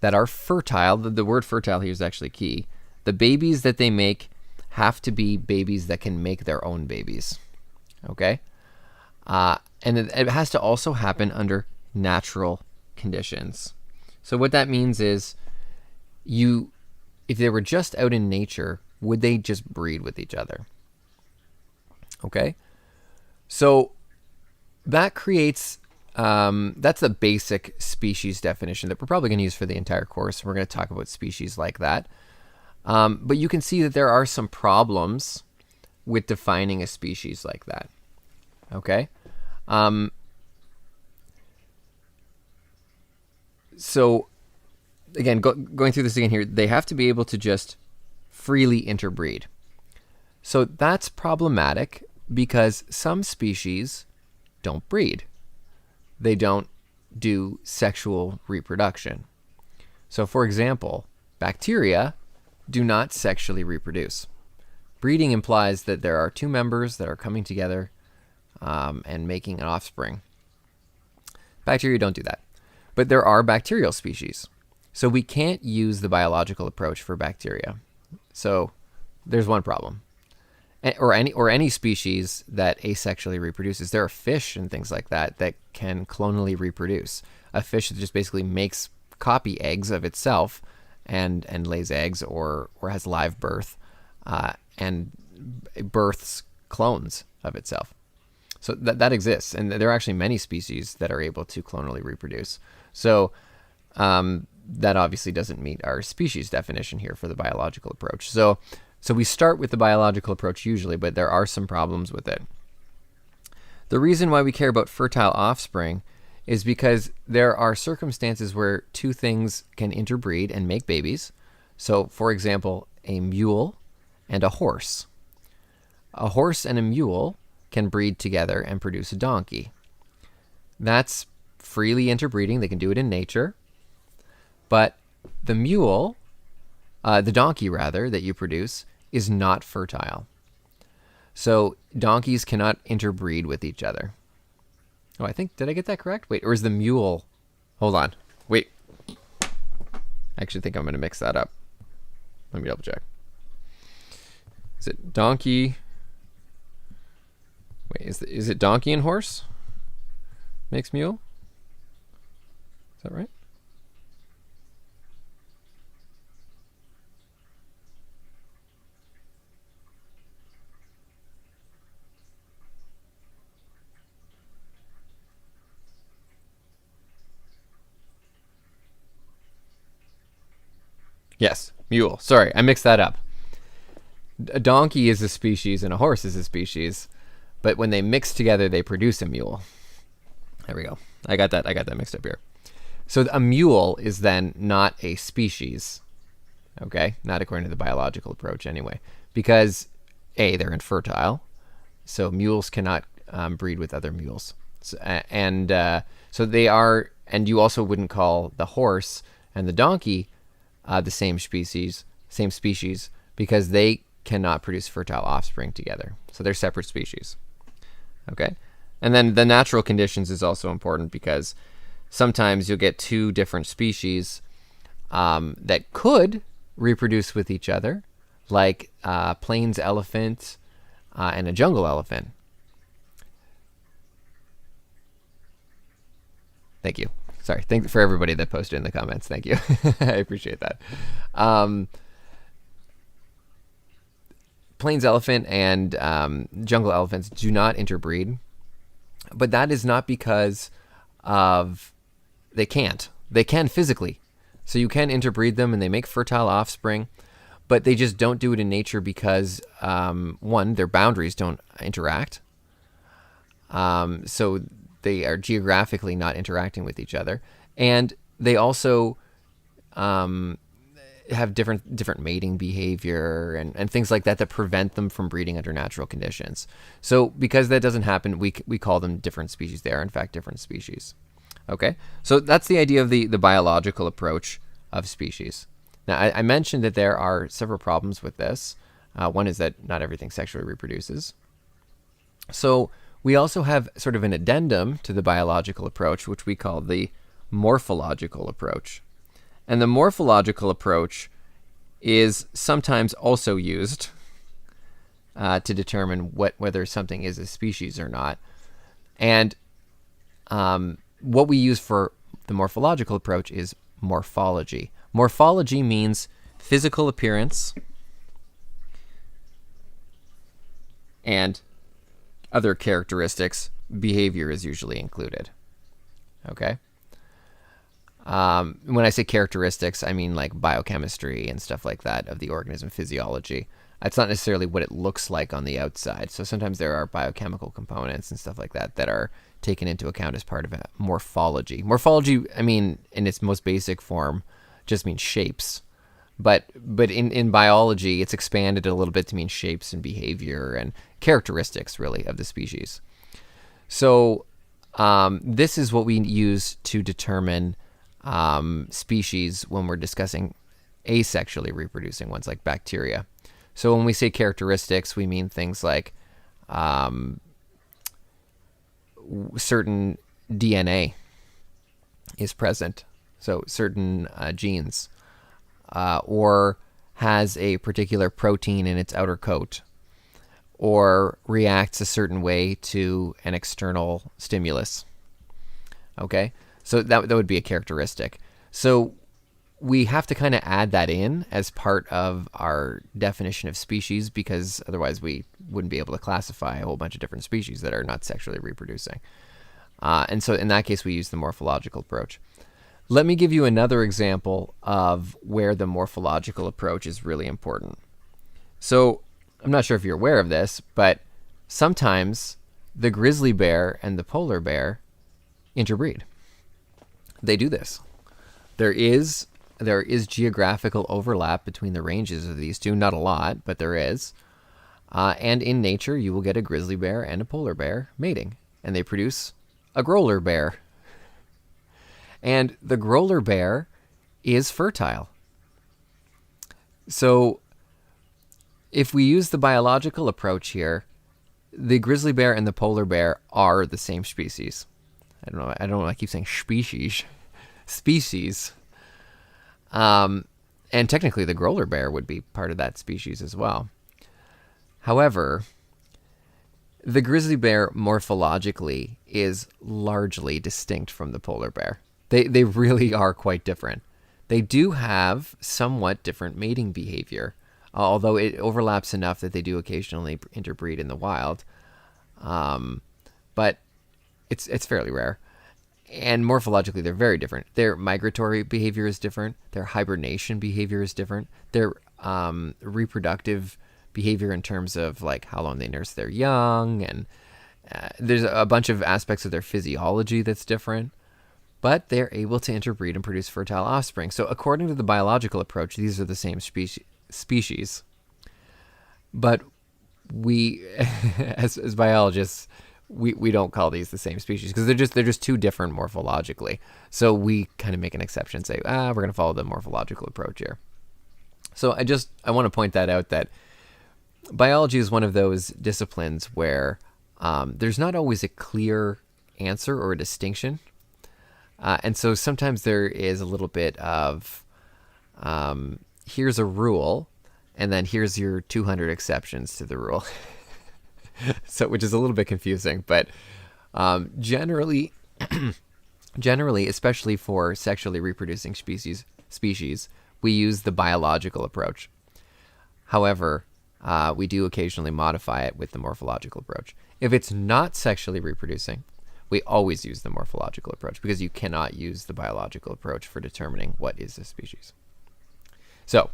that are fertile, the word fertile here is actually key. The babies that they make have to be babies that can make their own babies, okay? And it has to also happen under natural conditions. So what that means is, if they were just out in nature, would they just breed with each other? Okay, so that creates, that's the basic species definition that we're probably going to use for the entire course. We're going to talk about species like that. But you can see that there are some problems with defining a species like that. Okay, so again, going through this again here, they have to be able to just freely interbreed. So that's problematic because some species don't breed. They don't do sexual reproduction. So for example, bacteria do not sexually reproduce. Breeding implies that there are two members that are coming together and making an offspring. Bacteria don't do that. But there are bacterial species. So we can't use the biological approach for bacteria. So there's one problem. Or any species that asexually reproduces. There are fish and things like that that can clonally reproduce. A fish that just basically makes copy eggs of itself and lays eggs or has live birth and births clones of itself. So that exists, and there are actually many species that are able to clonally reproduce. So that obviously doesn't meet our species definition here for the biological approach. So we start with the biological approach usually, but there are some problems with it. The reason why we care about fertile offspring is because there are circumstances where two things can interbreed and make babies. So, for example, a mule and a horse. A horse and a mule can breed together and produce a donkey. That's freely interbreeding. They can do it in nature. But the mule, the donkey rather, that you produce is not fertile. So donkeys cannot interbreed with each other. Oh, did I get that correct? Wait, or is the mule, hold on, wait. I actually think I'm going to mix that up. Let me double check. Is it donkey? Wait, is it donkey and horse makes mule? Is that right? Yes, mule. Sorry, I mixed that up. A donkey is a species and a horse is a species, but when they mix together, they produce a mule. There we go. I got that mixed up here. So a mule is then not a species, okay? Not according to the biological approach anyway, because A, they're infertile, so mules cannot breed with other mules. So, so they are, and you also wouldn't call the horse and the donkey the same species, because they cannot produce fertile offspring together. So they're separate species. Okay? And then the natural conditions is also important because sometimes you'll get two different species that could reproduce with each other, like a plains elephant and a jungle elephant. Thank you. Sorry. Thank you for everybody that posted in the comments. Thank you. I appreciate that. Plains elephant and jungle elephants do not interbreed, but that is not because of they can't. They can physically. So you can interbreed them and they make fertile offspring, but they just don't do it in nature because, one, their boundaries don't interact. So they are geographically not interacting with each other. And they also, have different mating behavior and things like that prevent them from breeding under natural conditions. So because that doesn't happen, we call them different species. They are in fact different species. Okay, so that's the idea of the biological approach of species. Now I mentioned that there are several problems with this. One is that not everything sexually reproduces. So we also have sort of an addendum to the biological approach, which we call the morphological approach. And the morphological approach is sometimes also used to determine whether something is a species or not. And what we use for the morphological approach is morphology. Morphology means physical appearance and other characteristics. Behavior is usually included. Okay? When I say characteristics, I mean like biochemistry and stuff like that of the organism, physiology. It's not necessarily what it looks like on the outside. So sometimes there are biochemical components and stuff like that that are taken into account as part of a morphology. Morphology, I mean, in its most basic form, just means shapes. But in biology, it's expanded a little bit to mean shapes and behavior and characteristics, really, of the species. So this is what we use to determine species when we're discussing asexually reproducing ones like bacteria. So when we say characteristics, we mean things like certain DNA is present, so certain genes, or has a particular protein in its outer coat, or reacts a certain way to an external stimulus. Okay? So that would be a characteristic. So we have to kind of add that in as part of our definition of species, because otherwise we wouldn't be able to classify a whole bunch of different species that are not sexually reproducing. And so in that case, we use the morphological approach. Let me give you another example of where the morphological approach is really important. So I'm not sure if you're aware of this, but sometimes the grizzly bear and the polar bear interbreed. They do this. There is geographical overlap between the ranges of these two. Not a lot, but there is. And in nature, you will get a grizzly bear and a polar bear mating, and they produce a growler bear. And the growler bear is fertile. So if we use the biological approach here, the grizzly bear and the polar bear are the same species. I don't know. I keep saying species. And technically the growler bear would be part of that species as well. However, the grizzly bear morphologically is largely distinct from the polar bear. They really are quite different. They do have somewhat different mating behavior, although it overlaps enough that they do occasionally interbreed in the wild. But it's fairly rare. And morphologically, they're very different. Their migratory behavior is different. Their hibernation behavior is different. Their reproductive behavior in terms of like how long they nurse their young, and there's a bunch of aspects of their physiology that's different. But they're able to interbreed and produce fertile offspring. So according to the biological approach, these are the same species. But we, as biologists, we don't call these the same species because they're just too different morphologically. So we kind of make an exception and say, we're going to follow the morphological approach here. So I want to point that out, that biology is one of those disciplines where there's not always a clear answer or a distinction. And so sometimes there is a little bit of here's a rule, and then here's your 200 exceptions to the rule. So, which is a little bit confusing, but generally, especially for sexually reproducing species, we use the biological approach. However, we do occasionally modify it with the morphological approach. If it's not sexually reproducing, we always use the morphological approach, because you cannot use the biological approach for determining what is a species. So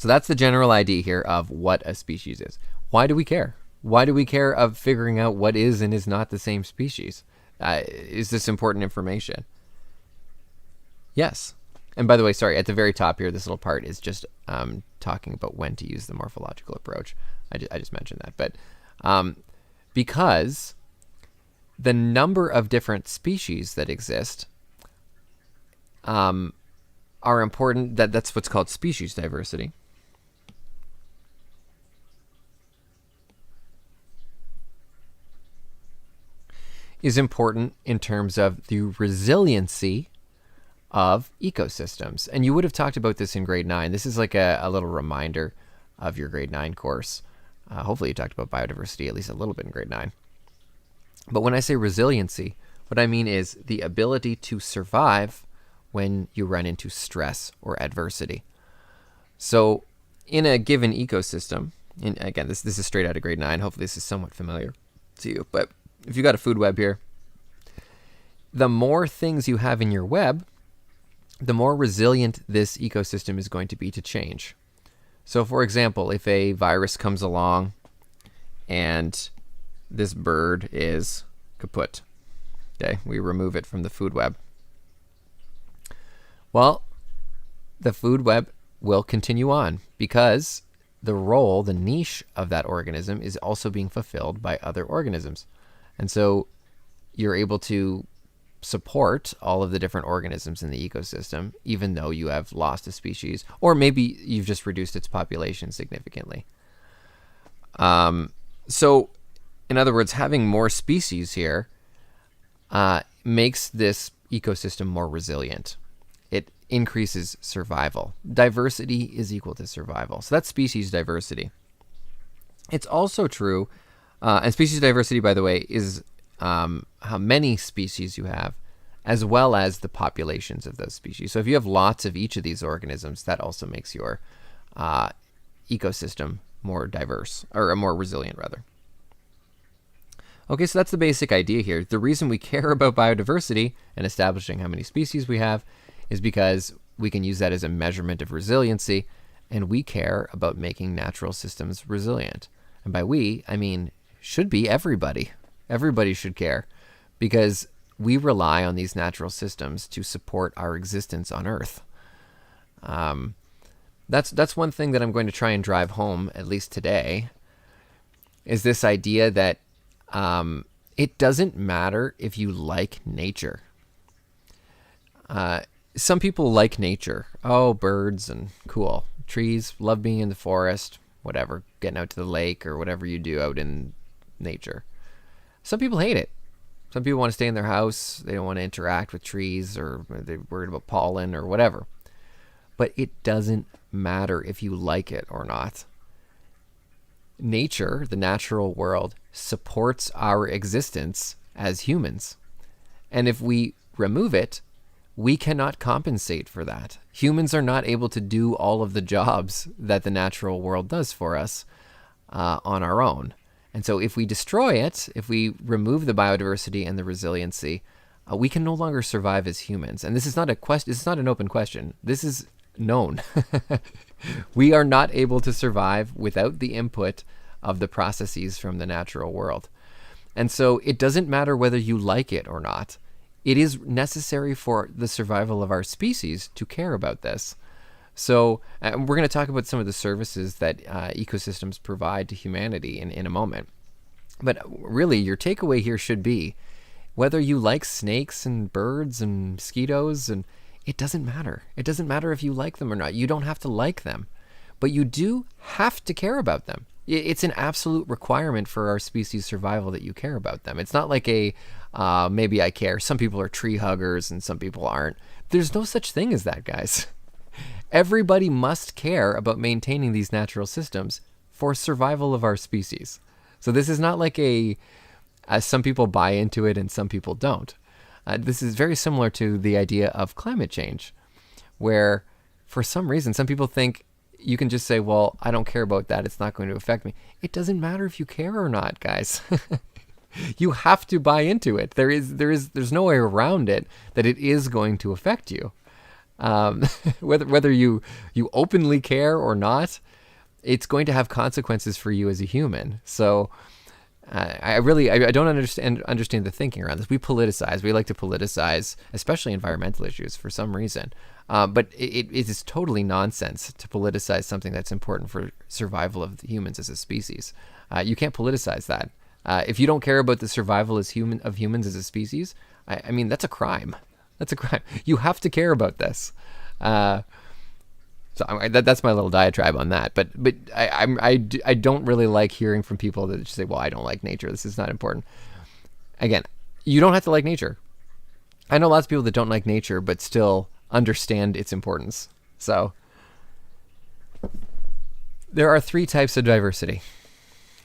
that's the general idea here of what a species is. Why do we care? Why do we care of figuring out what is and is not the same species? Is this important information? Yes. And by the way, sorry, at the very top here, this little part is just talking about when to use the morphological approach. I just mentioned that. But because the number of different species that exist are important, that's what's called species diversity. Is important in terms of the resiliency of ecosystems. And you would have talked about this in grade 9. This is like a little reminder of your grade 9 course. Hopefully you talked about biodiversity at least a little bit in grade 9. But when I say resiliency, what I mean is the ability to survive when you run into stress or adversity. So in a given ecosystem, and again, this is straight out of grade 9. Hopefully this is somewhat familiar to you. But if you got a food web here, the more things you have in your web, the more resilient this ecosystem is going to be to change. So for example, if a virus comes along and this bird is kaput, okay, we remove it from the food web. Well, the food web will continue on because the role, the niche of that organism is also being fulfilled by other organisms. And so you're able to support all of the different organisms in the ecosystem, even though you have lost a species, or maybe you've just reduced its population significantly. So, in other words, having more species here makes this ecosystem more resilient. It increases survival. Diversity is equal to survival. So that's species diversity. It's also true, and species diversity, by the way, is how many species you have, as well as the populations of those species. So if you have lots of each of these organisms, that also makes your ecosystem more diverse, or more resilient, rather. Okay, so that's the basic idea here. The reason we care about biodiversity and establishing how many species we have is because we can use that as a measurement of resiliency, and we care about making natural systems resilient. And by we, I mean should be everybody. Everybody should care, because we rely on these natural systems to support our existence on Earth. That's one thing that I'm going to try and drive home, at least today, is this idea that it doesn't matter if you like nature. Some people like nature. Oh, birds and cool. Trees, love being in the forest, whatever, getting out to the lake or whatever you do out in nature. Some people hate it. Some people want to stay in their house. They don't want to interact with trees, or they're worried about pollen or whatever. But it doesn't matter if you like it or not. Nature, the natural world, supports our existence as humans. And if we remove it, we cannot compensate for that. Humans are not able to do all of the jobs that the natural world does for us on our own. And so if we destroy it, if we remove the biodiversity and the resiliency, we can no longer survive as humans. And this is not a question. This is not an open question. This is known. We are not able to survive without the input of the processes from the natural world. And so it doesn't matter whether you like it or not. It is necessary for the survival of our species to care about this. So we're going to talk about some of the services that ecosystems provide to humanity in a moment. But really, your takeaway here should be, whether you like snakes and birds and mosquitoes, and it doesn't matter. It doesn't matter if you like them or not. You don't have to like them, but you do have to care about them. It's an absolute requirement for our species survival that you care about them. It's not like maybe I care. Some people are tree huggers and some people aren't. There's no such thing as that, guys. Everybody must care about maintaining these natural systems for survival of our species. So this is not like some people buy into it and some people don't. This is very similar to the idea of climate change, where for some reason some people think you can just say, well, I don't care about that. It's not going to affect me. It doesn't matter if you care or not, guys. You have to buy into it. There's no way around it that it is going to affect you. Whether you openly care or not, it's going to have consequences for you as a human. So I don't understand the thinking around this. We politicize. We like to politicize, especially environmental issues, for some reason. But it is totally nonsense to politicize something that's important for survival of humans as a species. You can't politicize that. If you don't care about the survival of humans as a species, I mean, that's a crime. That's a crime. You have to care about this. So that's my little diatribe on that. But I don't really like hearing from people that just say, well, I don't like nature. This is not important. Again, you don't have to like nature. I know lots of people that don't like nature, but still understand its importance. So there are 3 types of diversity.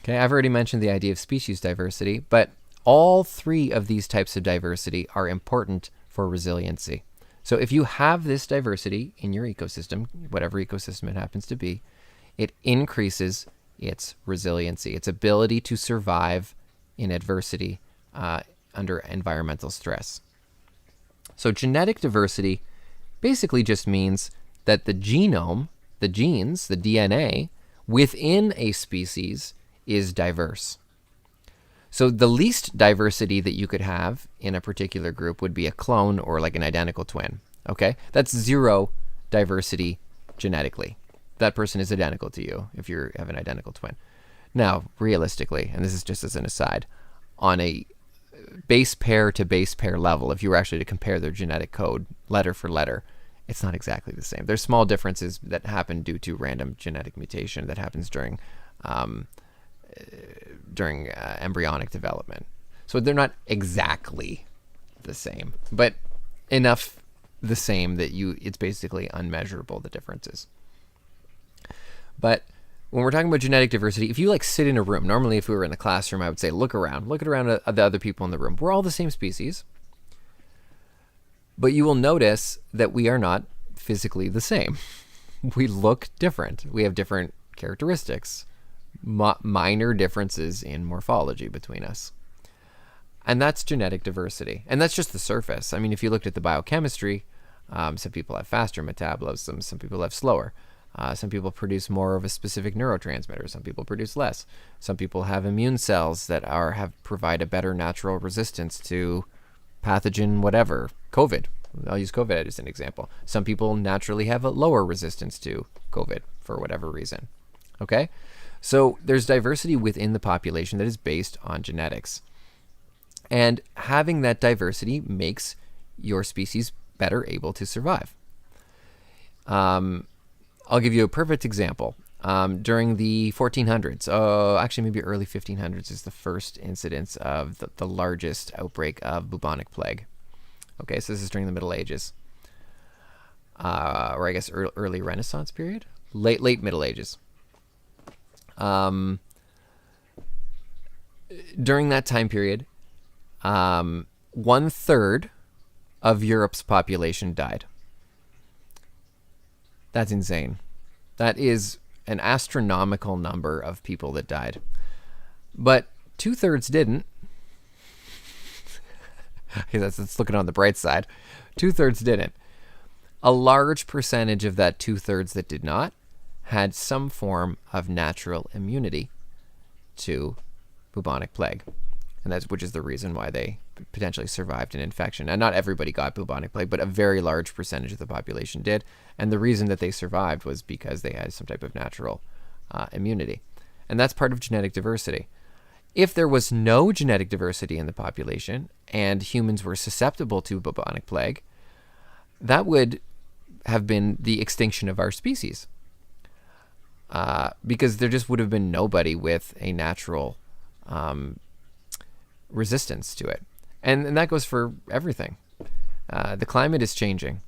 Okay, I've already mentioned the idea of species diversity, but all 3 of these types of diversity are important for resiliency. So if you have this diversity in your ecosystem, whatever ecosystem it happens to be, it increases its resiliency, its ability to survive in adversity under environmental stress. So genetic diversity basically just means that the genome, the genes, the DNA within a species is diverse. So the least diversity that you could have in a particular group would be a clone or like an identical twin. Okay? That's 0 diversity genetically. That person is identical to you if you have an identical twin. Now, realistically, and this is just as an aside, on a base pair to base pair level, if you were actually to compare their genetic code letter for letter, it's not exactly the same. There's small differences that happen due to random genetic mutation that happens during embryonic development. So they're not exactly the same, but enough the same that it's basically unmeasurable, the differences. But when we're talking about genetic diversity, if you like sit in a room, normally if we were in a classroom, I would say, look around at the other people in the room. We're all the same species, but you will notice that we are not physically the same. We look different. We have different characteristics, minor differences in morphology between us. And that's genetic diversity. And that's just the surface. I mean, if you looked at the biochemistry, some people have faster metabolism, some people have slower. Some people produce more of a specific neurotransmitter. Some people produce less. Some people have immune cells that provide a better natural resistance to pathogen whatever. COVID. I'll use COVID as an example. Some people naturally have a lower resistance to COVID for whatever reason. Okay? So there's diversity within the population that is based on genetics. And having that diversity makes your species better able to survive. I'll give you a perfect example. During the 1400s, actually maybe early 1500s is the first incidence of the largest outbreak of bubonic plague. Okay, so this is during the Middle Ages, or I guess early Renaissance period, late Middle Ages. During that time period, 1/3 of Europe's population died. That's insane. That is an astronomical number of people that died. But 2/3 didn't. Let's look at it on the bright side. 2/3 didn't. A large percentage of that 2/3 that did not had some form of natural immunity to bubonic plague. And which is the reason why they potentially survived an infection. And not everybody got bubonic plague, but a very large percentage of the population did. And the reason that they survived was because they had some type of natural immunity. And that's part of genetic diversity. If there was no genetic diversity in the population and humans were susceptible to bubonic plague, that would have been the extinction of our species. Because there just would have been nobody with a natural resistance to it. And that goes for everything. The climate is changing.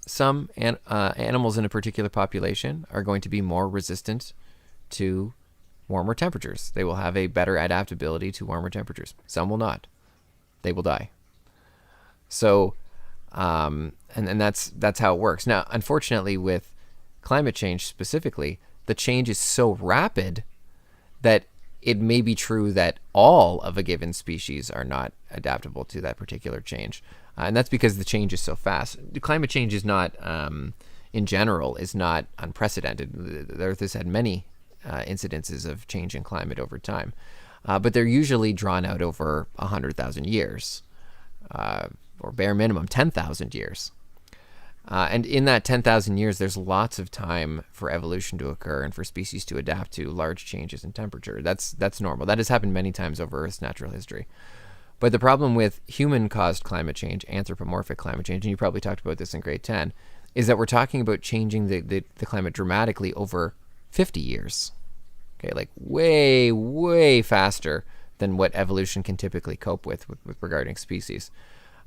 Some animals in a particular population are going to be more resistant to warmer temperatures. They will have a better adaptability to warmer temperatures. Some will not. They will die. So, and that's how it works. Now, unfortunately, with climate change specifically, the change is so rapid that it may be true that all of a given species are not adaptable to that particular change. And that's because the change is so fast. Climate change is not, in general, is not unprecedented. The Earth has had many incidences of change in climate over time. But they're usually drawn out over 100,000 years, or bare minimum 10,000 years. And in that 10,000 years, there's lots of time for evolution to occur and for species to adapt to large changes in temperature. That's normal. That has happened many times over Earth's natural history. But the problem with human-caused climate change, anthropomorphic climate change, and you probably talked about this in grade 10, is that we're talking about changing the climate dramatically over 50 years. Okay, like way, way faster than what evolution can typically cope with regarding species.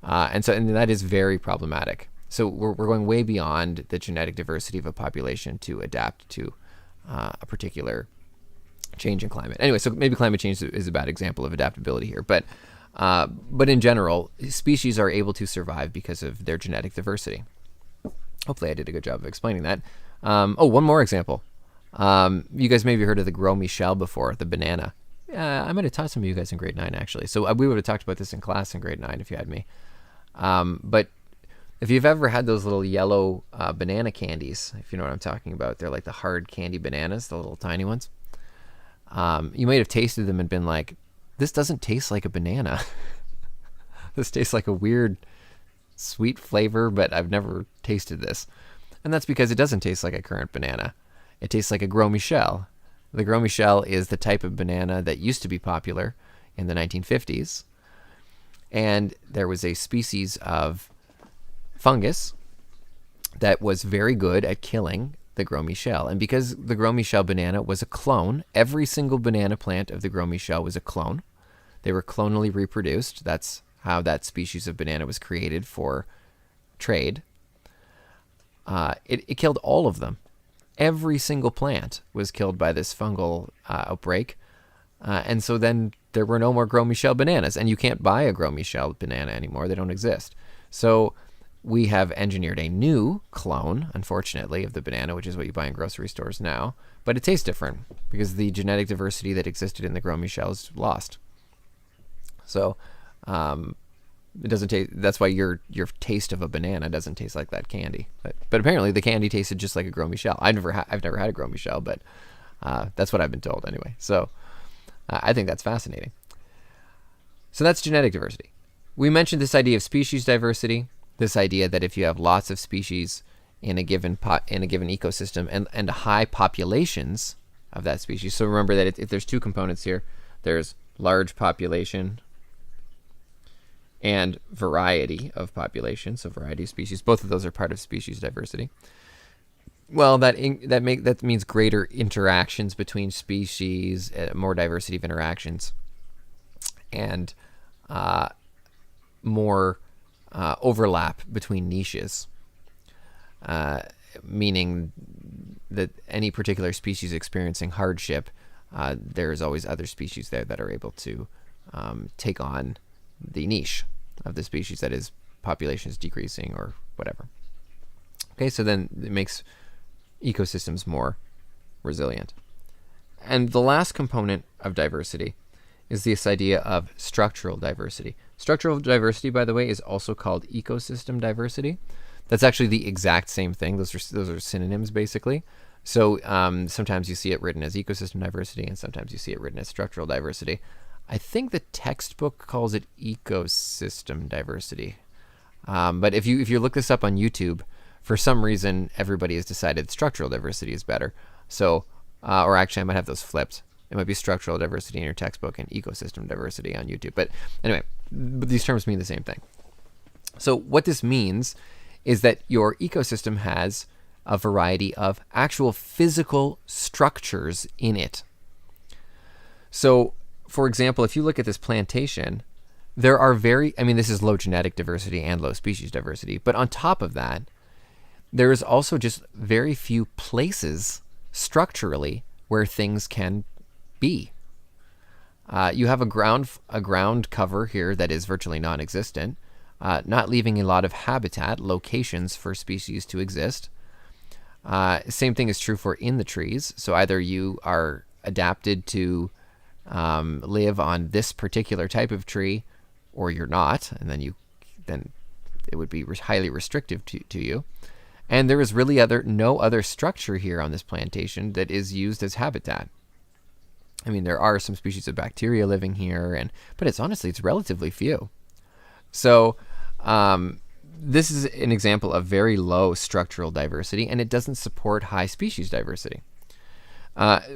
And that is very problematic. So we're going way beyond the genetic diversity of a population to adapt to a particular change in climate. Anyway, so maybe climate change is a bad example of adaptability here, but in general, species are able to survive because of their genetic diversity. Hopefully I did a good job of explaining that. One more example. You guys maybe heard of the Gros Michel before, the banana. I might have taught some of you guys in grade 9, actually. So we would have talked about this in class in grade 9 if you had me. But if you've ever had those little yellow banana candies, if you know what I'm talking about, they're like the hard candy bananas, the little tiny ones. You might have tasted them and been like, this doesn't taste like a banana. This tastes like a weird sweet flavor, but I've never tasted this. And that's because it doesn't taste like a currant banana. It tastes like a Gros Michel. The Gros Michel is the type of banana that used to be popular in the 1950s. And there was a species of fungus that was very good at killing the Gros Michel. And because the Gros Michel banana was a clone, every single banana plant of the Gros Michel was a clone. They were clonally reproduced. That's how that species of banana was created for trade. It killed all of them. Every single plant was killed by this fungal outbreak. And so then there were no more Gros Michel bananas. And you can't buy a Gros Michel banana anymore. They don't exist. So we have engineered a new clone, unfortunately, of the banana, which is what you buy in grocery stores now. But it tastes different because the genetic diversity that existed in the Gros Michel is lost. So it doesn't taste. That's why your taste of a banana doesn't taste like that candy. But apparently the candy tasted just like a Gros Michel. I've never had a Gros Michel, but that's what I've been told anyway. So I think that's fascinating. So that's genetic diversity. We mentioned this idea of species diversity. This idea that if you have lots of species in a given ecosystem and high populations of that species. So remember that if there's two components here, there's large population and variety of population, so variety of species. Both of those are part of species diversity. Well, that means greater interactions between species, more diversity of interactions, and more overlap between niches, meaning that any particular species experiencing hardship, there's always other species there that are able to take on the niche of the species that is population is decreasing or whatever. Okay, so then it makes ecosystems more resilient. And the last component of diversity is this idea of structural diversity. Structural diversity, by the way, is also called ecosystem diversity. That's actually the exact same thing. Those are synonyms, basically. So sometimes you see it written as ecosystem diversity, and sometimes you see it written as structural diversity. I think the textbook calls it ecosystem diversity. But if you look this up on YouTube, for some reason, everybody has decided structural diversity is better. So, or actually, I might have those flipped. It might be structural diversity in your textbook and ecosystem diversity on YouTube. But anyway, these terms mean the same thing. So what this means is that your ecosystem has a variety of actual physical structures in it. So, for example, if you look at this plantation, there are this is low genetic diversity and low species diversity, but on top of that, there is also just very few places structurally where things can be. You have a ground cover here that is virtually non-existent, not leaving a lot of habitat, locations for species to exist. Same thing is true for in the trees. So either you are adapted to live on this particular type of tree, or you're not, and then it would be highly restrictive to you. And there is really no other structure here on this plantation that is used as habitat. I mean, there are some species of bacteria living here, but it's relatively few. So this is an example of very low structural diversity, and it doesn't support high species diversity.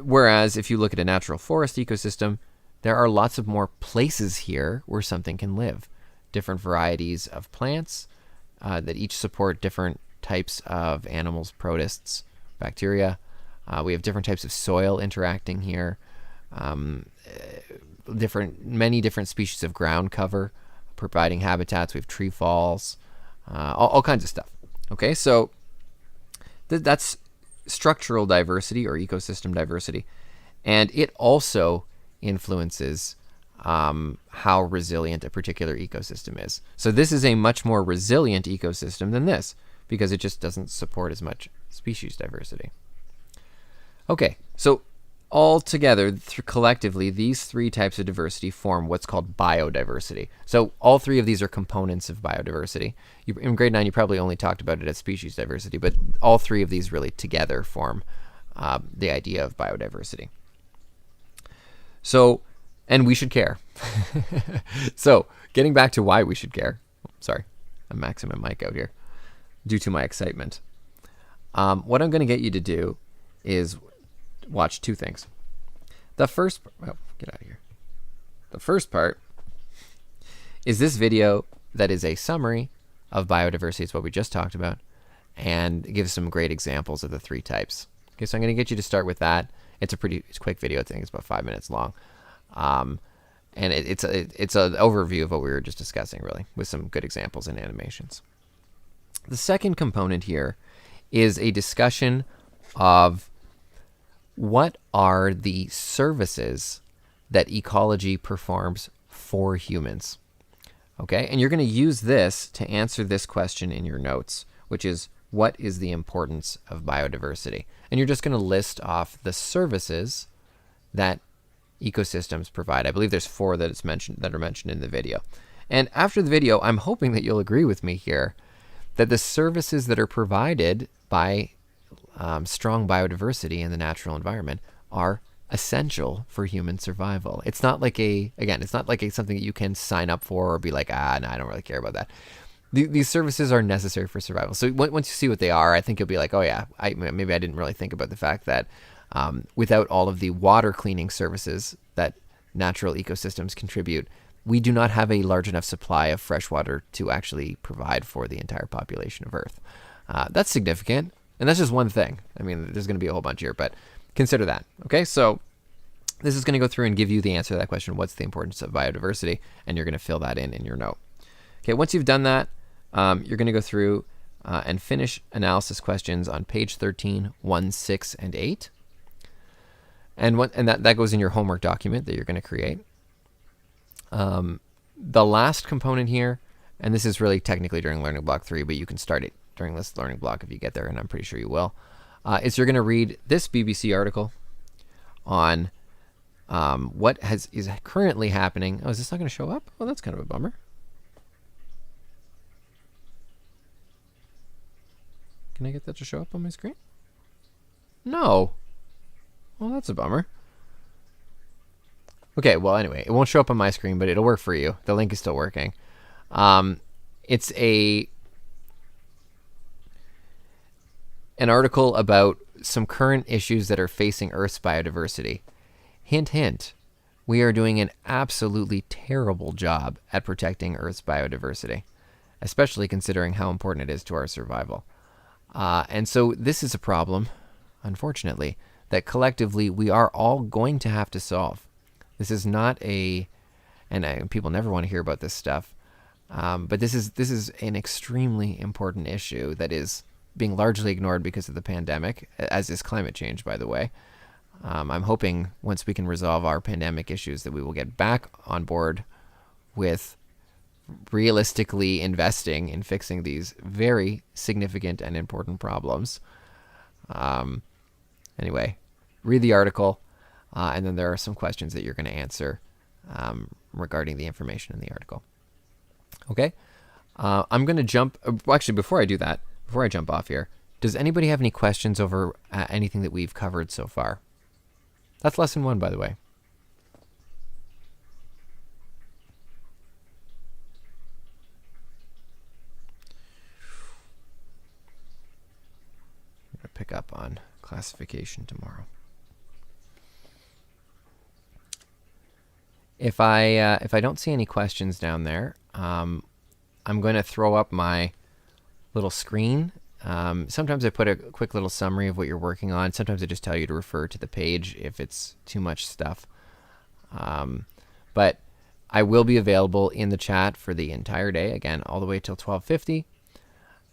Whereas if you look at a natural forest ecosystem, there are lots of more places here where something can live. Different varieties of plants that each support different types of animals, protists, bacteria. We have different types of soil interacting here. Many different species of ground cover providing habitats. We have tree falls, all kinds of stuff. Okay, so that's structural diversity or ecosystem diversity, and it also influences how resilient a particular ecosystem is. So this is a much more resilient ecosystem than this because it just doesn't support as much species diversity. Okay, so all together, collectively, these three types of diversity form what's called biodiversity. So all three of these are components of biodiversity. In grade 9, you probably only talked about it as species diversity, but all three of these really together form the idea of biodiversity. So, and we should care. So, getting back to why we should care. Sorry, I'm maxing my mic out here due to my excitement. What I'm going to get you to do is watch two things. The first, get out of here. The first part is this video that is a summary of biodiversity. It's what we just talked about, and it gives some great examples of the three types. Okay, so I'm going to get you to start with that. It's a pretty quick video. I think it's about 5 minutes long, and it's an overview of what we were just discussing, really, with some good examples and animations. The second component here is a discussion of what are the services that ecology performs for humans. Okay, and you're going to use this to answer this question in your notes, which is, what is the importance of biodiversity? And you're just going to list off the services that ecosystems provide. I believe there's 4 that are mentioned in the video. And after the video, I'm hoping that you'll agree with me here that the services that are provided by strong biodiversity in the natural environment are essential for human survival. It's not like something that you can sign up for or be like, no, I don't really care about that. These services are necessary for survival. So once you see what they are, I think you'll be like, oh yeah, maybe I didn't really think about the fact that without all of the water cleaning services that natural ecosystems contribute, we do not have a large enough supply of fresh water to actually provide for the entire population of Earth. That's significant. And that's just one thing. I mean, there's going to be a whole bunch here, but consider that. Okay, so this is going to go through and give you the answer to that question, what's the importance of biodiversity, and you're going to fill that in your note. Okay, once you've done that, you're going to go through and finish analysis questions on page 13, 1, 6, and 8. And that goes in your homework document that you're going to create. The last component here, and this is really technically during Learning Block 3, but you can start it during this learning block if you get there, and I'm pretty sure you will, is you're going to read this BBC article on what is currently happening. Oh, is this not going to show up? Oh, that's kind of a bummer. Can I get that to show up on my screen? No. Well, that's a bummer. Okay, well, anyway, it won't show up on my screen, but it'll work for you. The link is still working. It's an article about some current issues that are facing Earth's biodiversity. Hint, hint, we are doing an absolutely terrible job at protecting Earth's biodiversity, especially considering how important it is to our survival. And so this is a problem, unfortunately, that collectively we are all going to have to solve. This is not and people never want to hear about this stuff, but this is an extremely important issue that is being largely ignored because of the pandemic, as is climate change, by the way. I'm hoping once we can resolve our pandemic issues that we will get back on board with realistically investing in fixing these very significant and important problems. Anyway, read the article, and then there are some questions that you're going to answer regarding the information in the article. Okay? I'm going to jump... actually, before I do that, before I jump off here, does anybody have any questions over anything that we've covered so far? That's lesson 1, by the way. pick up on classification tomorrow. If I don't see any questions down there, I'm going to throw up my little screen. Sometimes I put a quick little summary of what you're working on. Sometimes I just tell you to refer to the page if it's too much stuff. But I will be available in the chat for the entire day, again, all the way till 12:50.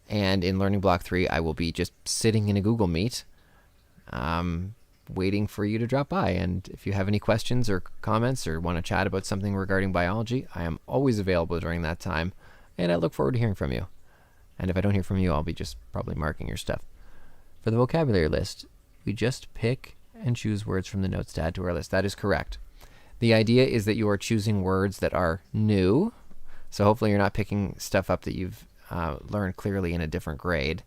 And in Learning Block 3, I will be just sitting in a Google Meet, waiting for you to drop by. And if you have any questions or comments or want to chat about something regarding biology, I am always available during that time, and I look forward to hearing from you. And if I don't hear from you, I'll be just probably marking your stuff. For the vocabulary list, we just pick and choose words from the notes to add to our list. That is correct. The idea is that you are choosing words that are new, so hopefully you're not picking stuff up that you've learned clearly in a different grade.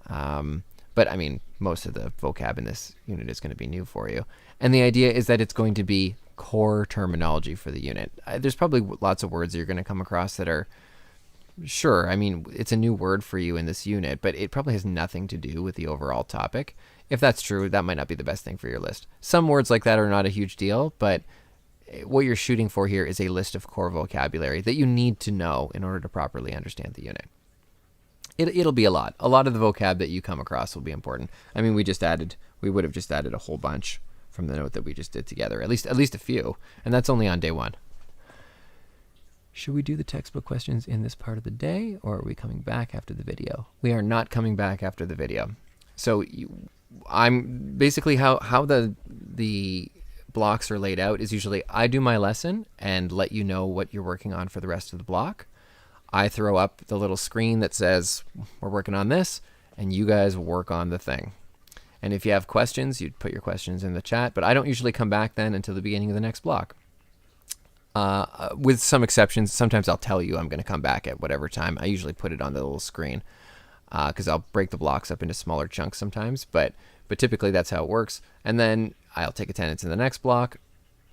But I mean, most of the vocab in this unit is going to be new for you. And the idea is that it's going to be core terminology for the unit. There's probably lots of words that you're going to come across that are, sure, I mean, it's a new word for you in this unit, but it probably has nothing to do with the overall topic. If that's true, that might not be the best thing for your list. Some words like that are not a huge deal, but what you're shooting for here is a list of core vocabulary that you need to know in order to properly understand the unit. It'll be a lot. A lot of the vocab that you come across will be important. I mean, we would have just added a whole bunch from the note that we just did together, at least a few, and that's only on day 1. Should we do the textbook questions in this part of the day, or are we coming back after the video? We are not coming back after the video. So I'm basically how the blocks are laid out is usually I do my lesson and let you know what you're working on for the rest of the block. I throw up the little screen that says we're working on this, and you guys work on the thing. And if you have questions, you'd put your questions in the chat, but I don't usually come back then until the beginning of the next block. With some exceptions, sometimes I'll tell you I'm going to come back at whatever time. I usually put it on the little screen because I'll break the blocks up into smaller chunks sometimes, but typically that's how it works. And then I'll take attendance in the next block,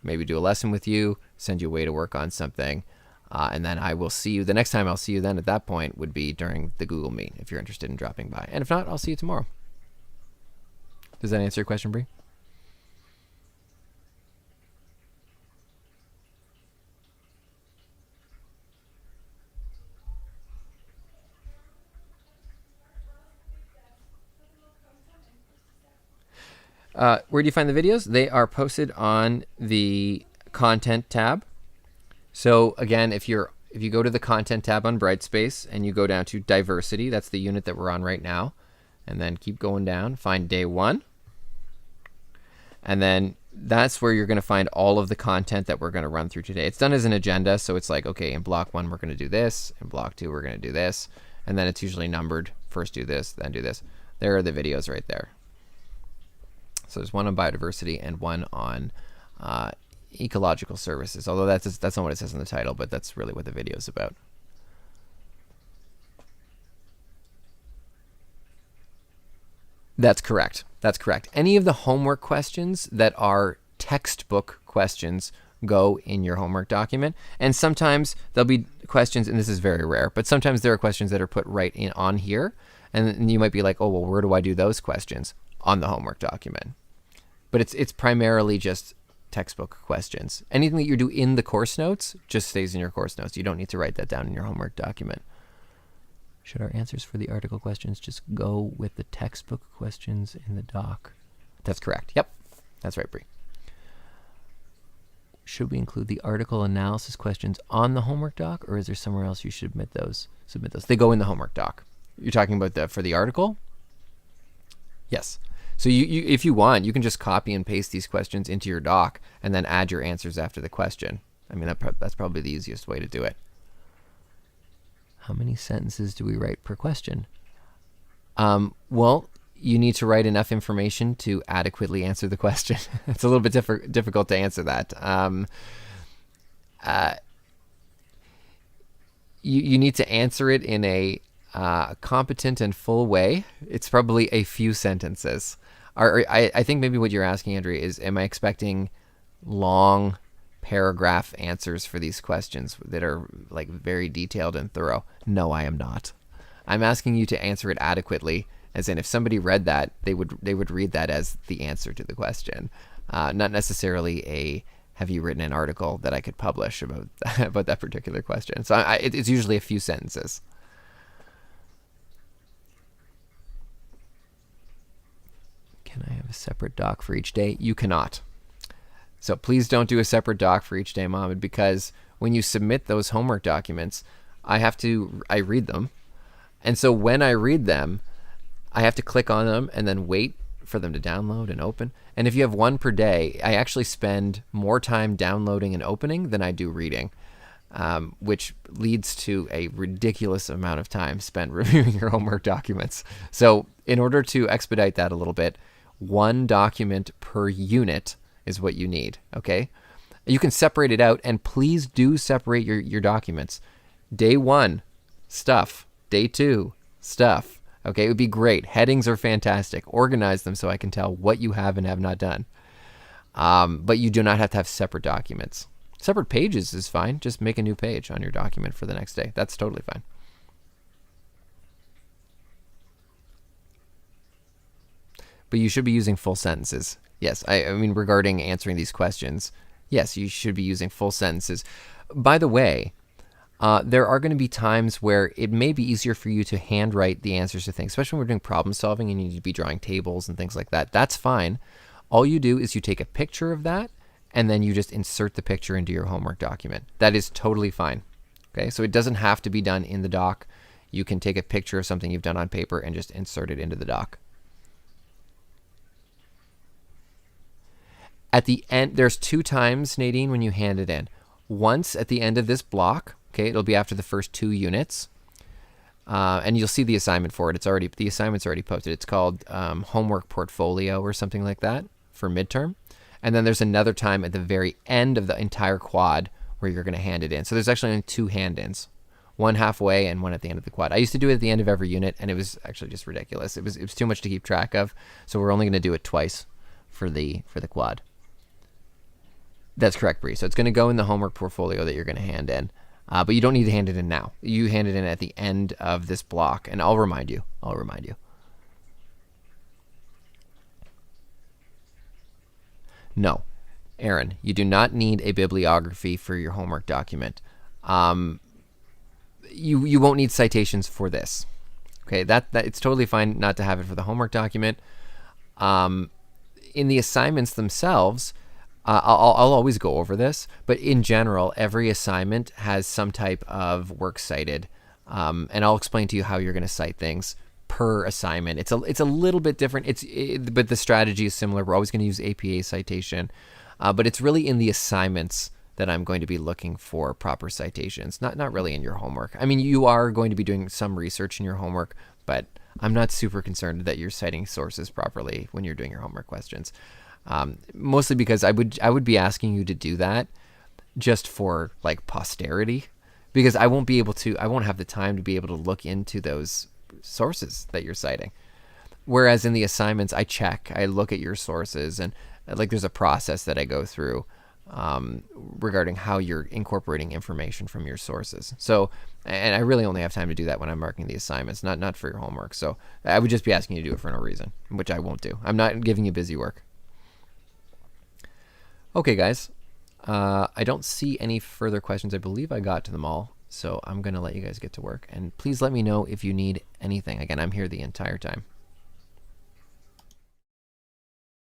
maybe do a lesson with you, send you away to work on something, and then I will see you. The next time I'll see you then at that point would be during the Google Meet if you're interested in dropping by. And if not, I'll see you tomorrow. Does that answer your question, Bree? Where do you find the videos? They are posted on the Content tab. So again, if you go to the Content tab on Brightspace and you go down to Diversity, that's the unit that we're on right now, and then keep going down, find day 1, and then that's where you're going to find all of the content that we're going to run through today. It's done as an agenda, so it's like, okay, in block 1 we're going to do this, in block 2 we're going to do this, and then it's usually numbered. First do this, then do this. There are the videos right there. So there's one on biodiversity and one on ecological services, although that's not what it says in the title, but that's really what the video is about. That's correct. That's correct. Any of the homework questions that are textbook questions go in your homework document. And sometimes there'll be questions, and this is very rare, but sometimes there are questions that are put right in on here. And you might be like, oh, well, where do I do those questions? On the homework document. But it's primarily just textbook questions. Anything that you do in the course notes just stays in your course notes. You don't need to write that down in your homework document. Should our answers for the article questions just go with the textbook questions in the doc? That's correct. Yep, that's right, Bree. Should we include the article analysis questions on the homework doc, or is there somewhere else you should submit those? They go in the homework doc. You're talking about for the article? Yes. So you, if you want, you can just copy and paste these questions into your doc and then add your answers after the question. I mean, that's probably the easiest way to do it. How many sentences do we write per question? Well, you need to write enough information to adequately answer the question. It's a little bit difficult to answer that. You need to answer it in a competent and full way. It's probably a few sentences. I think maybe what you're asking, Andrea, is am I expecting long paragraph answers for these questions that are like very detailed and thorough? No, I am not. I'm asking you to answer it adequately As in, if somebody read that, they would read that as the answer to the question, not necessarily a have you written an article that I could publish about about that particular question. So it's usually a few sentences. Can I have a separate doc for each day? You cannot. So please don't do a separate doc for each day, Mohammed, because when you submit those homework documents, I read them. And so when I read them, I have to click on them and then wait for them to download and open. And if you have one per day, I actually spend more time downloading and opening than I do reading, which leads to a ridiculous amount of time spent reviewing your homework documents. So in order to expedite that a little bit, one document per unit is what you need, okay? You can separate it out, and please do separate your documents. Day 1, stuff. Day 2, stuff. Okay, it would be great. Headings are fantastic. Organize them so I can tell what you have and have not done. But you do not have to have separate documents. Separate pages is fine. Just make a new page on your document for the next day. That's totally fine. But you should be using full sentences. Yes, I mean, regarding answering these questions, yes, you should be using full sentences. By the way, there are going to be times where it may be easier for you to handwrite the answers to things, especially when we're doing problem solving and you need to be drawing tables and things like that. That's fine. All you do is you take a picture of that and then you just insert the picture into your homework document. That is totally fine. Okay, so it doesn't have to be done in the doc. You can take a picture of something you've done on paper and just insert it into the doc. At the end, there's 2 times, Nadine, when you hand it in. Once at the end of this block, okay, it'll be after the first 2 units, and you'll see the assignment for it. The assignment's already posted. It's called homework portfolio or something like that for midterm. And then there's another time at the very end of the entire quad where you're going to hand it in. So there's actually only 2 hand-ins, one halfway and one at the end of the quad. I used to do it at the end of every unit, and it was actually just ridiculous. It was too much to keep track of. So we're only going to do it twice for the quad. That's correct, Bree. So it's going to go in the homework portfolio that you're going to hand in. But you don't need to hand it in now. You hand it in at the end of this block, and I'll remind you. No, Aaron, you do not need a bibliography for your homework document. You won't need citations for this. Okay, that it's totally fine not to have it for the homework document. In the assignments themselves, I'll always go over this, but in general, every assignment has some type of works cited, and I'll explain to you how you're going to cite things per assignment. It's a little bit different. But the strategy is similar. We're always going to use APA citation, but it's really in the assignments that I'm going to be looking for proper citations, not really in your homework. I mean, you are going to be doing some research in your homework, but I'm not super concerned that you're citing sources properly when you're doing your homework questions. Mostly because I would be asking you to do that just for like posterity, because I won't have the time to be able to look into those sources that you're citing. Whereas in the assignments, I look at your sources, and like there's a process that I go through regarding how you're incorporating information from your sources. So, and I really only have time to do that when I'm marking the assignments, not for your homework. So I would just be asking you to do it for no reason, which I won't do. I'm not giving you busy work. Okay, guys, I don't see any further questions. I believe I got to them all, so I'm going to let you guys get to work. And please let me know if you need anything. Again, I'm here the entire time.